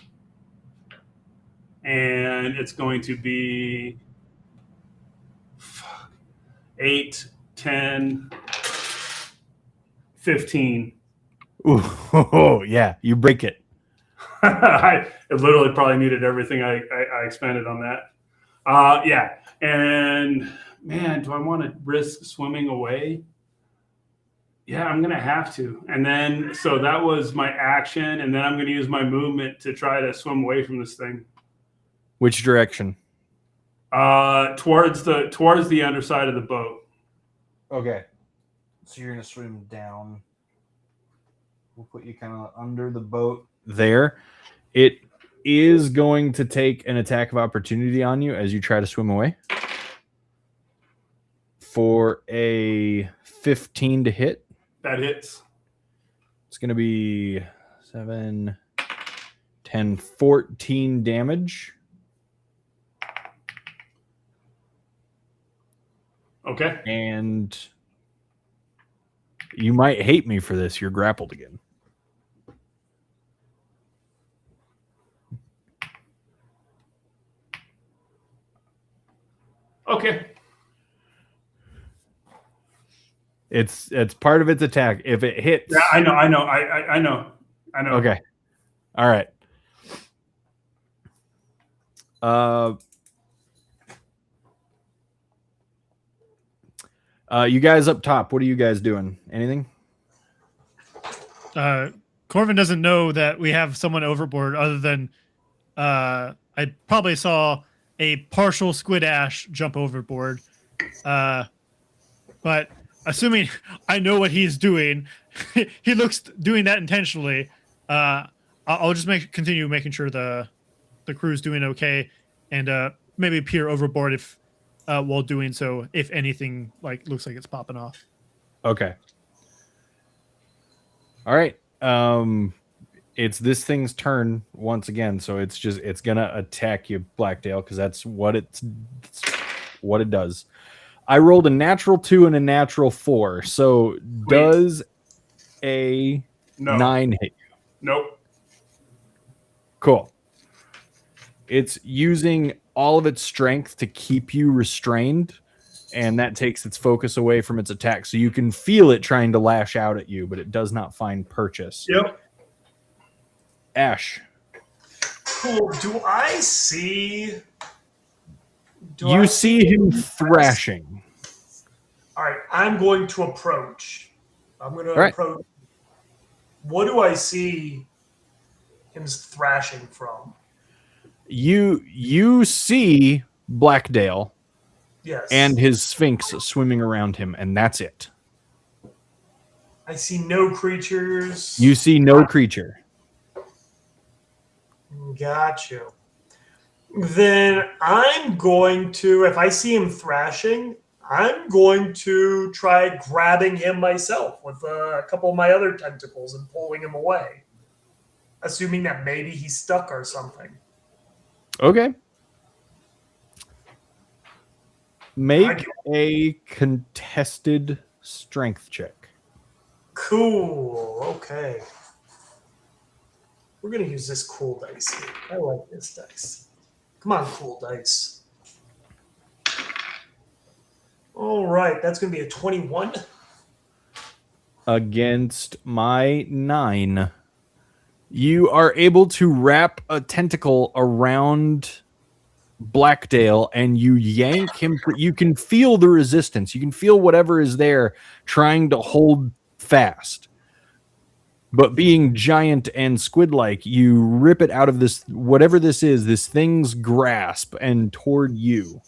and it's going to be 8, 10, 15. Ooh, yeah, you break it. I literally probably needed everything I expended on that. Yeah. And man, do I want to risk swimming away? Yeah, I'm going to have to. And then, so that was my action. And then I'm going to use my movement to try to swim away from this thing. Which direction? Towards the underside of the boat. Okay. So you're going to swim down. We'll put you kind of under the boat there. It is going to take an attack of opportunity on you as you try to swim away. For a 15 to hit. That hits. It's going to be 7, 10, 14 damage. Okay. And you might hate me for this. You're grappled again. Okay. It's part of its attack. If it hits, yeah, I know. Okay, all right. You guys up top. What are you guys doing? Anything? Corvin doesn't know that we have someone overboard. Other than I probably saw a partial squid ash jump overboard. But assuming I know what he's doing, he looks doing that intentionally. I'll just continue making sure the crew's doing okay, and maybe peer overboard if while doing so, if anything looks like it's popping off. Okay. All right. It's this thing's turn once again, so it's gonna attack you, Blackdale, because that's what it does. I rolled a natural 2 and a natural 4. So does a 9 hit you? Nope. Cool. It's using all of its strength to keep you restrained, and that takes its focus away from its attack. So you can feel it trying to lash out at you, but it does not find purchase. Yep. Ash. Cool. Do I see... You see him thrashing. All right, I'm going to approach. I'm going to approach. What do I see him thrashing from? You see Blackdale, yes, and his Sphinx swimming around him, and that's it. I see no creatures. You see no creature. Got you. Then I'm going to, if I see him thrashing, I'm going to try grabbing him myself with a couple of my other tentacles and pulling him away, assuming that maybe he's stuck or something. Okay. Make a contested strength check. Cool. Okay. We're going to use this cool dice here. I like this dice. Come on, cool dice. All right, that's going to be a 21. Against my 9. You are able to wrap a tentacle around Blackdale and you yank him. You can feel the resistance. You can feel whatever is there trying to hold fast. But being giant and squid-like, you rip it out of this, whatever this is, this thing's grasp and toward you.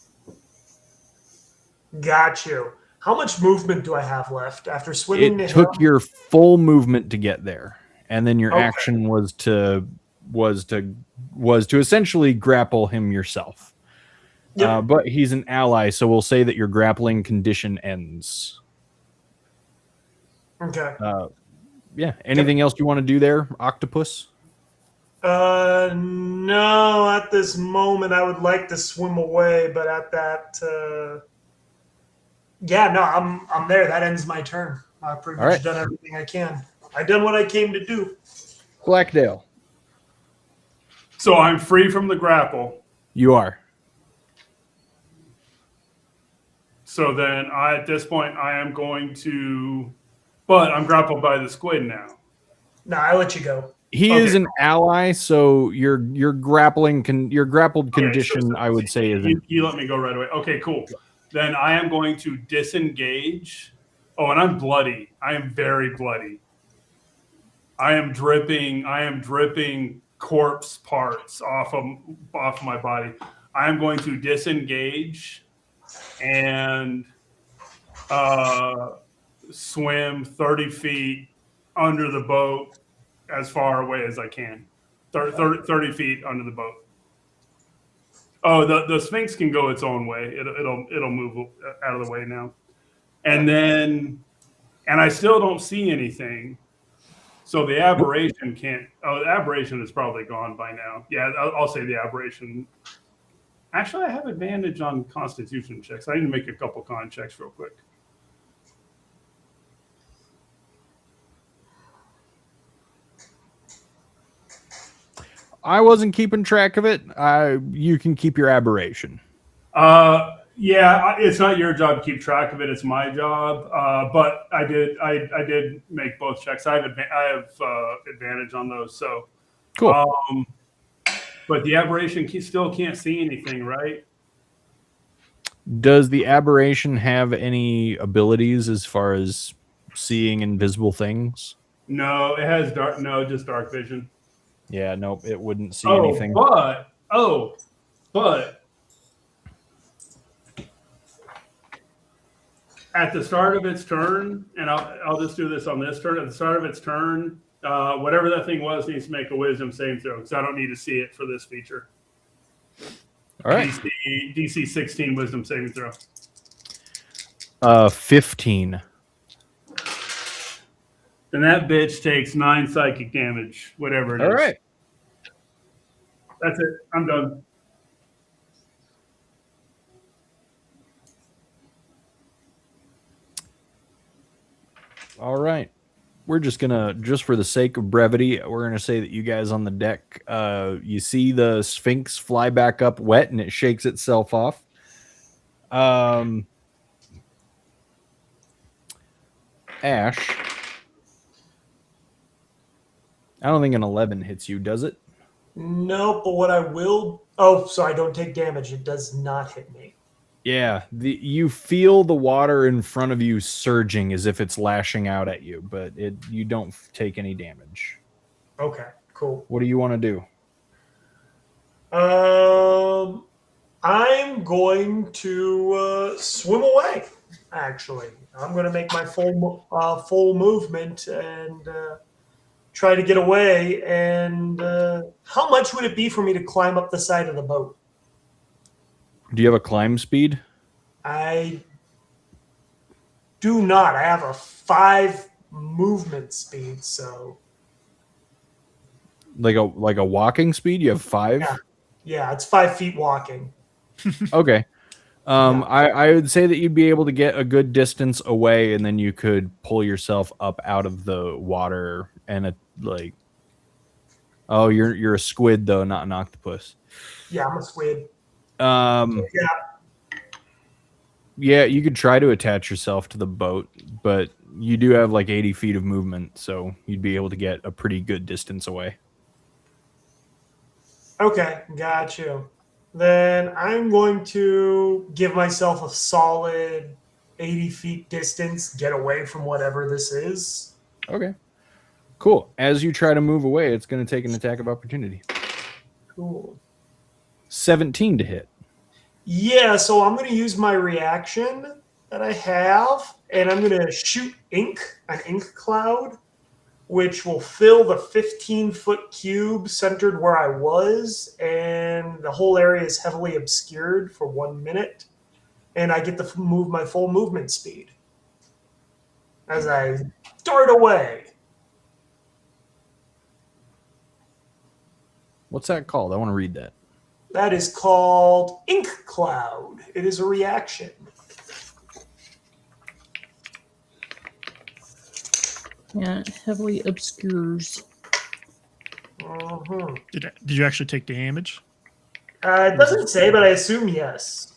Got you. How much movement do I have left after swinging? It took your full movement to get there, and then your Okay. action was to essentially grapple him yourself. Yep. But he's an ally, so we'll say that your grappling condition ends. Okay. Yeah. Anything else you want to do there, Octopus? No, at this moment I would like to swim away, but at that yeah, no, I'm there. That ends my turn. I've pretty much done everything I can. I've done what I came to do. Blackdale. So I'm free from the grapple. You are. So then at this point I am going to, but I'm grappled by the squid now. No, I let you go. He is an ally, so your grappled condition, so I would say, is. You let me go right away. Okay, cool. Then I am going to disengage. Oh, and I'm bloody. I am very bloody. I am dripping corpse parts off of my body. I am going to disengage and swim 30 feet under the boat as far away as I can. 30 feet under the boat. Oh, the Sphinx can go its own way. It'll move out of the way now. And I still don't see anything. So the aberration can't. Oh, the aberration is probably gone by now. Yeah, I'll say the aberration. Actually, I have advantage on Constitution checks. I need to make a couple con checks real quick. I wasn't keeping track of it. You can keep your aberration. Yeah, it's not your job to keep track of it. It's my job. But I did make both checks. I have advantage on those. So cool. But the aberration still can't see anything, right? Does the aberration have any abilities as far as seeing invisible things? No, it has dark. No, just dark vision. Yeah, nope, it wouldn't see anything. But at the start of its turn, and I'll just do this on this turn. At the start of its turn, whatever that thing was needs to make a wisdom saving throw because I don't need to see it for this feature. All right. DC 16 wisdom saving throw. 15. And that bitch takes 9 psychic damage, whatever it is. All right. That's it. I'm done. All right. We're just for the sake of brevity, we're gonna say that you guys on the deck, you see the Sphinx fly back up wet and it shakes itself off. Ash, I don't think an 11 hits you, does it? No, but what I will... Oh, so I don't take damage. It does not hit me. Yeah, you feel the water in front of you surging as if it's lashing out at you, but you don't take any damage. Okay, cool. What do you want to do? I'm going to swim away, actually. I'm going to make my full movement and try to get away. And how much would it be for me to climb up the side of the boat? Do you have a climb speed? I do not. I have a 5 movement speed, so... Like a walking speed? You have 5? Yeah, it's 5 feet walking. Okay. I would say that you'd be able to get a good distance away, and then you could pull yourself up out of the water and Oh, you're a squid though, not an octopus. Yeah, I'm a squid. Yeah. Yeah, you could try to attach yourself to the boat, but you do have like 80 feet of movement, so you'd be able to get a pretty good distance away. Okay, got you. Then I'm going to give myself a solid 80 feet distance, get away from whatever this is. Okay. Cool. As you try to move away, it's going to take an attack of opportunity. Cool. 17 to hit. Yeah, so I'm going to use my reaction that I have, and I'm going to shoot an ink cloud, which will fill the 15-foot cube centered where I was, and the whole area is heavily obscured for 1 minute, and I get to move my full movement speed as I dart away. What's that called? I want to read that. That is called Ink Cloud. It is a reaction. Yeah, it heavily obscures. Mm-hmm. Did you actually take damage? It doesn't say, but I assume yes.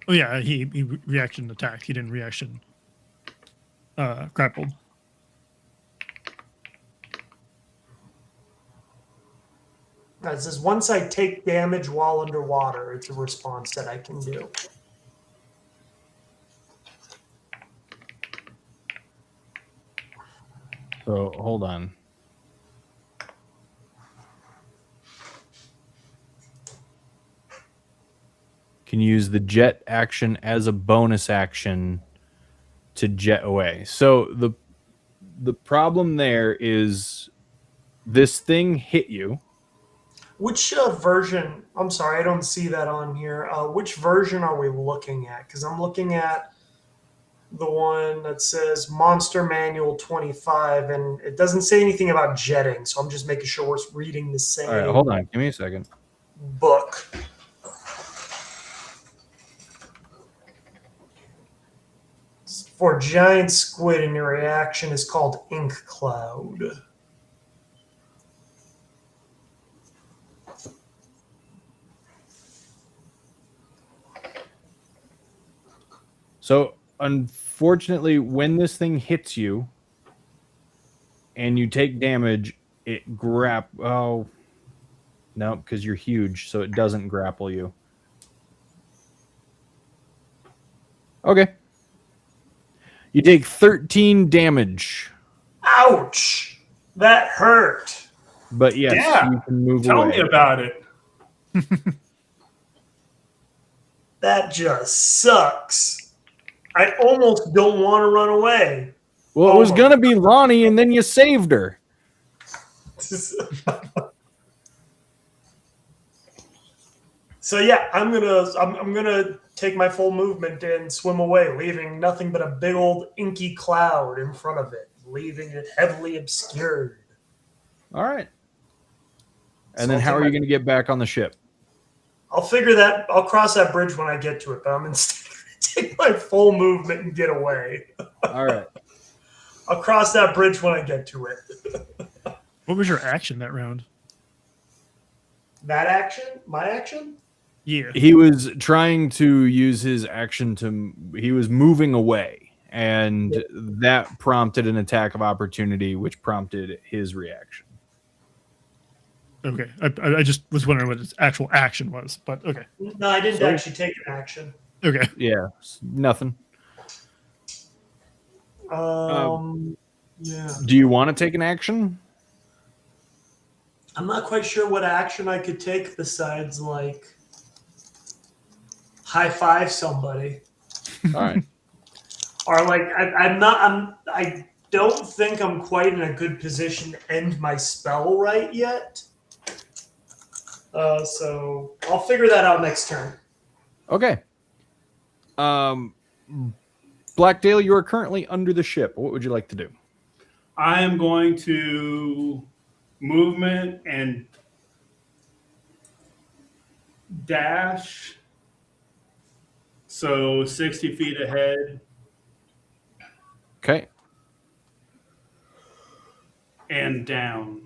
Oh yeah, he reaction attacked. He didn't reaction grappled. It says once I take damage while underwater, it's a response that I can do. So hold on. Can use the jet action as a bonus action to jet away. So the problem there is this thing hit you. Which version? I'm sorry, I don't see that on here. Which version are we looking at? Because I'm looking at the one that says Monster Manual 25, and it doesn't say anything about jetting, so I'm just making sure we're reading the same. All right, hold on. Give me a second. Book. For giant squid, and your reaction is called Ink Cloud. So unfortunately, when this thing hits you and you take damage, it oh no, because you're huge, so it doesn't grapple you. Okay. You take 13 damage. Ouch! That hurt. But yes, Yeah. you can move Tell away. me about it. That just sucks. I almost don't want to run away. Well, it was going to be Lonnie, and then you saved her. So yeah, I'm gonna take my full movement and swim away, leaving nothing but a big old inky cloud in front of it, leaving it heavily obscured. All right. And So then I'll how take are you my- going to get back on the ship? I'll figure that. I'll cross that bridge when I get to it, but I'm gonna take my full movement and get away. All right. I'll cross that bridge when I get to it. What was your action that round? That action? My action? Yeah. He was trying to use his action he was moving away, and that prompted an attack of opportunity, which prompted his reaction. Okay. I just was wondering what his actual action was, but okay. No, I didn't actually take an action. Okay. Yeah, nothing. Yeah. Do you want to take an action? I'm not quite sure what action I could take besides like high five somebody. All right. Or like I don't think I'm quite in a good position to end my spell right yet. So I'll figure that out next turn. Okay. Blackdale, you are currently under the ship. What would you like to do? I am going to movement and dash. So 60 feet ahead. Okay. And down.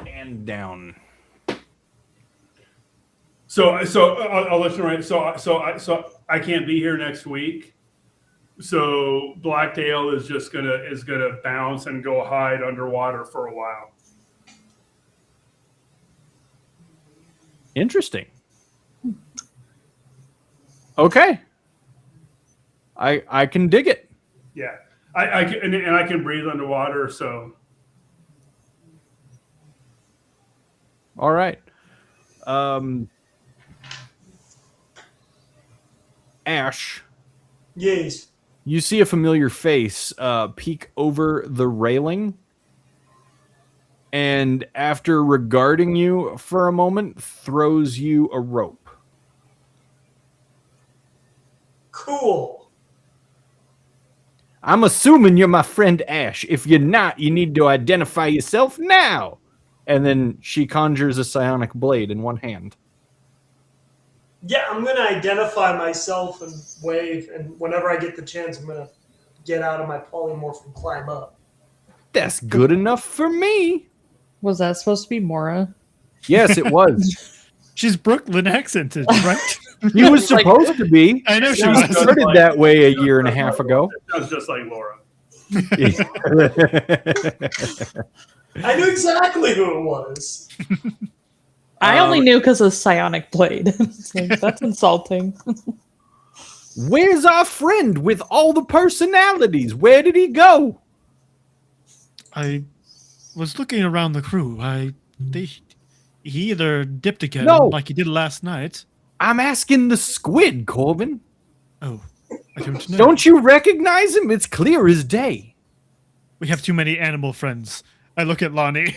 And down. So I'll let you know. Right. So I can't be here next week. So Blackdale is just gonna bounce and go hide underwater for a while. Interesting. Okay. I can dig it. Yeah, I can, and I can breathe underwater. So All right. Ash, Yes. you see a familiar face peek over the railing, and after regarding you for a moment, throws you a rope. Cool. I'm assuming you're my friend Ash. If you're not, you need to identify yourself now. And then she conjures a psionic blade in one hand. Yeah, I'm going to identify myself and wave, and whenever I get the chance, I'm going to get out of my polymorph and climb up. That's good enough for me. Was that supposed to be Mora? Yes, it was. She's Brooklyn accented, right? He was supposed to be. I know she She was. started that way a year and a half ago. it sounds just like Laura. I knew exactly who it was. I only knew because of Psionic Blade. It's like, that's insulting. Where's our friend with all the personalities? Where did he go? I was looking around the crew. He either dipped again, No. like he did last night. I'm asking the squid, Corbin. Oh, I don't know. Don't you recognize him? It's clear as day. We have too many animal friends. I look at Lonnie.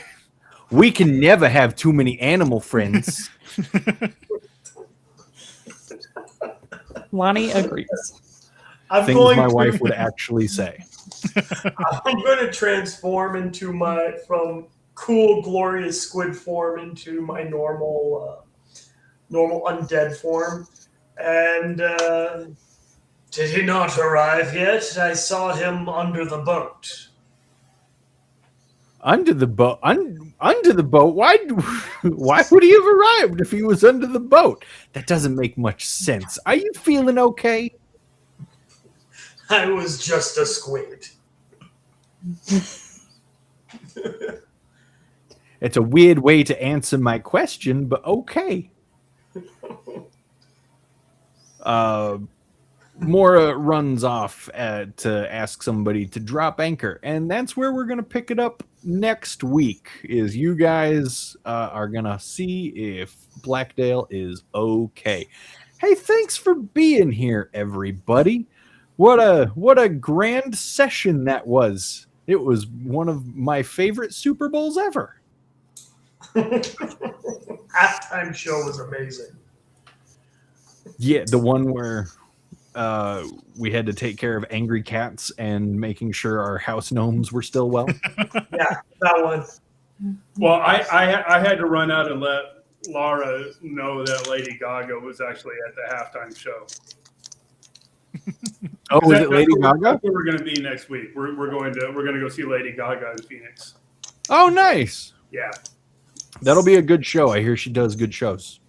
We can never have too many animal friends. Lonnie agrees. I'm Things going my to, wife would actually say. I'm going to transform into from cool, glorious squid form into my normal undead form. And did he not arrive yet? I saw him under the boat. Under the boat? Under the boat? Why would he have arrived if he was under the boat? That doesn't make much sense. Are you feeling okay? I was just a squid. It's a weird way to answer my question, but okay. Mora runs off to ask somebody to drop anchor, and that's where we're going to pick it up next week. Is you guys are going to see if Blackdale is okay. Hey, thanks for being here, everybody. What a grand session that was. It was one of my favorite Super Bowls ever. Halftime show was amazing. Yeah, the one where we had to take care of angry cats and making sure our house gnomes were still well. Yeah, that one. Well, I had to run out and let Laura know that Lady Gaga was actually at the halftime show. Oh, was it Lady Gaga? That's where we're going to be next week. We're going to go see Lady Gaga in Phoenix. Oh, nice. Yeah. That'll be a good show. I hear she does good shows.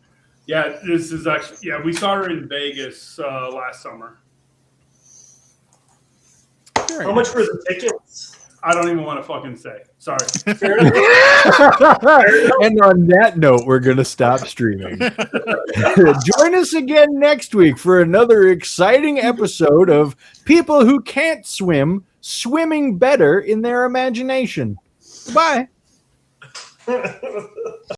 Yeah, this is actually we saw her in Vegas last summer. How much were the tickets? I don't even want to fucking say. Sorry. And on that note, we're going to stop streaming. Join us again next week for another exciting episode of People Who Can't Swim, Swimming Better in Their Imagination. Bye.